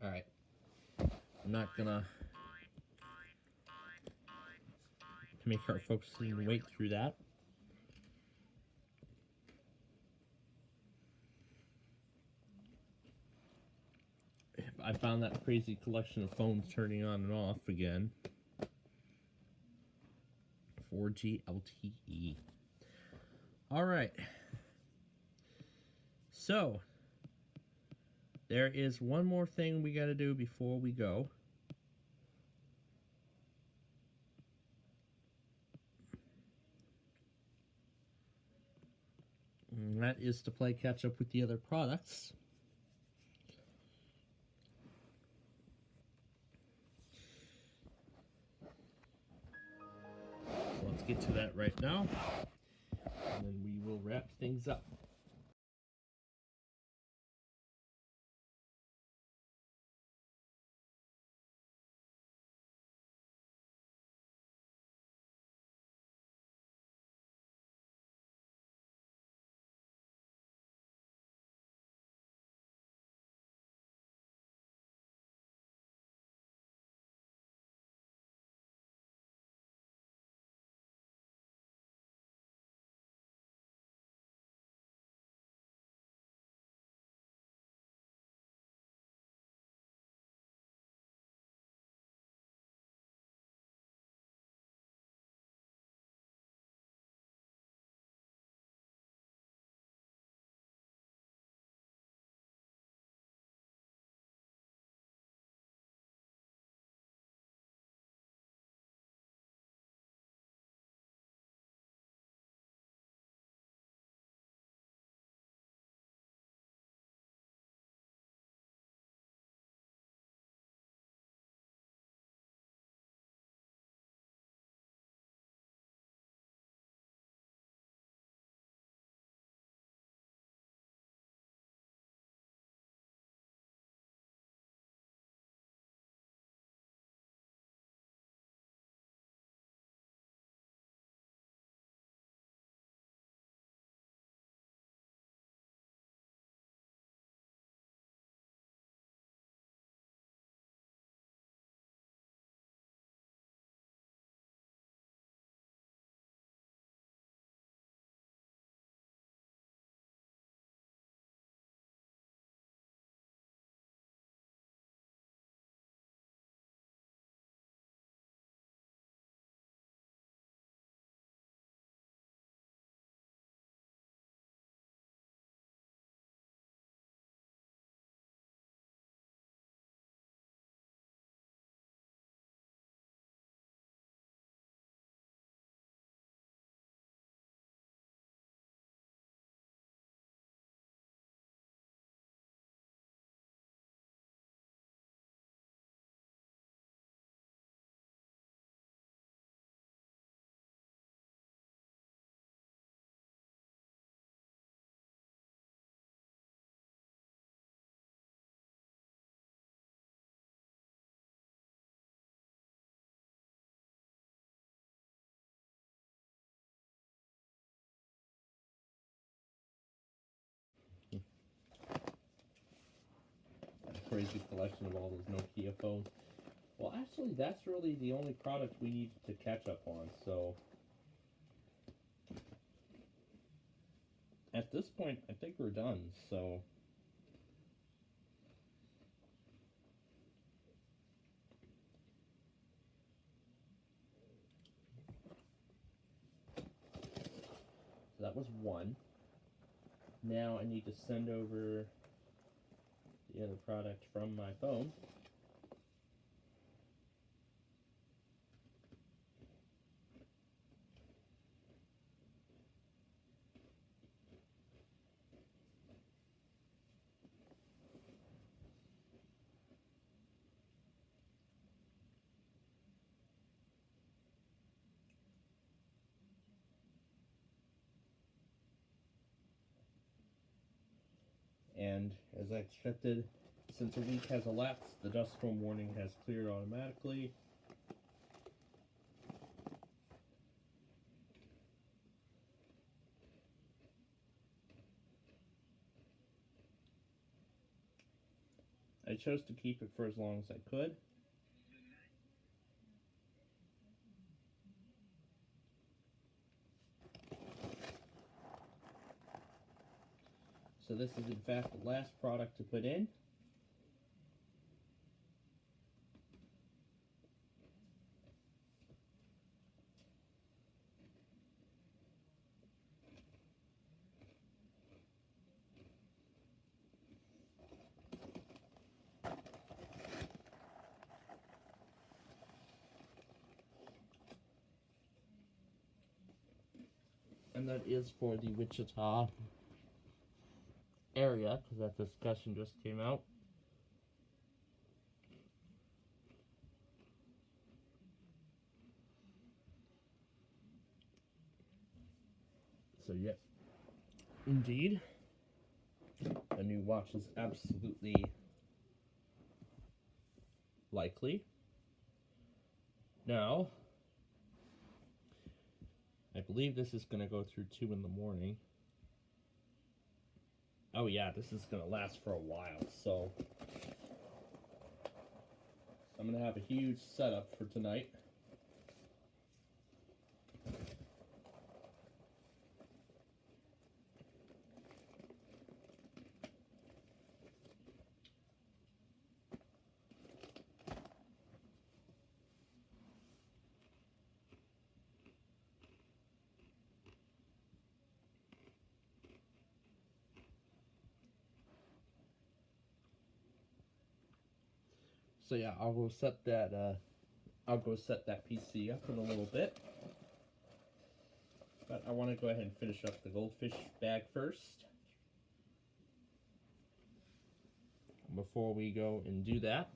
Alright. I'm not gonna make our folks wait through that. I found that crazy collection of phones turning on and off again. 4G LTE. Alright. So, there is one more thing we gotta do before we go. And that is to play catch up with the other products. So let's get to that right now, and then we will wrap things up. Crazy collection of all those Nokia phones. Well, actually, that's really the only product we need to catch up on, so at this point, I think we're done, so that was one. Now I need to send over the other product from my phone. And as I expected, since a week has elapsed, the dust storm warning has cleared automatically. I I chose to keep it for as long as I could. So this is in fact the last product to put in. And that is for the Wichita area, because that discussion just came out. So, yep, indeed, a new watch is absolutely likely. Now, I believe this is going to go through 2 in the morning. Oh yeah, this is going to last for a while, so I'm going to have a huge setup for tonight. So yeah, I'll go set that PC up in a little bit. But I want to go ahead and finish up the goldfish bag first. Before we go and do that,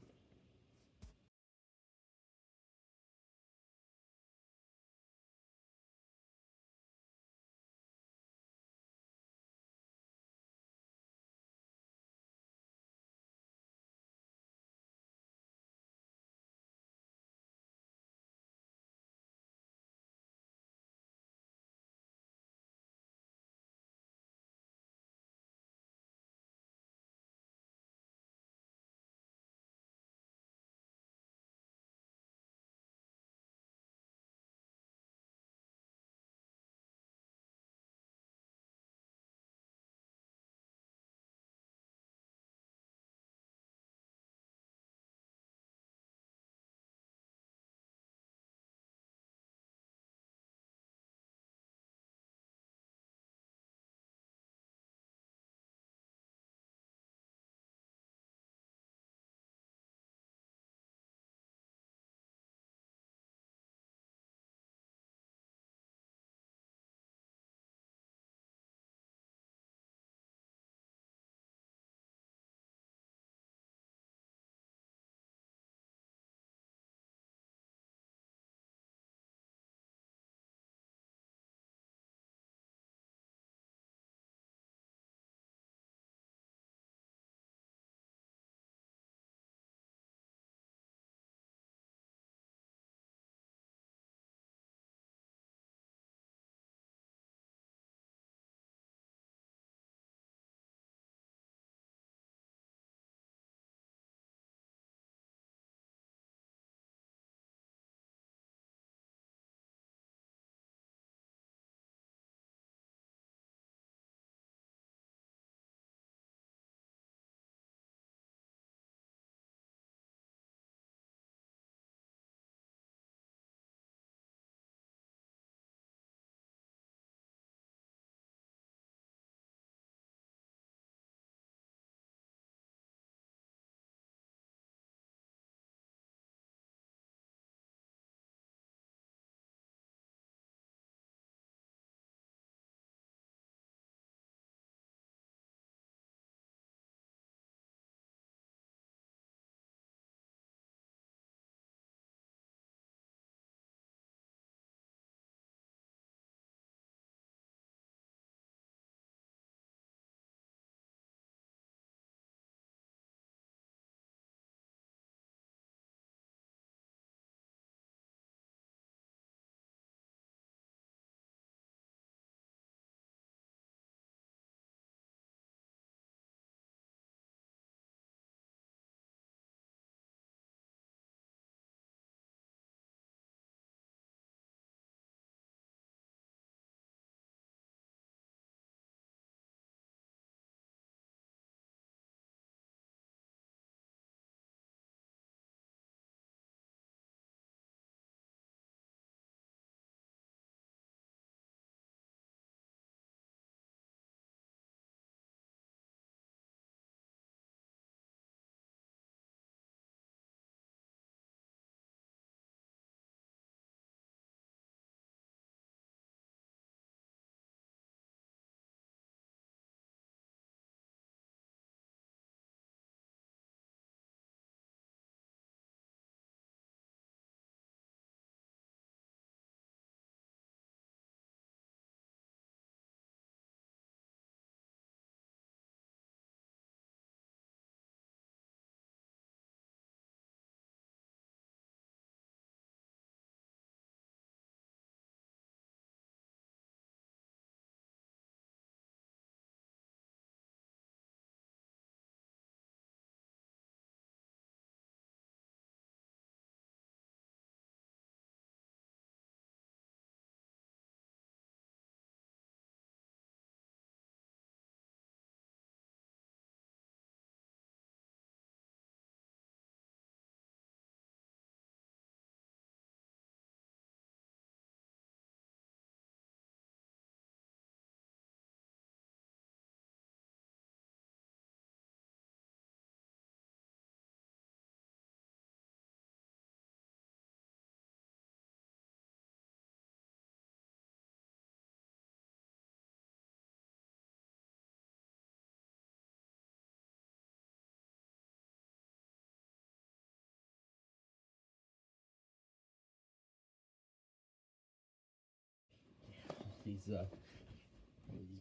these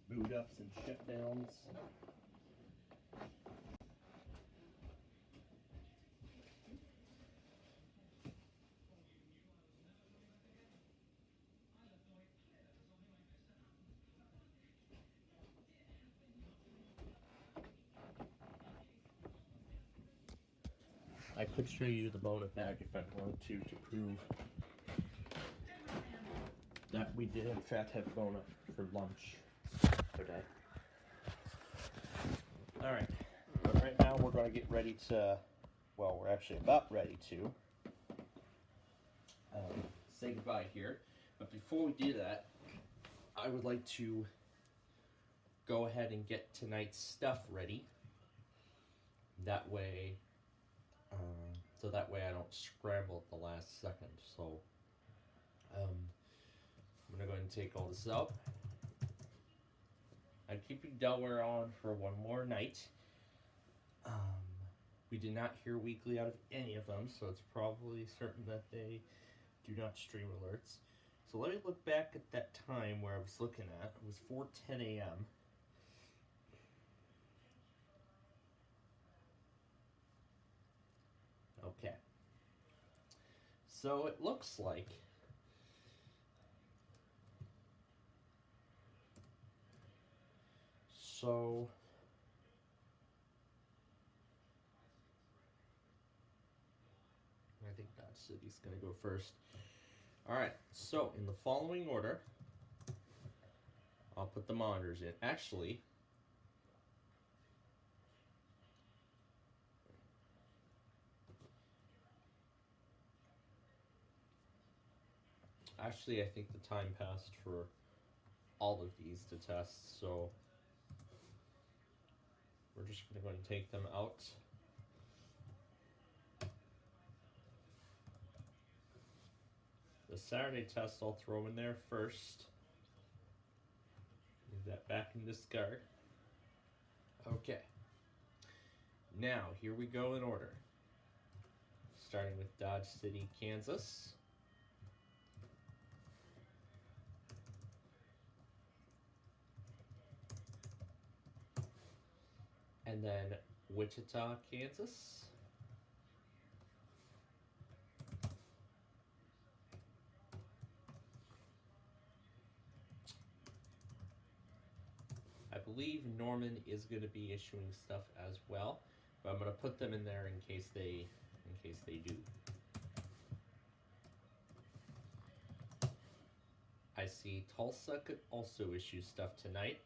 boot ups and shutdowns. I could show you the Bona bag if I wanted to prove that we did in fact have Bona for lunch today. Alright, but right now we're going to get ready to, well, we're actually about ready to say goodbye here. But before we do that, I would like to go ahead and get tonight's stuff ready. That way, so that way I don't scramble at the last second. So, I'm gonna go ahead and take all this out. I'm keeping Delaware on for one more night. We did not hear weekly out of any of them, so it's probably certain that they do not stream alerts. So let me look back at that time where I was looking at. It was 4:10 a.m. Okay. So it looks like I think Dodge City's gonna go first. Alright, so in the following order, I'll put the monitors in. Actually, I think the time passed for all of these to test, so we're just going to go ahead and take them out. The Saturday test I'll throw in there first. Move that back in discard. Okay. Now, here we go in order. Starting with Dodge City, Kansas. And then Wichita, Kansas. I believe Norman is going to be issuing stuff as well, but I'm going to put them in there in case they do. I see Tulsa could also issue stuff tonight.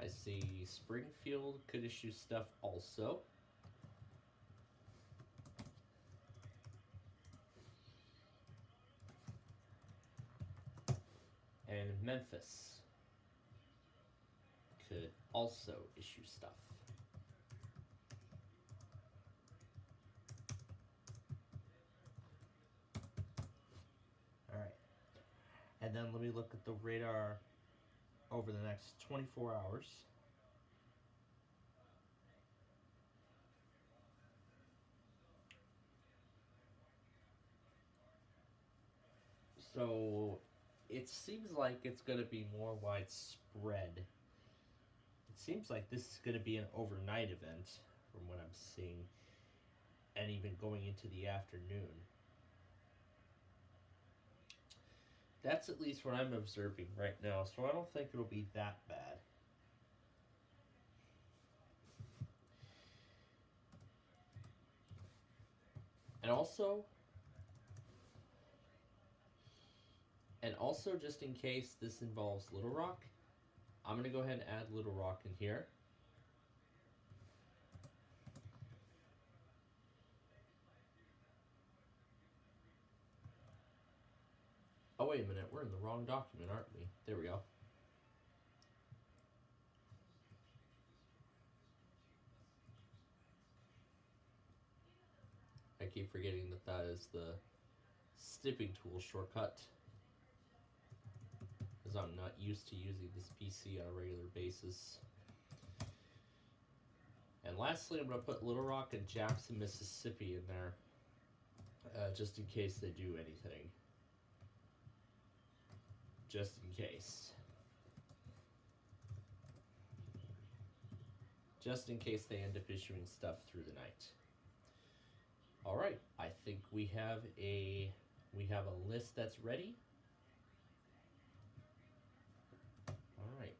I see Springfield could issue stuff also. And Memphis could also issue stuff. Alright. And then let me look at the radar over the next 24 hours. So it seems like it's going to be more widespread. It seems like this is going to be an overnight event from what I'm seeing, and even going into the afternoon. That's at least what I'm observing right now, so I don't think it'll be that bad. And also, just in case this involves Little Rock, I'm going to go ahead and add Little Rock in here. Oh, wait a minute, we're in the wrong document, aren't we? There we go. I keep forgetting that that is the snipping tool shortcut, as I'm not used to using this PC on a regular basis. And lastly, I'm going to put Little Rock and Jackson, Mississippi in there, just in case they do anything. Just in case. Just in case they end up issuing stuff through the night. All right, I think we have a list that's ready. All right.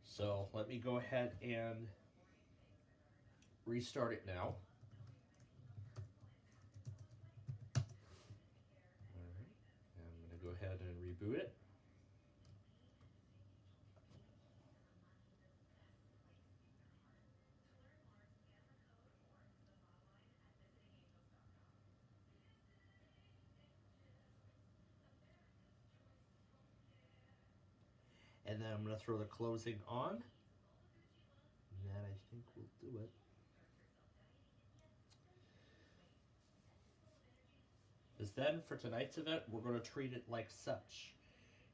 So let me go ahead and restart it now. All right, I'm going to go ahead and reboot it. And then I'm going to throw the closing on. And that, I think, will do it. Because then for tonight's event, we're going to treat it like such.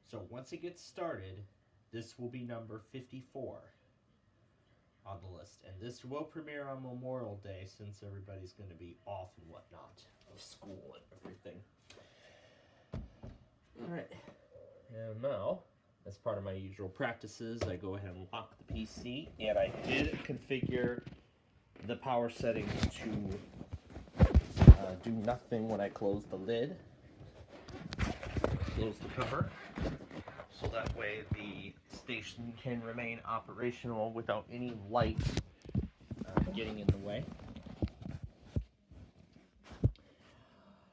So once it gets started, this will be number 54 on the list. And this will premiere on Memorial Day, since everybody's going to be off and whatnot of school and everything. Alright. And now, as part of my usual practices, I go ahead and lock the PC, and I did configure the power settings to do nothing when I close the lid, close the cover, so that way the station can remain operational without any light getting in the way.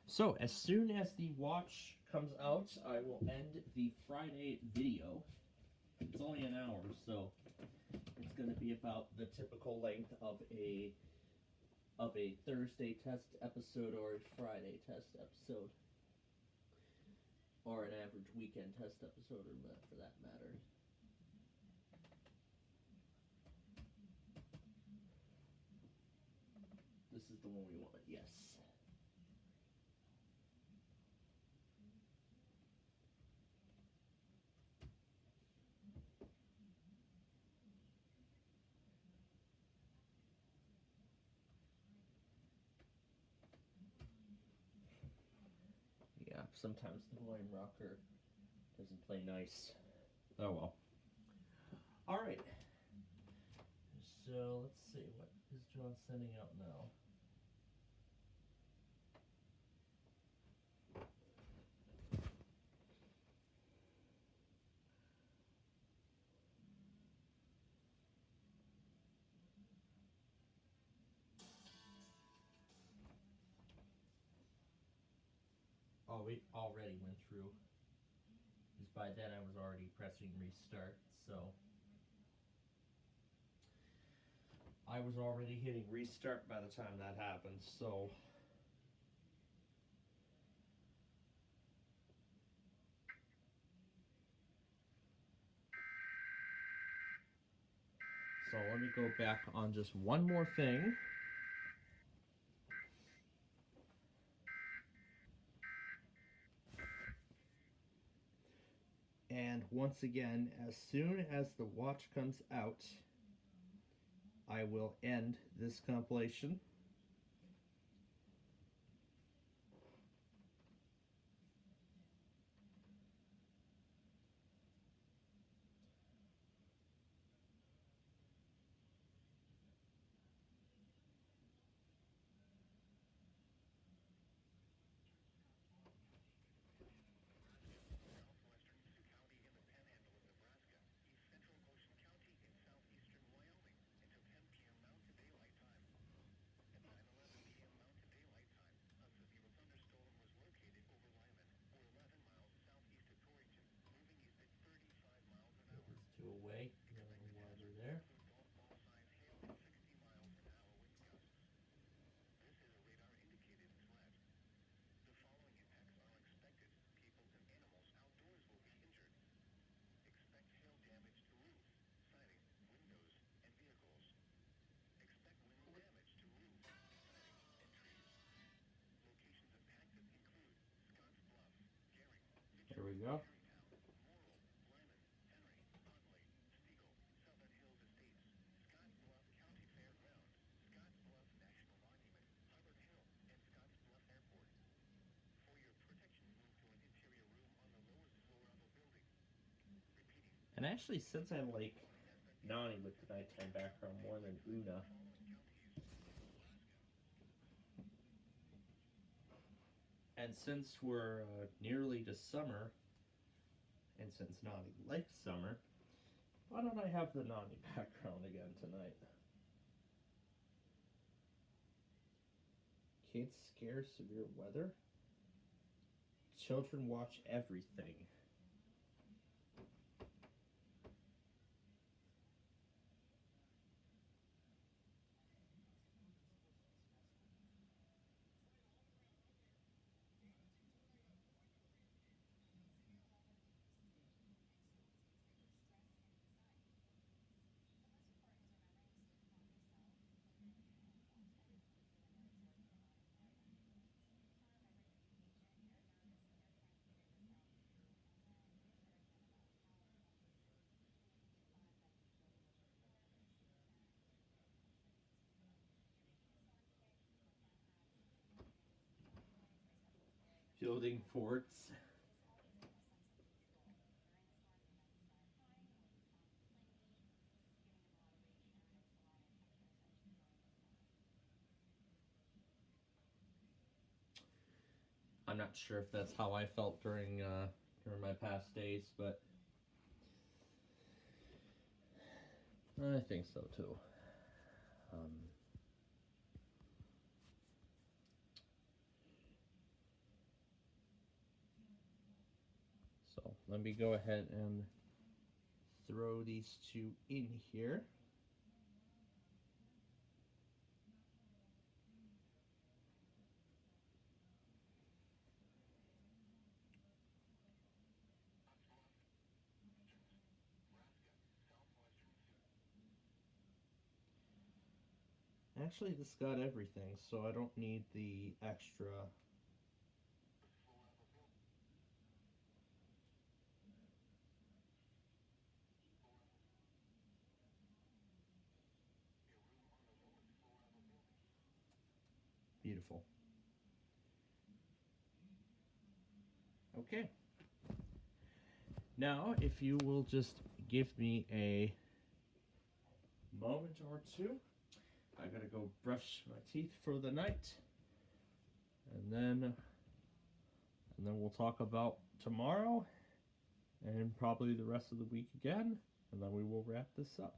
So as soon as the watch comes out, I will end the Friday video. It's only an hour, so it's going to be about the typical length of a Thursday test episode or a Friday test episode, or an average weekend test episode, or for that matter. This is the one we want, yes. Yeah, sometimes the volume rocker doesn't play nice. Oh well. Alright. So let's see, what is John sending out now? Oh, it already went through. Because by then I was already pressing restart, so I was already hitting restart by the time that happened, so let me go back on just one more thing. And once again, as soon as the watch comes out, I will end this compilation. Away, water there. There we go. And actually, since I like Nani with the nighttime background more than Una, and since we're nearly to summer, and since Nani likes summer, why don't I have the Nani background again tonight? Kids scare severe weather. Children watch everything. Building forts. I'm not sure if that's how I felt during my past days, but I think so too. So let me go ahead and throw these two in here. Actually, this got everything, so I don't need the extra. Beautiful. Okay. Now, if you will just give me a moment or two, I gotta go brush my teeth for the night, and then we'll talk about tomorrow and probably the rest of the week again, and then we will wrap this up.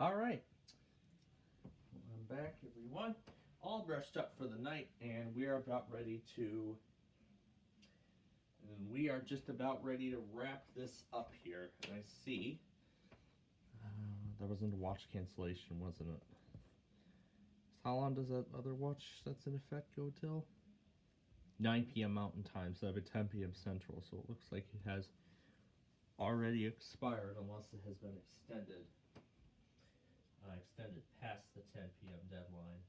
All right. I'm back, everyone. All brushed up for the night, and we are about ready to. And we are just about ready to wrap this up here. And I see. That wasn't a watch cancellation, wasn't it? How long does that other watch that's in effect go till? 9 p.m. Mountain Time, so that'd be 10 p.m. Central. So it looks like it has already expired, unless it has been extended. Extended past the 10 p.m. deadline.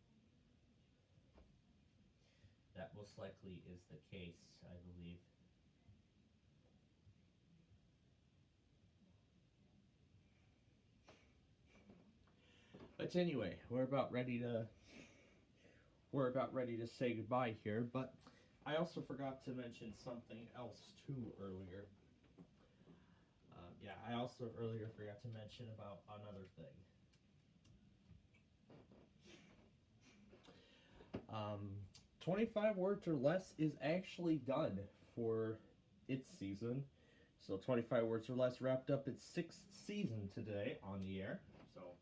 That most likely is the case, I believe. But anyway, we're about ready to say goodbye here, but I also forgot to mention something else too earlier. I also earlier forgot to mention about another thing. 25 words or less is actually done for its season. So 25 words or less wrapped up its 6th season today on the air. So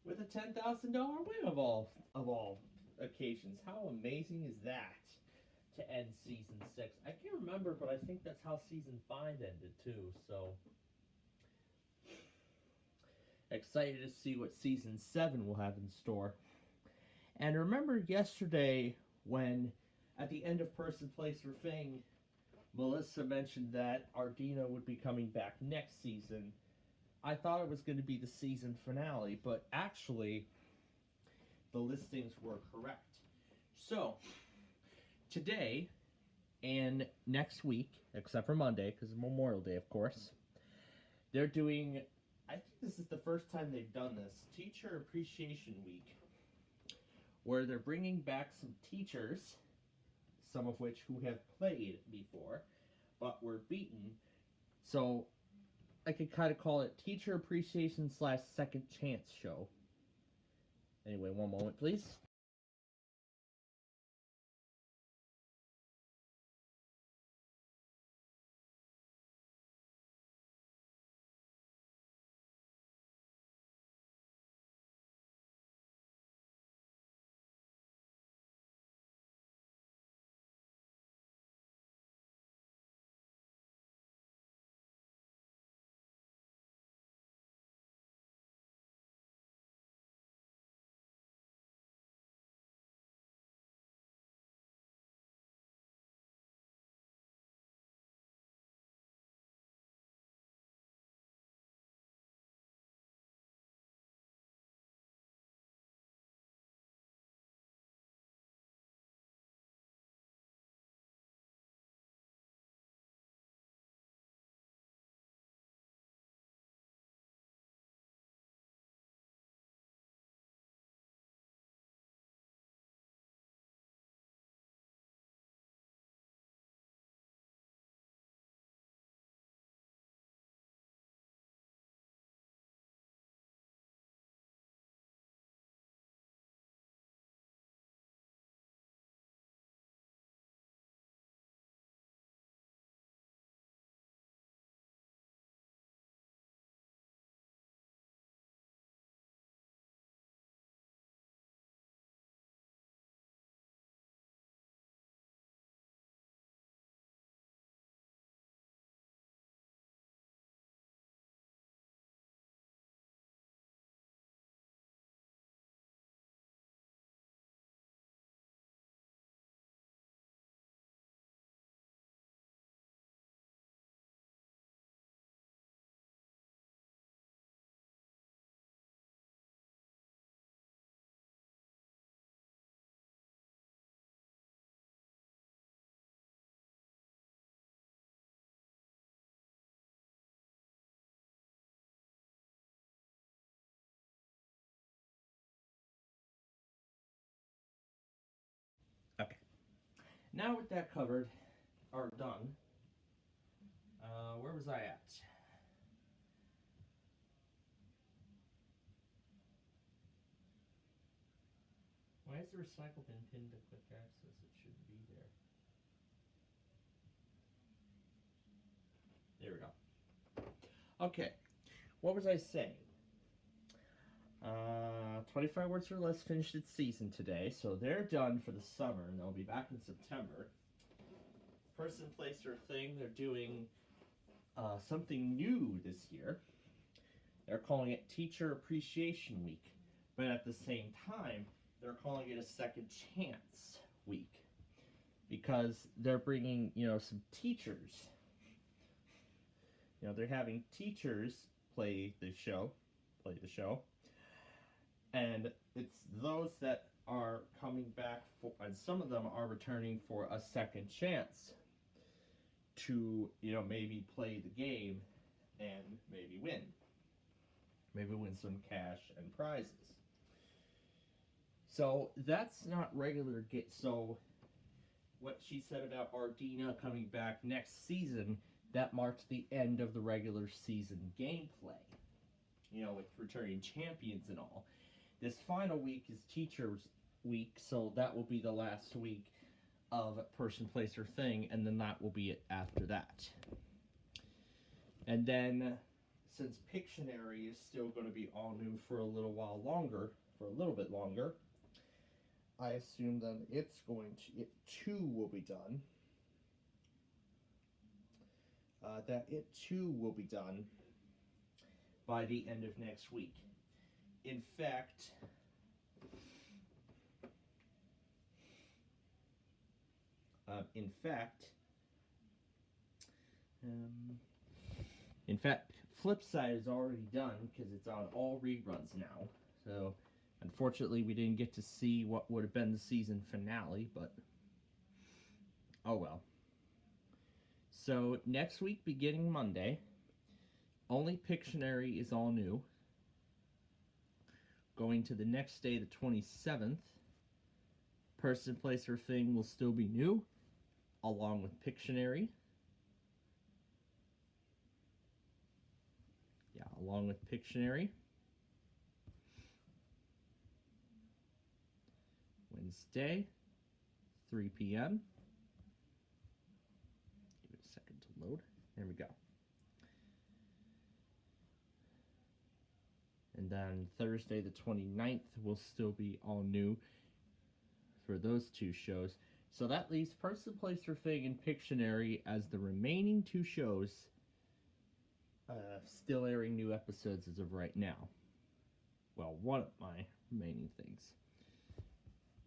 with a $10,000 win of all occasions. How amazing is that to end season 6? I can't remember, but I think that's how season 5 ended too. So excited to see what season 7 will have in store. And remember yesterday when at the end of Person, Place, or Thing, Melissa mentioned that Ardina would be coming back next season. I thought it was going to be the season finale, but actually the listings were correct. So today and next week, except for Monday because of Memorial Day, of course, they're doing, I think this is the first time they've done this, Teacher Appreciation Week, where they're bringing back some teachers, some of which who have played before but were beaten. So I could kind of call it Teacher Appreciation / Second Chance Show. Anyway, one moment, please. Okay. Now with that covered, or done, where was I at? Why is the recycle bin pinned to quick access? It shouldn't be there. There we go. Okay. What was I saying? 25 Words or Less finished its season today, so they're done for the summer, and they'll be back in September. Person, Place, or Thing, they're doing something new this year. They're calling it Teacher Appreciation Week, but at the same time, they're calling it a Second Chance Week, because they're bringing, some teachers. They're having teachers play the show, and it's those that are coming back for, and some of them are returning for a second chance to, maybe play the game and maybe win. Maybe win some cash and prizes. So that's not regular so what she said about Ardina coming back next season, that marked the end of the regular season gameplay. With returning champions and all. This final week is Teachers Week, so that will be the last week of Person, Place, or Thing, and then that will be it after that. And then, since Pictionary is still going to be all new for a little bit longer, I assume then it too will be done. That it too will be done by the end of next week. In fact, Flipside is already done because it's on all reruns now. So, unfortunately, we didn't get to see what would have been the season finale, but oh well. So, next week, beginning Monday, only Pictionary is all new. Going to the next day, the 27th, Person, Place, or Thing will still be new, along with Pictionary. Yeah, along with Pictionary. Wednesday, 3 p.m. Give it a second to load. There we go. And then Thursday the 29th will still be all new for those two shows. So that leaves Person, Place, or Thing and Pictionary as the remaining two shows still airing new episodes as of right now. Well, one of my remaining things.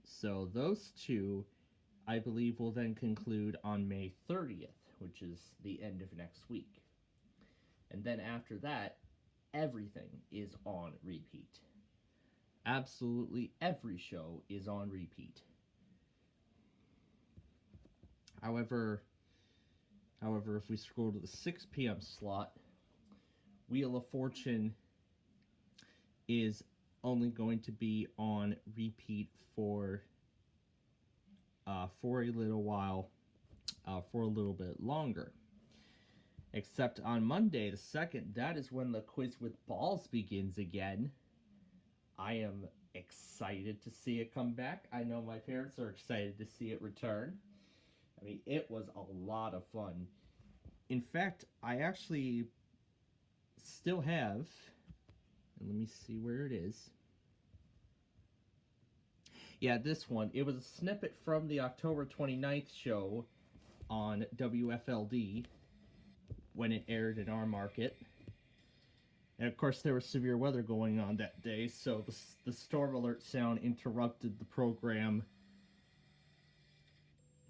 So those two, I believe, will then conclude on May 30th, which is the end of next week. And then after that, everything is on repeat. Absolutely every show is on repeat. However, if we scroll to the 6 p.m. slot, Wheel of Fortune is only going to be on repeat for a little while, for a little bit longer. Except on Monday, the 2nd, that is when the Quiz with Balls begins again. I am excited to see it come back. I know my parents are excited to see it return. I mean, it was a lot of fun. In fact, I actually still have, and let me see where it is. Yeah, this one. It was a snippet from the October 29th show on WFLD when it aired in our market. And of course there was severe weather going on that day, so the storm alert sound interrupted the program.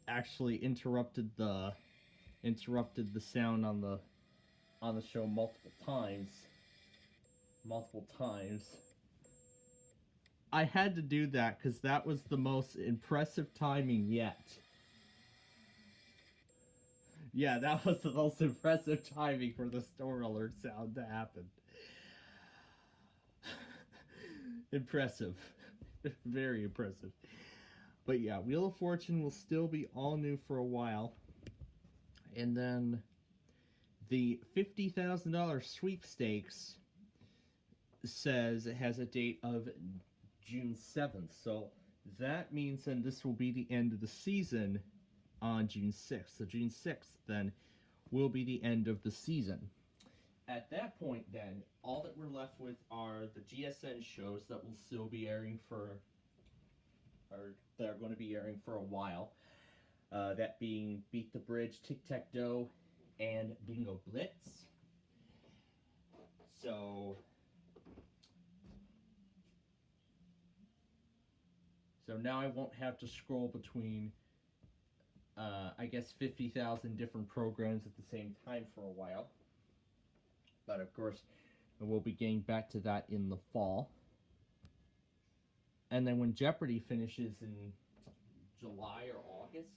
Actually interrupted the sound on the show multiple times. I had to do that because that was the most impressive timing yet. Yeah, that was the most impressive timing for the storm alert sound to happen. Impressive. Very impressive. But yeah, Wheel of Fortune will still be all new for a while. And then the $50,000 sweepstakes says it has a date of June 7th. So that means then this will be the end of the season on June 6th. So June 6th then will be the end of the season. at that point, then, all that we're left with are the GSN shows that will still be airing for, or that are going to be airing for a while. That being Beat the Bridge, Tic Tac Doe, and Bingo Blitz. So now I won't have to scroll between, I guess, 50,000 different programs at the same time for a while. But of course, we'll be getting back to that in the fall. And then when Jeopardy finishes in July or August,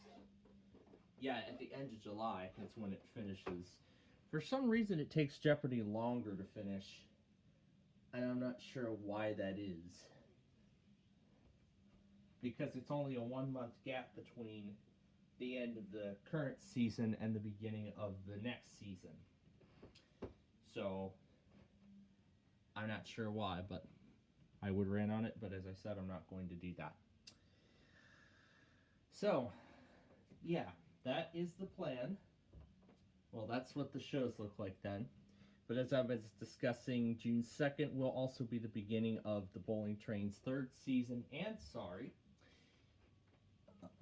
yeah, at the end of July, that's when it finishes. For some reason, it takes Jeopardy longer to finish, and I'm not sure why that is. Because it's only a 1 month gap between the end of the current season and the beginning of the next season. So, I'm not sure why, but I would rant on it, but as I said, I'm not going to do that. So, yeah, that is the plan. Well, that's what the shows look like then. But as I was discussing, June 2nd will also be the beginning of the Bowling Train's third season, and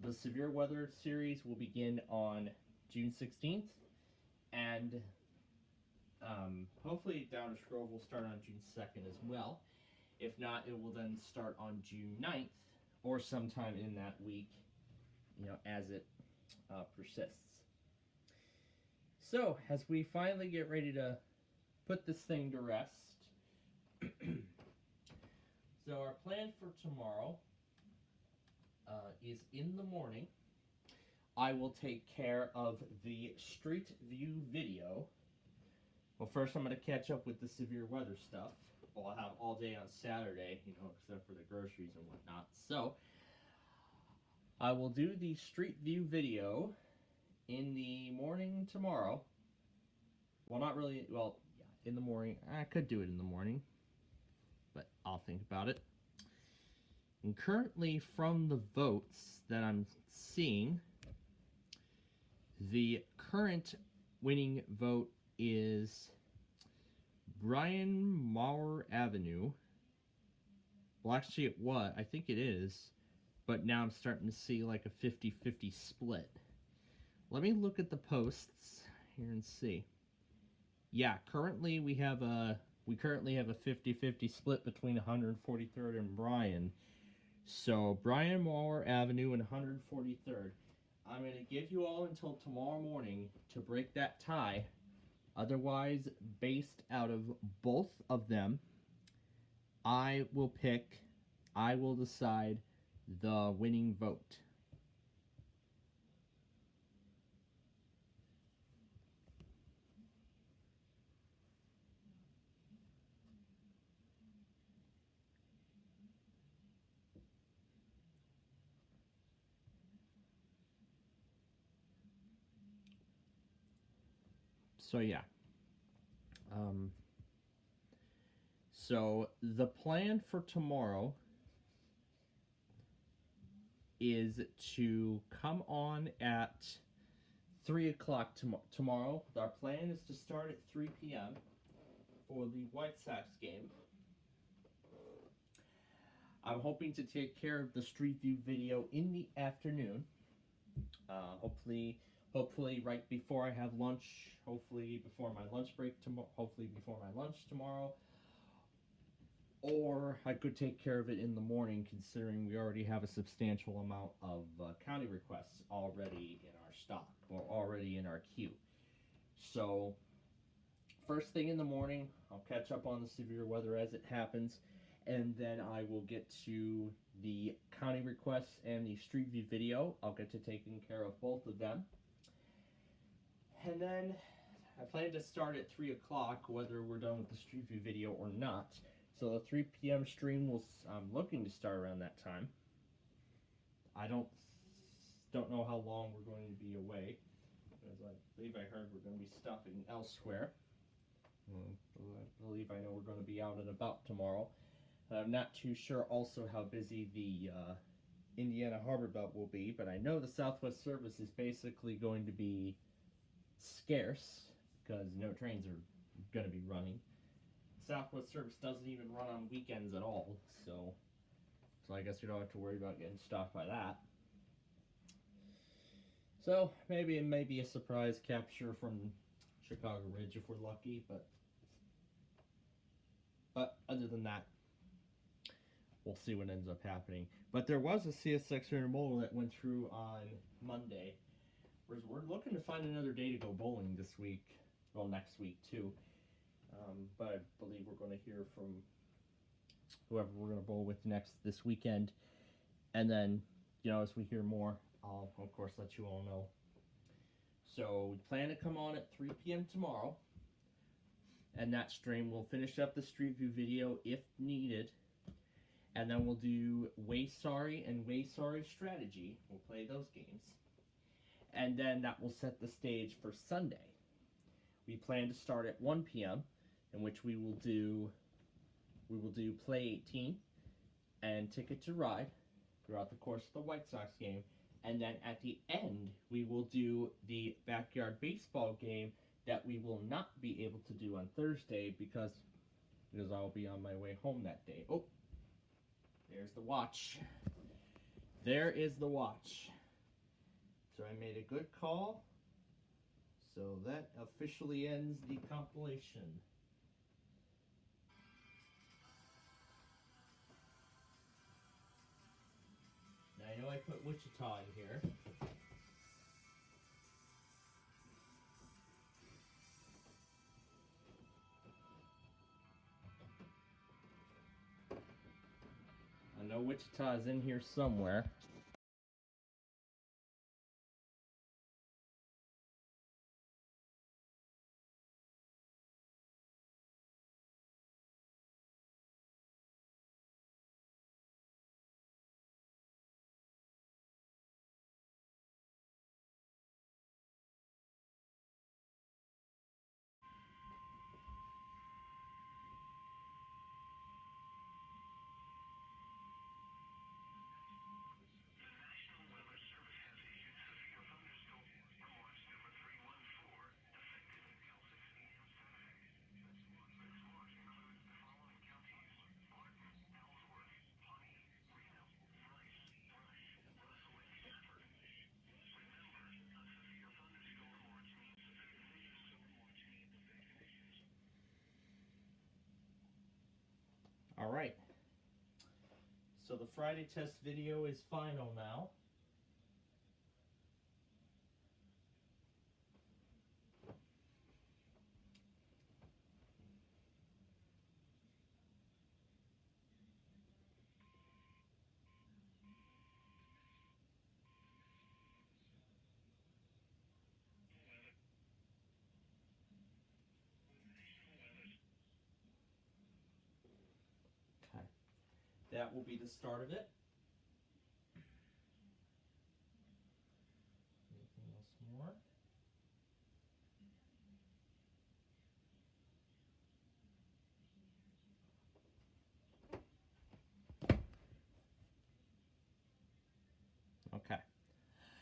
the Severe Weather series will begin on June 16th, and hopefully Down to Scroll will start on June 2nd as well. If not, it will then start on June 9th, or sometime in that week, as it persists. So, as we finally get ready to put this thing to rest, so our plan for tomorrow is in the morning. I will take care of the Street View video. Well, first I'm going to catch up with the severe weather stuff. Well, I'll have all day on Saturday, except for the groceries and whatnot. So, I will do the Street View video in the morning tomorrow. Well, not really, well, yeah, in the morning. I could do it in the morning, but I'll think about it. And currently, from the votes that I'm seeing, the current winning vote is Brian Maurer Avenue. Well, actually, I think it is, but now I'm starting to see like a 50-50 split. Let me look at the posts here and see. Yeah, currently we currently have a 50-50 split between 143rd and Bryan. So, Brian Maurer Avenue and 143rd. I'm going to give you all until tomorrow morning to break that tie. Otherwise, based out of both of them, I will decide the winning vote. So yeah. So the plan for tomorrow is to come on at 3 o'clock tomorrow. Our plan is to start at 3 p.m. for the White Sox game. I'm hoping to take care of the Street View video in the afternoon. Hopefully right before I have lunch, hopefully before my lunch break tomorrow, or I could take care of it in the morning, considering we already have a substantial amount of county requests already in our stock, or already in our queue. So, first thing in the morning, I'll catch up on the severe weather as it happens, and then I will get to the county requests and the Street View video. I'll get to taking care of both of them. And then I plan to start at 3 o'clock, whether we're done with the Street View video or not. So the 3 p.m. stream I'm looking to start around that time. I don't know how long we're going to be away, because I believe I heard we're going to be stopping elsewhere. I believe I know we're going to be out and about tomorrow. I'm not too sure also how busy the Indiana Harbor Belt will be, but I know the Southwest service is basically going to be scarce, because no trains are going to be running. Southwest Service doesn't even run on weekends at all, so I guess we don't have to worry about getting stopped by that. So maybe it may be a surprise capture from Chicago Ridge if we're lucky, but other than that, we'll see what ends up happening. But there was a CSX intermodal that went through on Monday. We're looking to find another day to go bowling this week, well, next week too. But I believe we're going to hear from whoever we're going to bowl with this weekend. And then, as we hear more, I'll, of course, let you all know. So we plan to come on at 3 p.m. tomorrow. And that stream will finish up the Street View video if needed. And then we'll do Way Sorry and Way Sorry Strategy. We'll play those games. And then that will set the stage for Sunday. We plan to start at 1 p.m. in which we will do Play 18 and Ticket to Ride throughout the course of the White Sox game. And then at the end, we will do the backyard baseball game that we will not be able to do on Thursday because I'll be on my way home that day. Oh, there's the watch. There is the watch. So I made a good call. So that officially ends the compilation. Now I know I put Wichita in here. I know Wichita is in here somewhere. Alright, so the Friday test video is final now. That will be the start of it. Anything else more? Okay.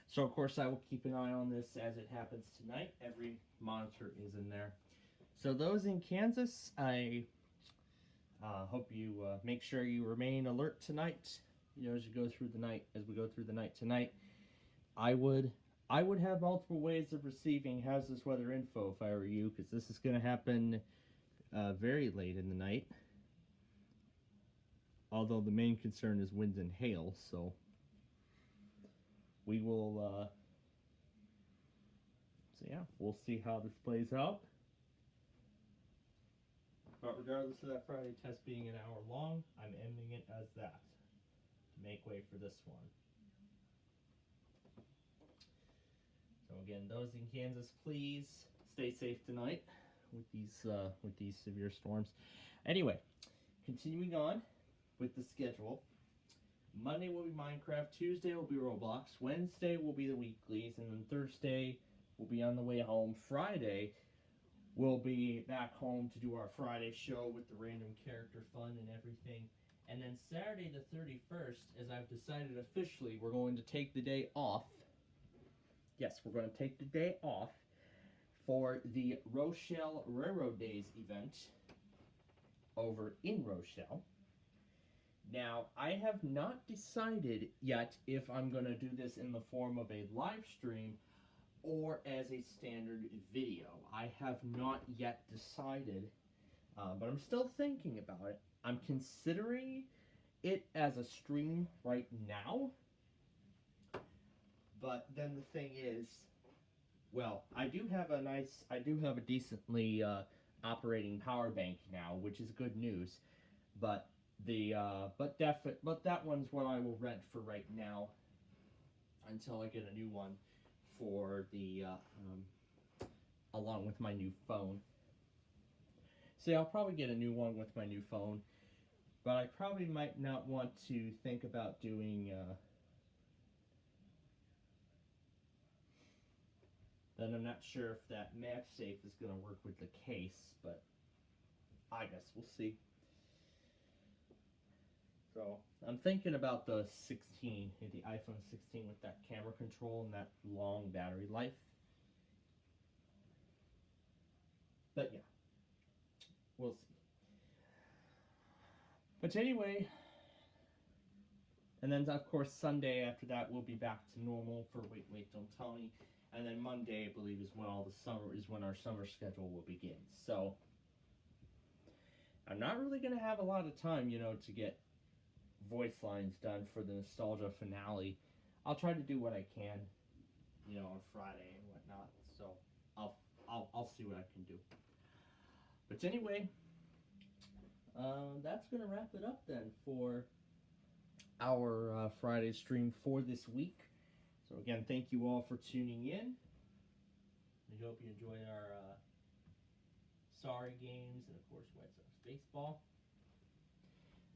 So of course I will keep an eye on this as it happens tonight. Every monitor is in there. So those in Kansas, I hope you make sure you remain alert tonight. As you go through the night, as we go through the night tonight. I would have multiple ways of receiving How's This Weather info if I were you, because this is going to happen very late in the night. Although the main concern is winds and hail, so we will. So yeah, we'll see how this plays out. But regardless of that Friday test being an hour long, I'm ending it as that to make way for this one. So again, those in Kansas, please stay safe tonight with these severe storms. Anyway, continuing on with the schedule. Monday will be Minecraft, Tuesday will be Roblox, Wednesday will be the weeklies, and then Thursday we'll be on the way home. Friday we'll be back home to do our Friday show with the random character fun and everything. And then Saturday the 31st, as I've decided officially, we're going to take the day off. Yes, we're going to take the day off for the Rochelle Railroad Days event over in Rochelle. Now, I have not decided yet if I'm going to do this in the form of a live stream or as a standard video. I have not yet decided, but I'm still thinking about it. I'm considering it as a stream right now, but then the thing is, well, I do have a decently operating power bank now, which is good news, but but that one's what I will rent for right now until I get a new one for the along with my new phone. See, I'll probably get a new one with my new phone, but I probably might not want to think about doing then I'm not sure if that MagSafe is going to work with the case, but I guess we'll see. So I'm thinking about the 16, the iPhone 16 with that camera control and that long battery life. But yeah, we'll see. But anyway, and then of course Sunday after that we'll be back to normal for Wait, Don't Tell Me. And then Monday, I believe, is when our summer schedule will begin. So I'm not really going to have a lot of time, to get voice lines done for the nostalgia finale. I'll try to do what I can, on Friday and whatnot. So I'll see what I can do. But anyway, that's going to wrap it up then for our Friday stream for this week. So again, thank you all for tuning in. We hope you enjoyed our Sorry games and of course White Sox baseball.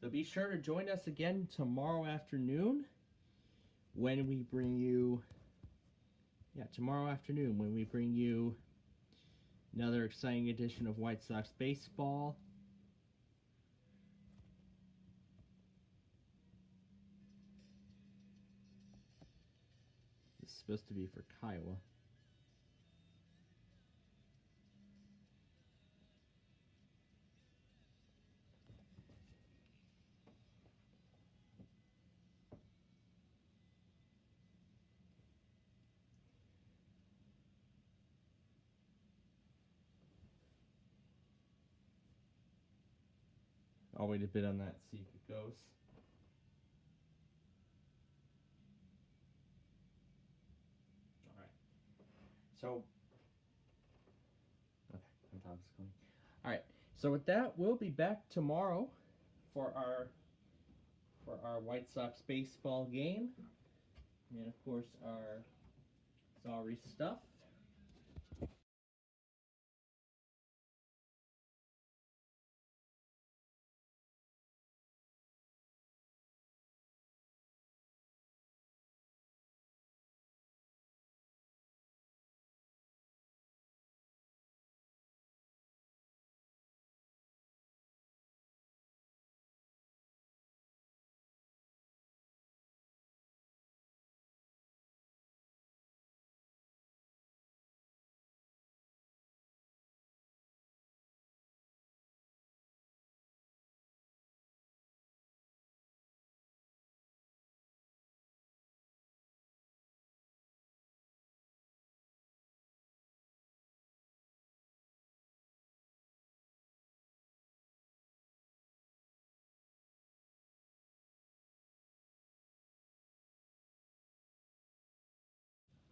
So be sure to join us again tomorrow afternoon when we bring you another exciting edition of White Sox baseball. This is supposed to be for Kiowa. I'll wait a bit on that, see if it goes. Alright. So, okay, my dog's going. Alright, so with that, we'll be back tomorrow for our White Sox baseball game. And of course, our sorry stuff.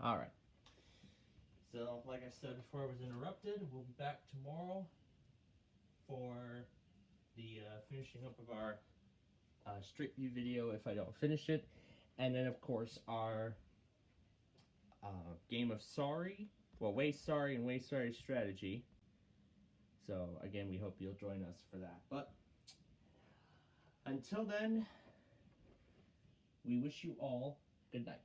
Alright. So, like I said before I was interrupted, we'll be back tomorrow for the finishing up of our Street View video if I don't finish it. And then, of course, our game of Sorry. Well, Way Sorry and Way Sorry strategy. So, again, we hope you'll join us for that. But, until then, we wish you all good night.